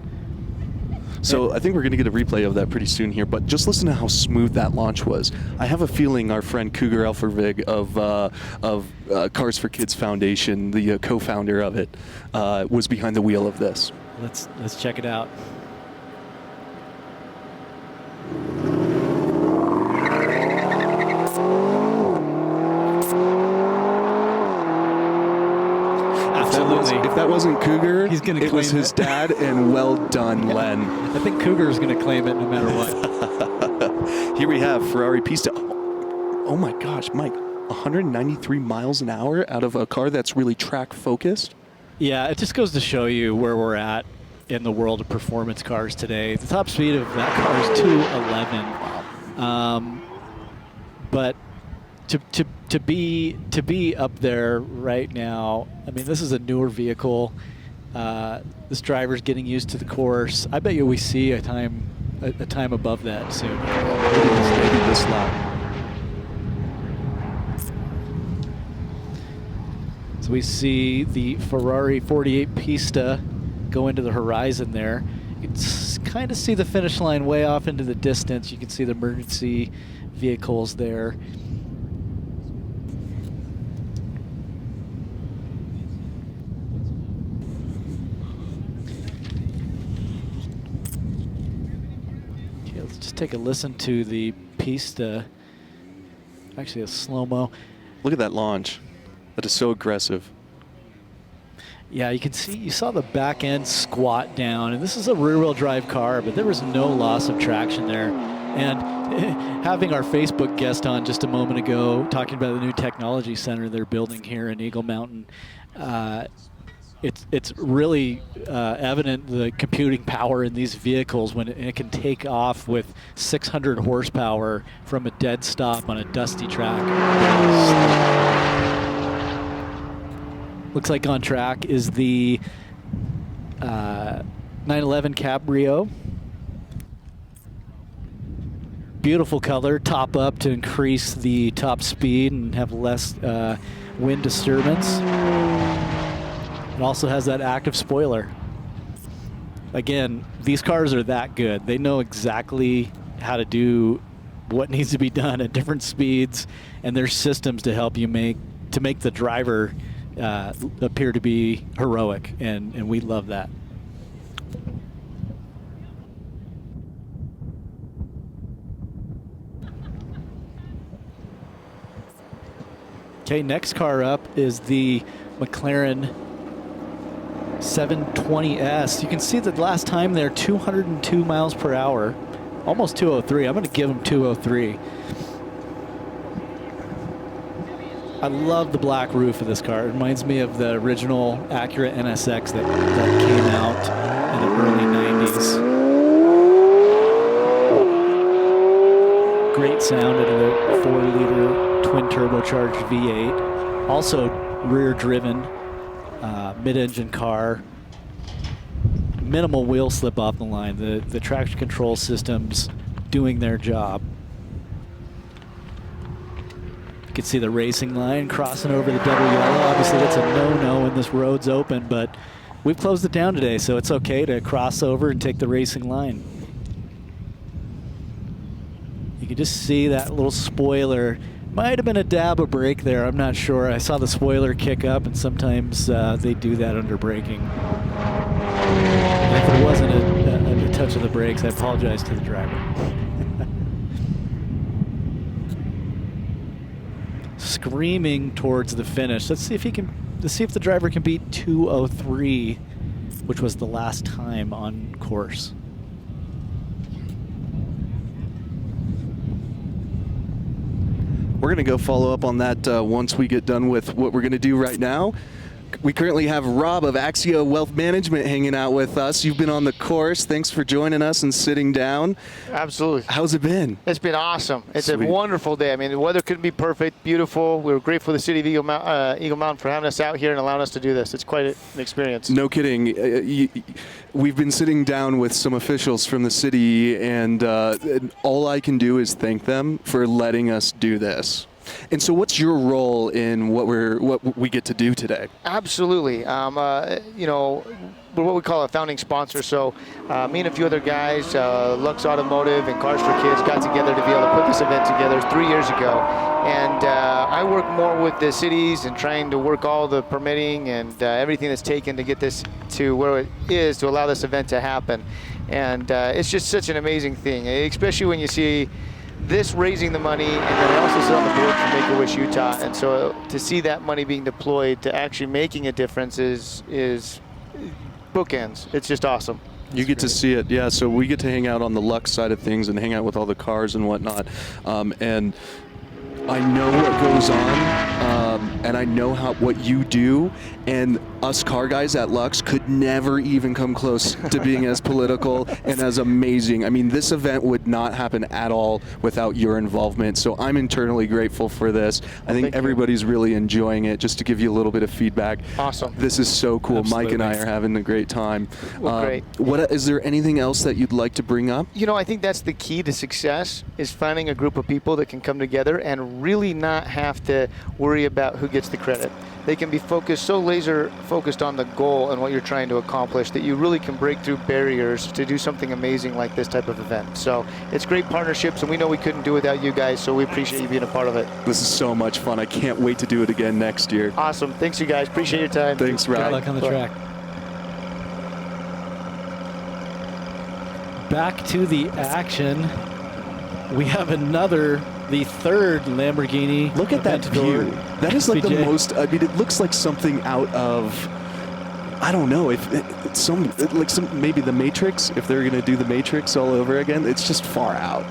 So I think we're going to get a replay of that pretty soon here, but just listen to how smooth that launch was. I have a feeling our friend Cougar Elfervig of Cars for Kids Foundation, the co-founder of it, was behind the wheel of this. Let's check it out. Absolutely. If that wasn't Cougar, He's gonna it was claim his it. dad, and well done, Len. I think Cougar's going to claim it no matter what. Here we have Ferrari Pista. Oh my gosh, Mike, 193 miles an hour out of a car that's really track focused? Yeah, it just goes to show you where we're at in the world of performance cars today. The top speed of that car is 211. But to be up there right now, I mean, this is a newer vehicle. This driver's getting used to the course. I bet you we see a time above that soon. Maybe this lap. So we see the Ferrari 48 Pista go into the horizon there. You can kind of see the finish line way off into the distance. You can see the emergency vehicles there. Okay, let's just take a listen to the Pista. Actually, a slow-mo. Look at that launch. That is so aggressive. Yeah, you can see, you saw the back end squat down, and this is a rear-wheel drive car, but there was no loss of traction there. And having our Facebook guest on just a moment ago, talking about the new technology center they're building here in Eagle Mountain, it's really evident the computing power in these vehicles when it can take off with 600 horsepower from a dead stop on a dusty track. Looks like on track is the 911 Cabrio. Beautiful color, top up to increase the top speed and have less wind disturbance. It also has that active spoiler. Again, these cars are that good. They know exactly how to do what needs to be done at different speeds, and there's systems to help you make the driver appear to be heroic, and we love that. Okay, next car up is the McLaren 720S. You can see that last time they're 202 miles per hour, almost 203. I'm going to give them 203. I love the black roof of this car. It reminds me of the original Acura NSX that came out in the early 90s. Great sound out of the 4-liter twin turbocharged V8. Also rear-driven, mid-engine car. Minimal wheel slip off the line. The traction control systems doing their job. You can see the racing line crossing over the double yellow. Obviously, that's a no-no when this road's open, but we've closed it down today, so it's okay to cross over and take the racing line. You can just see that little spoiler. Might have been a dab of brake there, I'm not sure. I saw the spoiler kick up, and sometimes they do that under braking. And if it wasn't a touch of the brakes, I apologize to the driver. Screaming towards the finish. Let's see if the driver can beat 203, which was the last time on course. We're going to go follow up on that once we get done with what we're going to do right now. We currently have Rob of Axio Wealth Management hanging out with us. You've been on the course. Thanks for joining us and sitting down. Absolutely. How's it been? It's been awesome. It's Sweet. a wonderful day. I mean, the weather couldn't be perfect, beautiful. We were grateful to the city of Eagle Mountain for having us out here and allowing us to do this. It's quite an experience. No kidding. We've been sitting down with some officials from the city, and all I can do is thank them for letting us do this. And so what's your role in what we get to do today? Absolutely. You know, we're what we call a founding sponsor. So me and a few other guys, Lux Automotive and Cars for Kids, got together to be able to put this event together 3 years ago. And I work more with the cities and trying to work all the permitting and everything that's taken to get this to where it is to allow this event to happen. And it's just such an amazing thing, especially when you see this raising the money, and then I also sit on the board for Make-A-Wish Utah, and so to see that money being deployed to actually making a difference is bookends. It's just awesome. You get to see it, yeah. So we get to hang out on the Lux side of things and hang out with all the cars and whatnot. And I know what goes on, and I know what you do, and us car guys at Lux could never even come close to being as political and as amazing. I mean, this event would not happen at all without your involvement, so I'm internally grateful for this. I think everybody's really enjoying it. Just to give you a little bit of feedback. Awesome. This is so cool. Absolutely. Mike and I are having a great time. Well, great. Is there anything else that you'd like to bring up? You know, I think that's the key to success, is finding a group of people that can come together and really not have to worry about who gets the credit. They can be so laser focused on the goal and what you're trying to accomplish that you really can break through barriers to do something amazing like this type of event. So it's great partnerships, and we know we couldn't do without you guys, so we appreciate you being a part of it. This is so much fun. I can't wait to do it again next year. Awesome. Thanks, you guys. Appreciate your time. Thanks, Rob. Good luck on the track. Back to the action. We have the third Lamborghini. Look at that Aventador. view. That is like the SVJ. most, I mean, it looks like something out of, I don't know, maybe the Matrix, if they're going to do the Matrix all over again. It's just far out.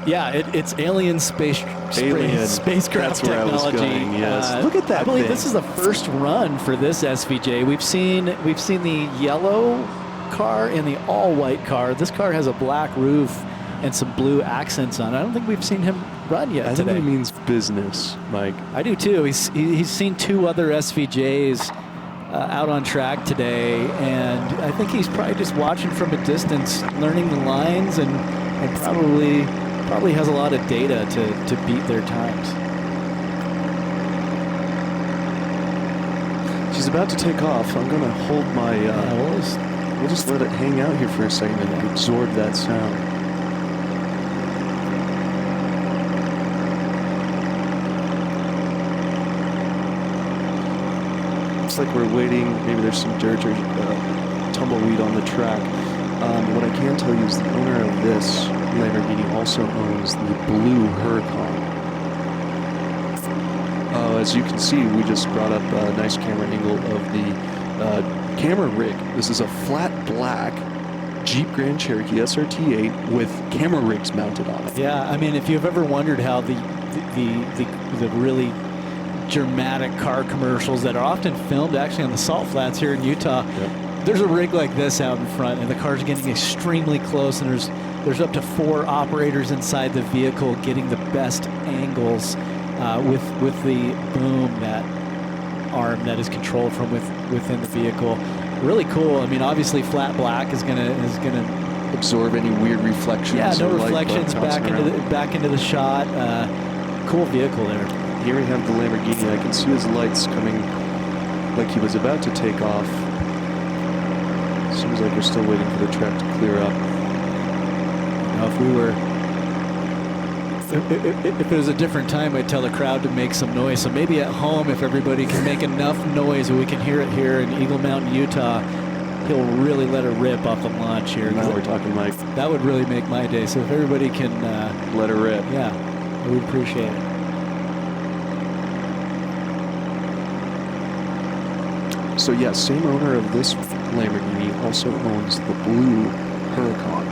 Yeah, it's alien spacecraft That's where I was technology. going, yes. Look at that I believe thing. this is the first run for this SVJ. We've seen the yellow car and the all-white car. This car has a black roof and some blue accents on it. I don't think we've seen him run yet I today. think it means business, Mike. I do too. He's seen two other SVJs out on track today, and I think he's probably just watching from a distance, learning the lines, and probably has a lot of data to beat their times. She's about to take off. I'm gonna hold my. We'll just let it hang out here for a second and absorb that sound. Looks like we're waiting. Maybe there's some dirt or tumbleweed on the track. What I can tell you is the owner of this Lamborghini also owns the blue Huracan. As you can see, we just brought up a nice camera angle of the camera rig. This is a flat black Jeep Grand Cherokee SRT8 with camera rigs mounted on it. Yeah, I mean, if you've ever wondered how the really dramatic car commercials that are often filmed actually on the salt flats here in Utah, there's a rig like this out in front, and the car's getting extremely close, and there's up to 4 operators inside the vehicle getting the best angles with the boom, that arm that is controlled from within the vehicle. Really cool. I mean, obviously flat black is gonna absorb any weird reflections. Yeah, no or light reflections back into the shot. Cool vehicle there. Here we have the Lamborghini. I can see his lights coming like he was about to take off. Seems like we're still waiting for the track to clear up. Now, if it was a different time, I'd tell the crowd to make some noise. So maybe at home, if everybody can make enough noise and we can hear it here in Eagle Mountain, Utah, he'll really let it rip off the launch here. Now we're talking like that would really make my day. So if everybody can let it rip, yeah, I would appreciate it. So yeah, same owner of this Lamborghini also owns the blue Huracan.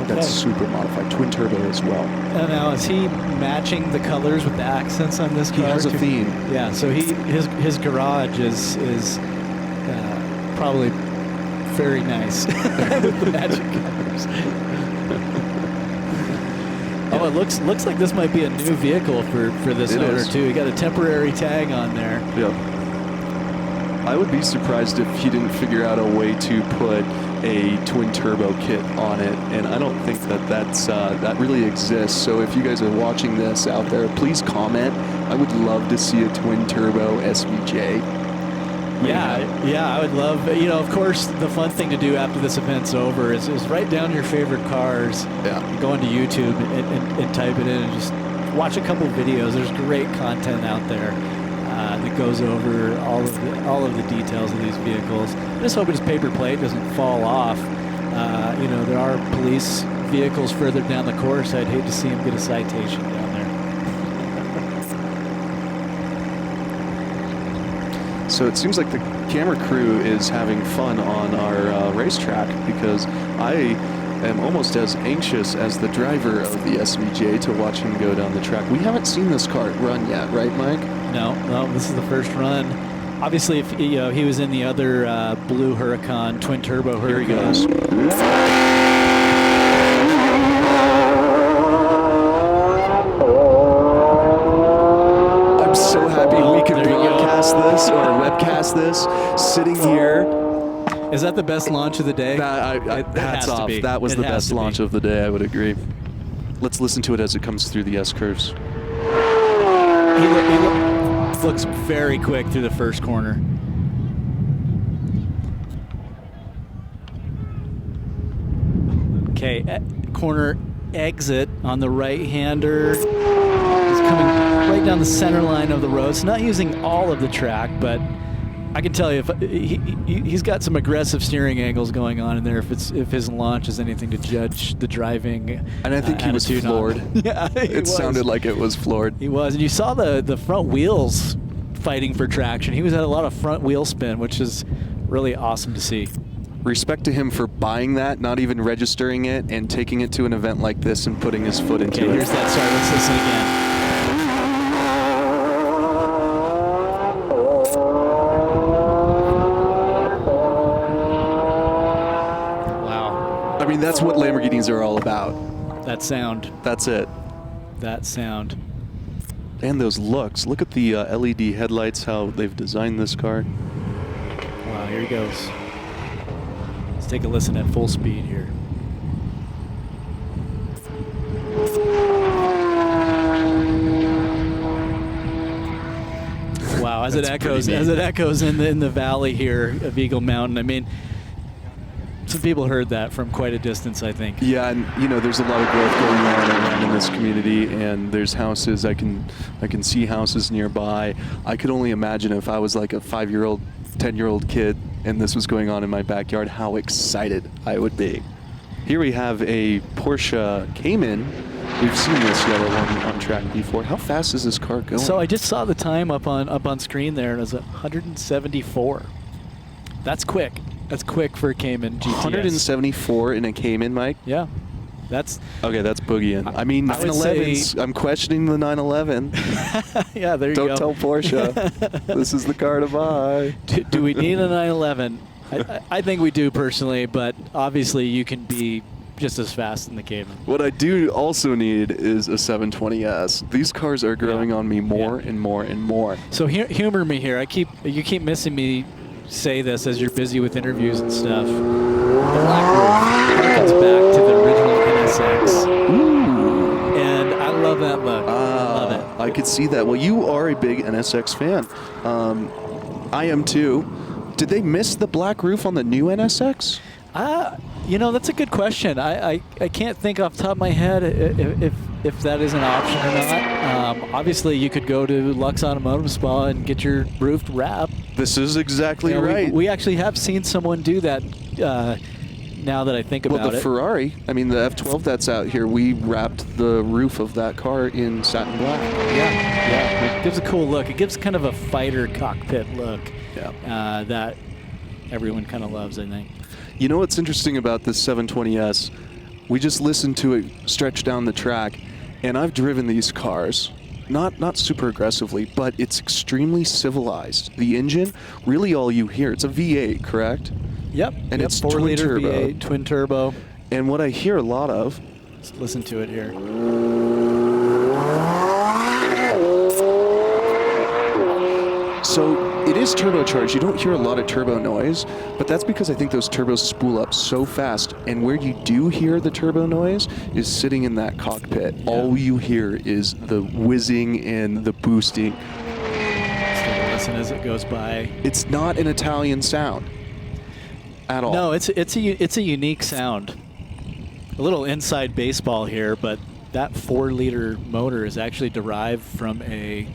That's super modified, twin turbo as well. Now, is he matching the colors with the accents on this car? He has a theme. Yeah, so his garage is probably very nice with the matching colors. Oh, it looks like this might be a new vehicle for this owner too. He got a temporary tag on there. Yep. I would be surprised if he didn't figure out a way to put a twin turbo kit on it, and I don't think that really exists. So if you guys are watching this out there, please comment. I would love to see a twin turbo SVJ. Yeah, I would love, of course, the fun thing to do after this event's over is write down your favorite cars, go into YouTube and type it in and just watch a couple videos. There's great content out there that goes over all of the details of these vehicles. I just hope his paper plate doesn't fall off. There are police vehicles further down the course. I'd hate to see him get a citation down there. So it seems like the camera crew is having fun on our racetrack, because I am almost as anxious as the driver of the SVJ to watch him go down the track. We haven't seen this car run yet, right, Mike? No, this is the first run. Obviously, if he was in the other blue Huracan, twin turbo Huracan. Here he goes. I'm so happy we could broadcast this or webcast this sitting here. Is that the best launch of the day? Hats off. That was the best launch of the day, I would agree. Let's listen to it as it comes through the S-curves. He looks very quick through the first corner. Okay, corner exit on the right-hander. He's coming right down the center line of the road. It's not using all of the track, but I can tell you if he's got some aggressive steering angles going on in there. If his launch is anything to judge the driving, and I think he was floored. Yeah, it sounded like it was floored. He was, and you saw the front wheels fighting for traction. He was at a lot of front wheel spin, which is really awesome to see. Respect to him for buying that, not even registering it, and taking it to an event like this and putting his foot into it. Here's that. Sorry, let's listen again. I mean, that's what Lamborghinis are all about. That sound. That's it. That sound. And those looks. Look at the LED headlights, how they've designed this car. Wow, here he goes. Let's take a listen at full speed here. Wow, as it echoes in the valley here of Eagle Mountain. I mean, some people heard that from quite a distance, I think. Yeah, and you know, there's a lot of growth going on around in this community, and there's houses. I can see houses nearby. I could only imagine if I was like a 5-year-old, 10-year-old kid, and this was going on in my backyard, how excited I would be. Here we have a Porsche Cayman. We've seen this yellow one on track before. How fast is this car going? So I just saw the time up on screen there, and it was 174. That's quick. That's quick for a Cayman GTS. 174 in a Cayman, Mike? Yeah. That's okay. That's boogieing. I mean, 911s. I'm questioning the 911. Yeah, there you go. Don't tell Porsche. This is the car to buy. Do we need a 911? I think we do personally, but obviously you can be just as fast in the Cayman. What I do also need is a 720S. These cars are growing on me more and more and more. So humor me here. You keep missing me say this as you're busy with interviews and stuff. The black roof harkens back to the original NSX. Ooh. And I love that look. Love it. I could see that. Well, you are a big NSX fan. I am too. Did they miss the black roof on the new NSX? You know, that's a good question. I can't think off the top of my head if that is an option or not. Obviously, you could go to Lux Automotive Spa and get your roof wrapped. This is exactly right. We actually have seen someone do that now that I think about it. Well, the Ferrari, I mean, the F12 that's out here, we wrapped the roof of that car in satin black. Yeah. It gives a cool look. It gives kind of a fighter cockpit look that everyone kind of loves, I think. You know what's interesting about this 720S? We just listened to it stretch down the track, and I've driven these cars, not super aggressively, but it's extremely civilized. The engine, really all you hear, it's a V8, correct? Yep. And it's 4-liter twin-turbo. V8, twin turbo. And what I hear a lot of... Let's listen to it here. So it is turbocharged. You don't hear a lot of turbo noise, but that's because I think those turbos spool up so fast. And where you do hear the turbo noise is sitting in that cockpit. Yeah. All you hear is the whizzing and the boosting. Let's take a listen as it goes by. It's not an Italian sound at all. No, it's a unique sound. A little inside baseball here, but that 4-liter motor is actually derived from a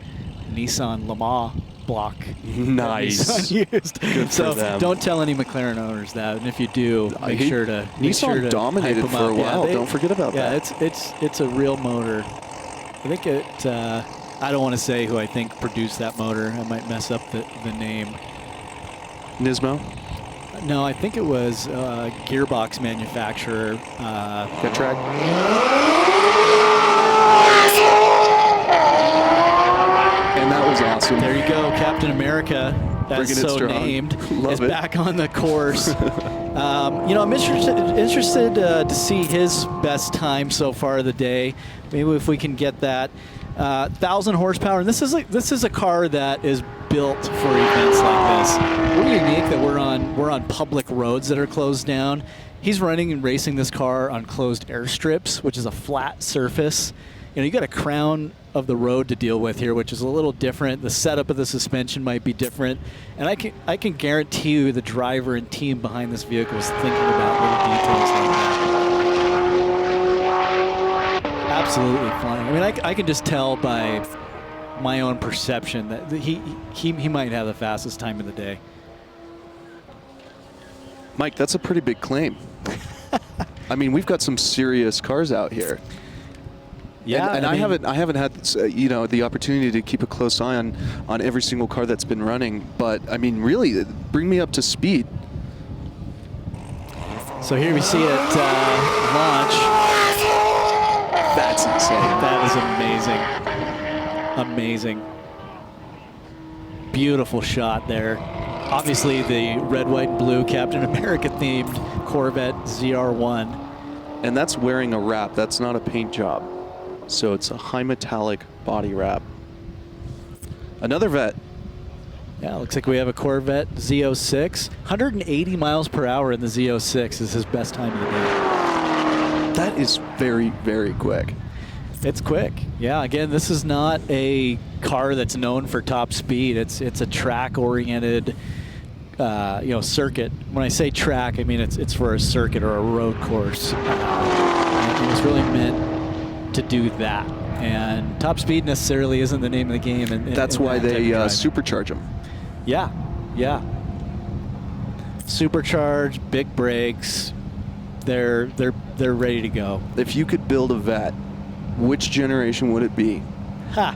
Nissan Lamar block. Nice. Used. Good so for them. Don't tell any McLaren owners that, and if you do, make sure to Nissan dominated for a while. Don't forget about that. Yeah, it's a real motor. I think it. I don't want to say who I think produced that motor. I might mess up the name. Nismo? No, I think it was gearbox manufacturer. Getrag? And that was awesome. There you go, Captain America. That's so named. Love is it. back on the course. You know, I'm interested to see his best time so far of the day. Maybe if we can get that 1,000 horsepower. And this is a car that is built for events like this. We're unique that we're on public roads that are closed down. He's running and racing this car on closed airstrips, which is a flat surface. You know, you got a crown of the road to deal with here, which is a little different. The setup of the suspension might be different, and I can guarantee you the driver and team behind this vehicle is thinking about little details like that. Absolutely flying. I mean, I can just tell by my own perception that he might have the fastest time of the day. Mike, that's a pretty big claim. I mean, we've got some serious cars out here. Yeah, and I haven't had the opportunity to keep a close eye on every single car that's been running. But I mean, really, bring me up to speed. So here we see it launch. That's insane. That is amazing. Amazing. Beautiful shot there. Obviously, the red, white, and blue Captain America themed Corvette Zr1. And that's wearing a wrap. That's not a paint job. So it's a high metallic body wrap. Another vet. Yeah, looks like we have a Corvette Z06. 180 miles per hour in the Z06 is his best time of the day. That is very, very quick. It's quick. Yeah, again, this is not a car that's known for top speed. It's a track-oriented circuit. When I say track, I mean it's for a circuit or a road course. And it's really meant to do that. And top speed necessarily isn't the name of the game. That's why they supercharge them. Yeah, yeah. Supercharged, big brakes. They're ready to go. If you could build a vet, which generation would it be? Ha!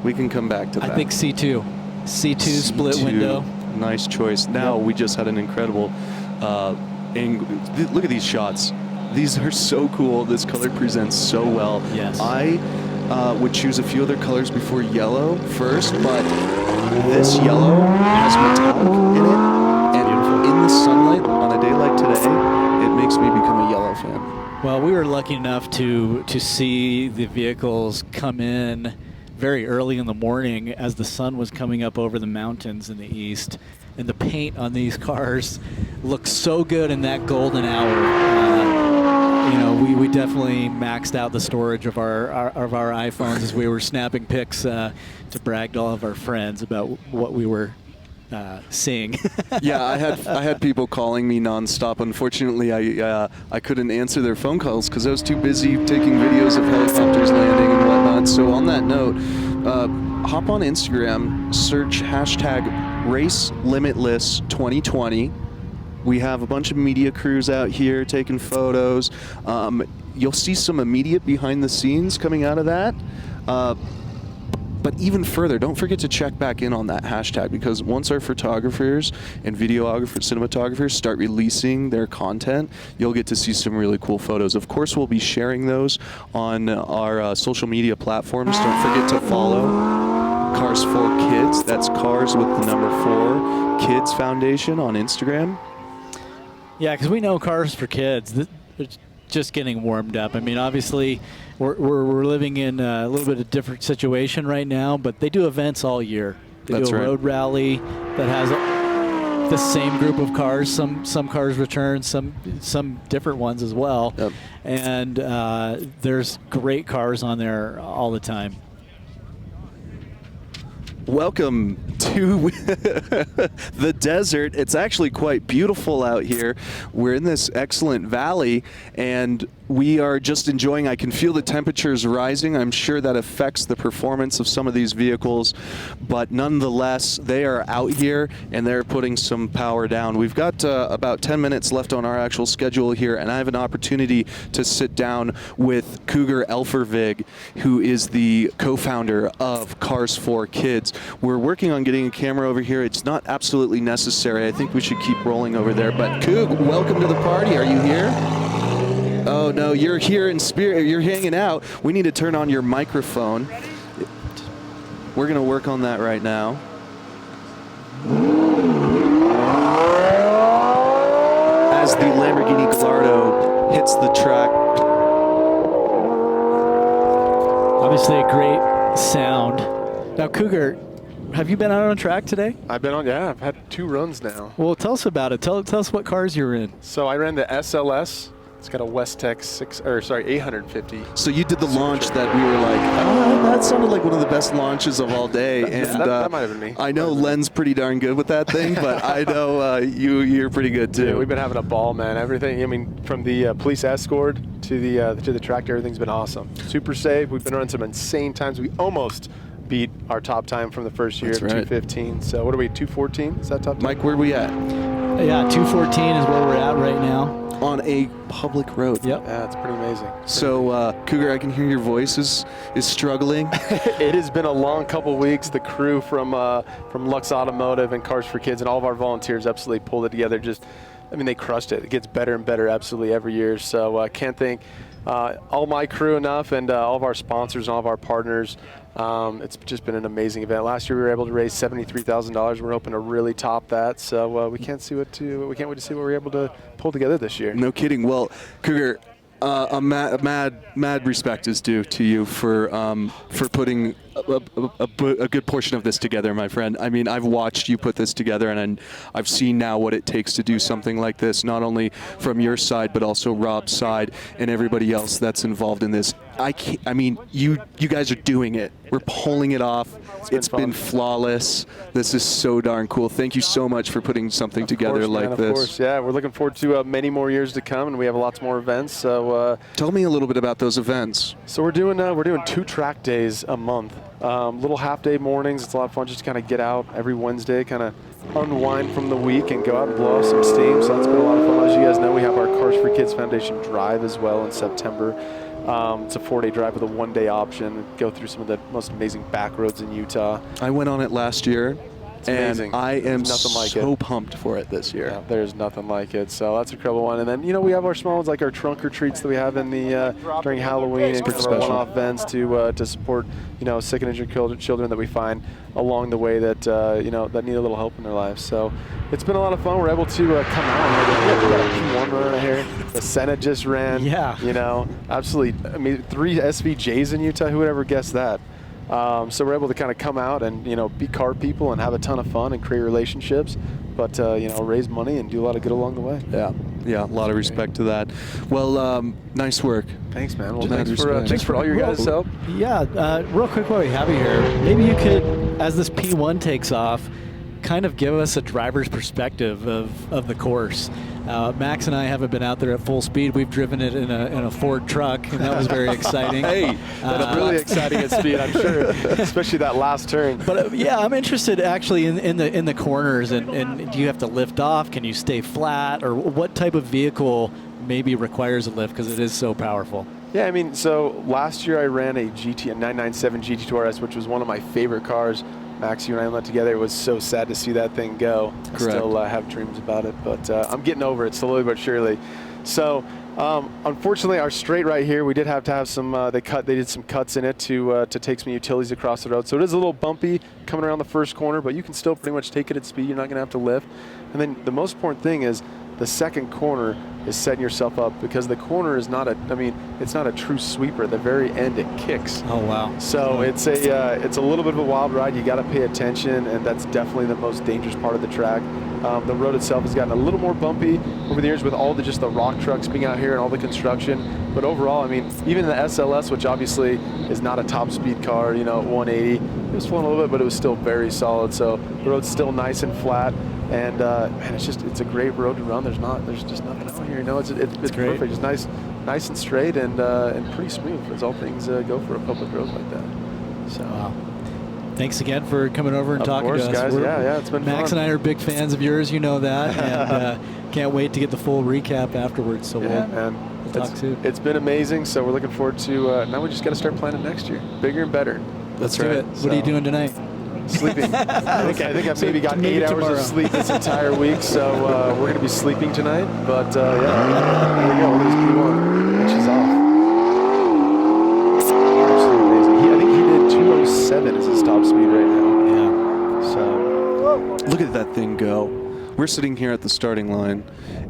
We can come back to that. I think C2. C2 split window. Nice choice. Now we just had an incredible angle. Look at these shots. These are so cool. This color presents so well. Yes. I would choose a few other colors before yellow first, but this yellow has metallic in it, and in the sunlight on a day like today, it makes me become a yellow fan. Well, we were lucky enough to see the vehicles come in very early in the morning as the sun was coming up over the mountains in the east, and the paint on these cars looks so good in that golden hour. We definitely maxed out the storage of our iPhones as we were snapping pics to brag to all of our friends about what we were seeing. Yeah, I had people calling me nonstop. Unfortunately, I couldn't answer their phone calls because I was too busy taking videos of helicopters landing and whatnot. So on that note, hop on Instagram, search #RaceLimitless2020. We have a bunch of media crews out here taking photos. You'll see some immediate behind the scenes coming out of that. But even further, don't forget to check back in on that hashtag, because once our photographers and videographers, cinematographers start releasing their content, you'll get to see some really cool photos. Of course, we'll be sharing those on our social media platforms. Don't forget to follow Cars for Kids. That's Cars with the number 4 Kids Foundation on Instagram. Yeah, because we know Cars for Kids, it's just getting warmed up. I mean, obviously, we're living in a little bit of a different situation right now, but they do events all year. They do a road rally that has the same group of cars. Some cars return, some different ones as well. Yep. And there's great cars on there all the time. Welcome to the desert. It's actually quite beautiful out here. We're in this excellent valley, and we are just enjoying. I can feel the temperatures rising. I'm sure that affects the performance of some of these vehicles, but nonetheless, they are out here and they're putting some power down. We've got about 10 minutes left on our actual schedule here, and I have an opportunity to sit down with Cougar Elfervig, who is the co-founder of Cars for Kids. We're working on getting a camera over here. It's not absolutely necessary. I think we should keep rolling over there. But Coug, welcome to the party. Are you here? Oh no, you're here in spirit. You're hanging out. We need to turn on your microphone. We're going to work on that right now. As the Lamborghini Gallardo hits the track. Obviously a great sound. Now, Cougar, have you been out on track today? I've been on, yeah, I've had 2 runs now. Well, tell us about it. Tell us what cars you're in. So I ran the SLS. It's got a Westech 850. So you did the launch that we were like, that sounded like one of the best launches of all day. And that might have been me. I know Len's pretty darn good with that thing, but I know you're pretty good too. Yeah, we've been having a ball, man. Everything. I mean, from the police escort to the tractor, everything's been awesome. Super safe. We've been running some insane times. We almost beat our top time from the first year of 2:15. So what are we, 2:14? Is that top time? Mike, where are we at? Yeah, 2:14 is where we're at right now. On a public road. Yep. Yeah, it's pretty amazing. So, Cougar, I can hear your voice is struggling. It has been a long couple weeks. The crew from Lux Automotive and Cars for Kids and all of our volunteers absolutely pulled it together. They crushed it. It gets better and better absolutely every year. So I can't thank all my crew enough, and all of our sponsors and all of our partners. It's just been an amazing event. Last year we were able to raise $73,000. We're hoping to really top that. So we can't wait to see what we're able to pull together this year. No kidding. Well, Cougar, a mad respect is due to you for putting a good portion of this together, my friend. I mean, I've watched you put this together, and I've seen now what it takes to do something like this, not only from your side, but also Rob's side and everybody else that's involved in this. I mean, you guys are doing it. We're pulling it off. It's been flawless. This is so darn cool. Thank you so much for putting something together like this. Of course, yeah. We're looking forward to many more years to come, and we have lots more events. So tell me a little bit about those events. So we're doing 2 track days a month. Little half-day mornings. It's a lot of fun just to kind of get out every Wednesday, kind of unwind from the week and go out and blow off some steam. So that's been a lot of fun. As you guys know, we have our Cars for Kids Foundation drive as well in September. It's a 4-day drive with a 1-day option. Go through some of the most amazing back roads in Utah. I went on it last year. It's amazing. And I am so pumped for it this year. Yeah, there's nothing like it. So that's a incredible one. And then, you know, we have our small ones like our trunk or treats that we have in the during Halloween and kind of our one-off events to support, you know, sick and injured children that we find along the way that, you know, that need a little help in their lives. So it's been a lot of fun. We're able to come out. We got a P1 runner here. The Senna just ran. Yeah. You know, absolutely. I mean, 3 SVJs in Utah. Who would ever guess that? So we're able to kind of come out and, you know, be car people and have a ton of fun and create relationships, but, you know, raise money and do a lot of good along the way. Yeah, yeah, a lot of respect to that. Well, nice work. Thanks, man. Well, thanks for all your guys' help. Yeah, real quick while we have you here, maybe you could, as this P1 takes off, kind of give us a driver's perspective of the course. Max and I haven't been out there at full speed. We've driven it in a Ford truck, and that was very exciting. Hey, that's really exciting at speed, I'm sure, especially that last turn. But yeah, I'm interested actually in the corners, and do you have to lift off? Can you stay flat, or what type of vehicle maybe requires a lift because it is so powerful? Yeah, I mean, so last year I ran a 997 Gt2 Rs, which was one of my favorite cars. Max, you and I went together. It was so sad to see that thing go. I still have dreams about it, but I'm getting over it slowly but surely. So, unfortunately, our straight right here, we did have to have some. They did some cuts in it to take some utilities across the road. So it is a little bumpy coming around the first corner, but you can still pretty much take it at speed. You're not going to have to lift. And then the most important thing is the second corner is setting yourself up, because the corner is not it's not a true sweeper. At the very end, it kicks. Oh, wow. So it's a little bit of a wild ride. You got to pay attention, and that's definitely the most dangerous part of the track. The road itself has gotten a little more bumpy over the years with all the rock trucks being out here and all the construction. But overall, I mean, even the SLS, which obviously is not a top speed car, you know, at 180, it was flowing a little bit, but it was still very solid. So the road's still nice and flat. And man, it's a great road to run. There's just nothing out here. You know, it's perfect. It's nice and straight and pretty smooth, as all things go for a public road like that. So. Wow. Thanks again for coming over and talking to us. Guys. Yeah, it's been Max fun. and I are big fans of yours, you know that, and can't wait to get the full recap afterwards. So we'll talk soon. It's been amazing. So we're looking forward to. Now we just got to start planning next year, bigger and better. Let's do it. What are you doing tonight? Sleeping. I think I've maybe got 8 hours of sleep this entire week, so we're going to be sleeping tonight. But yeah, here we go. Look at this P1, which is off. Absolutely amazing. I think he did 207 as his top speed right now. Yeah. So look at that thing go. We're sitting here at the starting line,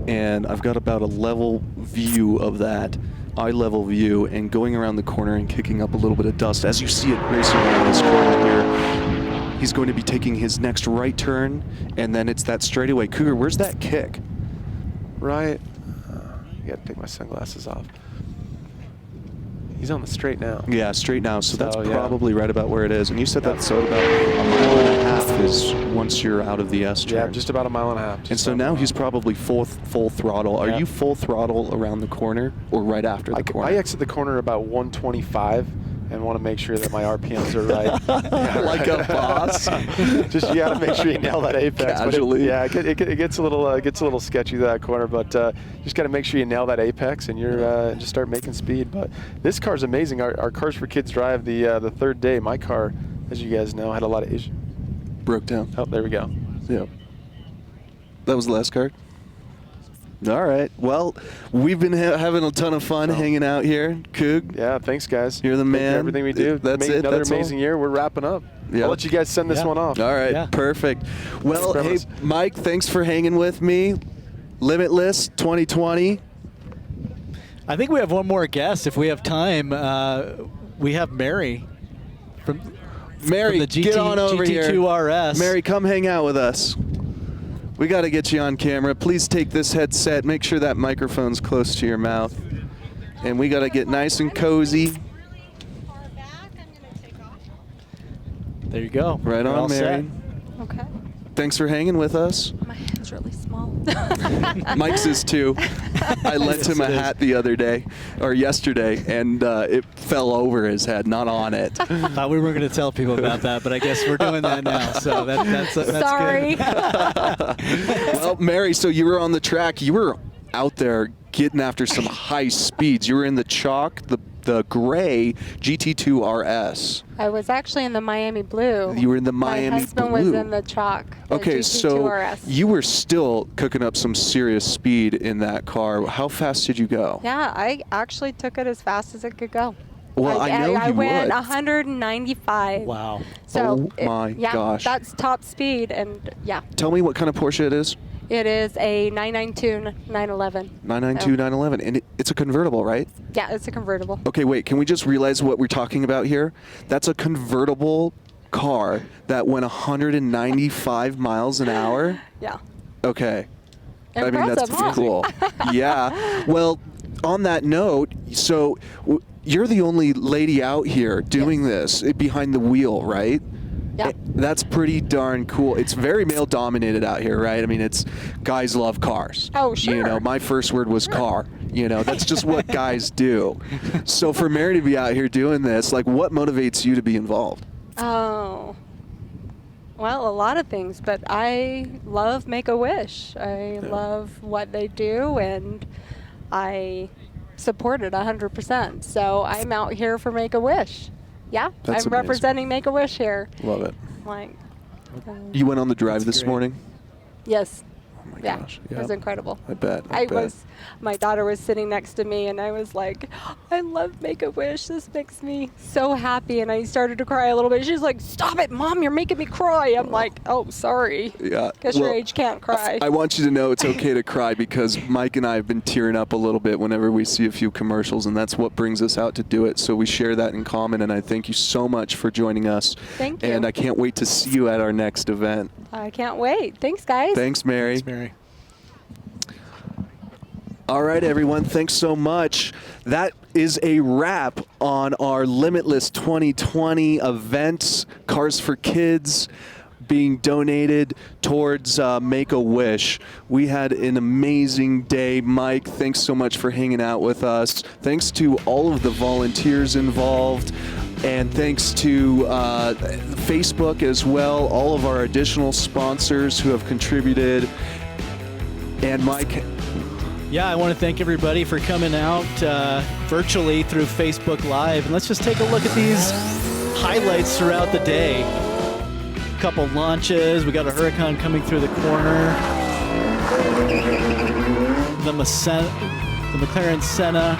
and I've got about a level view of that. Eye-level view, and going around the corner and kicking up a little bit of dust. As you see it racing around this corner here, he's going to be taking his next right turn, and then it's that straightaway. Cougar, where's that kick? Right. I got to take my sunglasses off. He's on the straight now. Yeah, straight now. So that's probably right about where it is. And you said that's so about a mile and a half is once you're out of the S turn. Yeah, just about a mile and a half. And so now he's probably full throttle. Are you full throttle around the corner or right after the corner? I exit the corner about 125. And want to make sure that my RPMs are right. Like a boss. Just you got to make sure you nail that apex. Casually. It gets a little sketchy that corner, but just got to make sure you nail that apex and you're just start making speed. But this car's amazing. Our Cars for Kids drive the third day. My car, as you guys know, had a lot of issues. Broke down. Oh, there we go. Yeah. That was the last card. All right. Well, we've been having a ton of fun hanging out here. Coog. Yeah, thanks, guys. You're the man. Everything we do. That's it. Another amazing year. We're wrapping up. Yep. I'll let you guys send this one off. All right. Perfect. Well, hey, Mike, thanks for hanging with me. Limitless 2020. I think we have one more guest if we have time. We have Mary from Mary, the get on over here. Gt2 Rs. Mary, come hang out with us. We got to get you on camera. Please take this headset. Make sure that microphone's close to your mouth. And we got to get nice and cozy. There you go. Right You're all on, Mary. Okay. Thanks for hanging with us. My hand's really small. Mike's is too. I lent him a hat the other day, or yesterday, and it fell over his head, not on it. Thought we were going to tell people about that, but I guess we're doing that now. So that's Sorry. good. Well, Mary, so you were on the track. You were out there getting after some high speeds. You were in the chalk, the gray Gt2 Rs. I was actually in the Miami blue. You were in the Miami My husband blue. was in the chalk. The Okay, Gt2 so RS. you were still cooking up some serious speed in that car. How fast did you go? Yeah, I actually took it as fast as it could go. Well, I know I you went would. 195. Wow. So Oh my yeah, gosh. that's top speed, and yeah, Tell me what kind of Porsche it is. it is a 992 911. 992 911, and it's a convertible, right? Yeah, it's a convertible. Okay, wait, can we just realize what we're talking about here? That's a convertible car that went 195 miles an hour? Yeah. Okay. I mean, that's Impressive, huh? cool. Yeah. Well, on that note, so you're the only lady out here doing this behind the wheel, right? Yeah. That's pretty darn cool. It's very male dominated out here, right? I mean, it's guys love cars. Oh, sure. You know, my first word was car. You know, that's just what guys do. So for Mary to be out here doing this, like, what motivates you to be involved? Oh. Well, a lot of things, but I love Make-A-Wish. I love what they do, and I support it 100%. So I'm out here for Make-A-Wish. Yeah, That's I'm amazing. representing Make-A-Wish here. Love it. Like, You went on the drive this great. morning? yes. Oh my Yeah, gosh. it was incredible. I bet. My daughter was sitting next to me, and I was like, I love Make-A-Wish. This makes me so happy. And I started to cry a little bit. She's like, stop it, Mom, you're making me cry. I'm like, oh, sorry. Yeah. Because your age can't cry. I want you to know it's okay to cry, because Mike and I have been tearing up a little bit whenever we see a few commercials, and that's what brings us out to do it. So we share that in common, and I thank you so much for joining us. Thank you. And I can't wait to see you at our next event. I can't wait. Thanks, guys. Thanks, Mary. Thanks, Mary. All right, everyone, thanks so much. That is a wrap on our Limitless 2020 events, Cars for Kids, being donated towards Make-A-Wish. We had an amazing day. Mike, thanks so much for hanging out with us. Thanks to all of the volunteers involved. And thanks to Facebook as well, all of our additional sponsors who have contributed. And Mike, Yeah, I want to thank everybody for coming out virtually through Facebook Live. And let's just take a look at these highlights throughout the day. A couple launches. We got a Huracan coming through the corner. The McLaren Senna.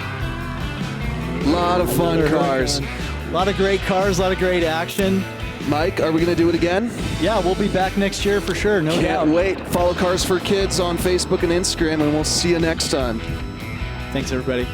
a lot of fun cars. A lot of great cars, a lot of great action. Mike, are we going to do it again? Yeah, we'll be back next year for sure, no doubt. Can't wait. Follow Cars for Kids on Facebook and Instagram, and we'll see you next time. Thanks, everybody.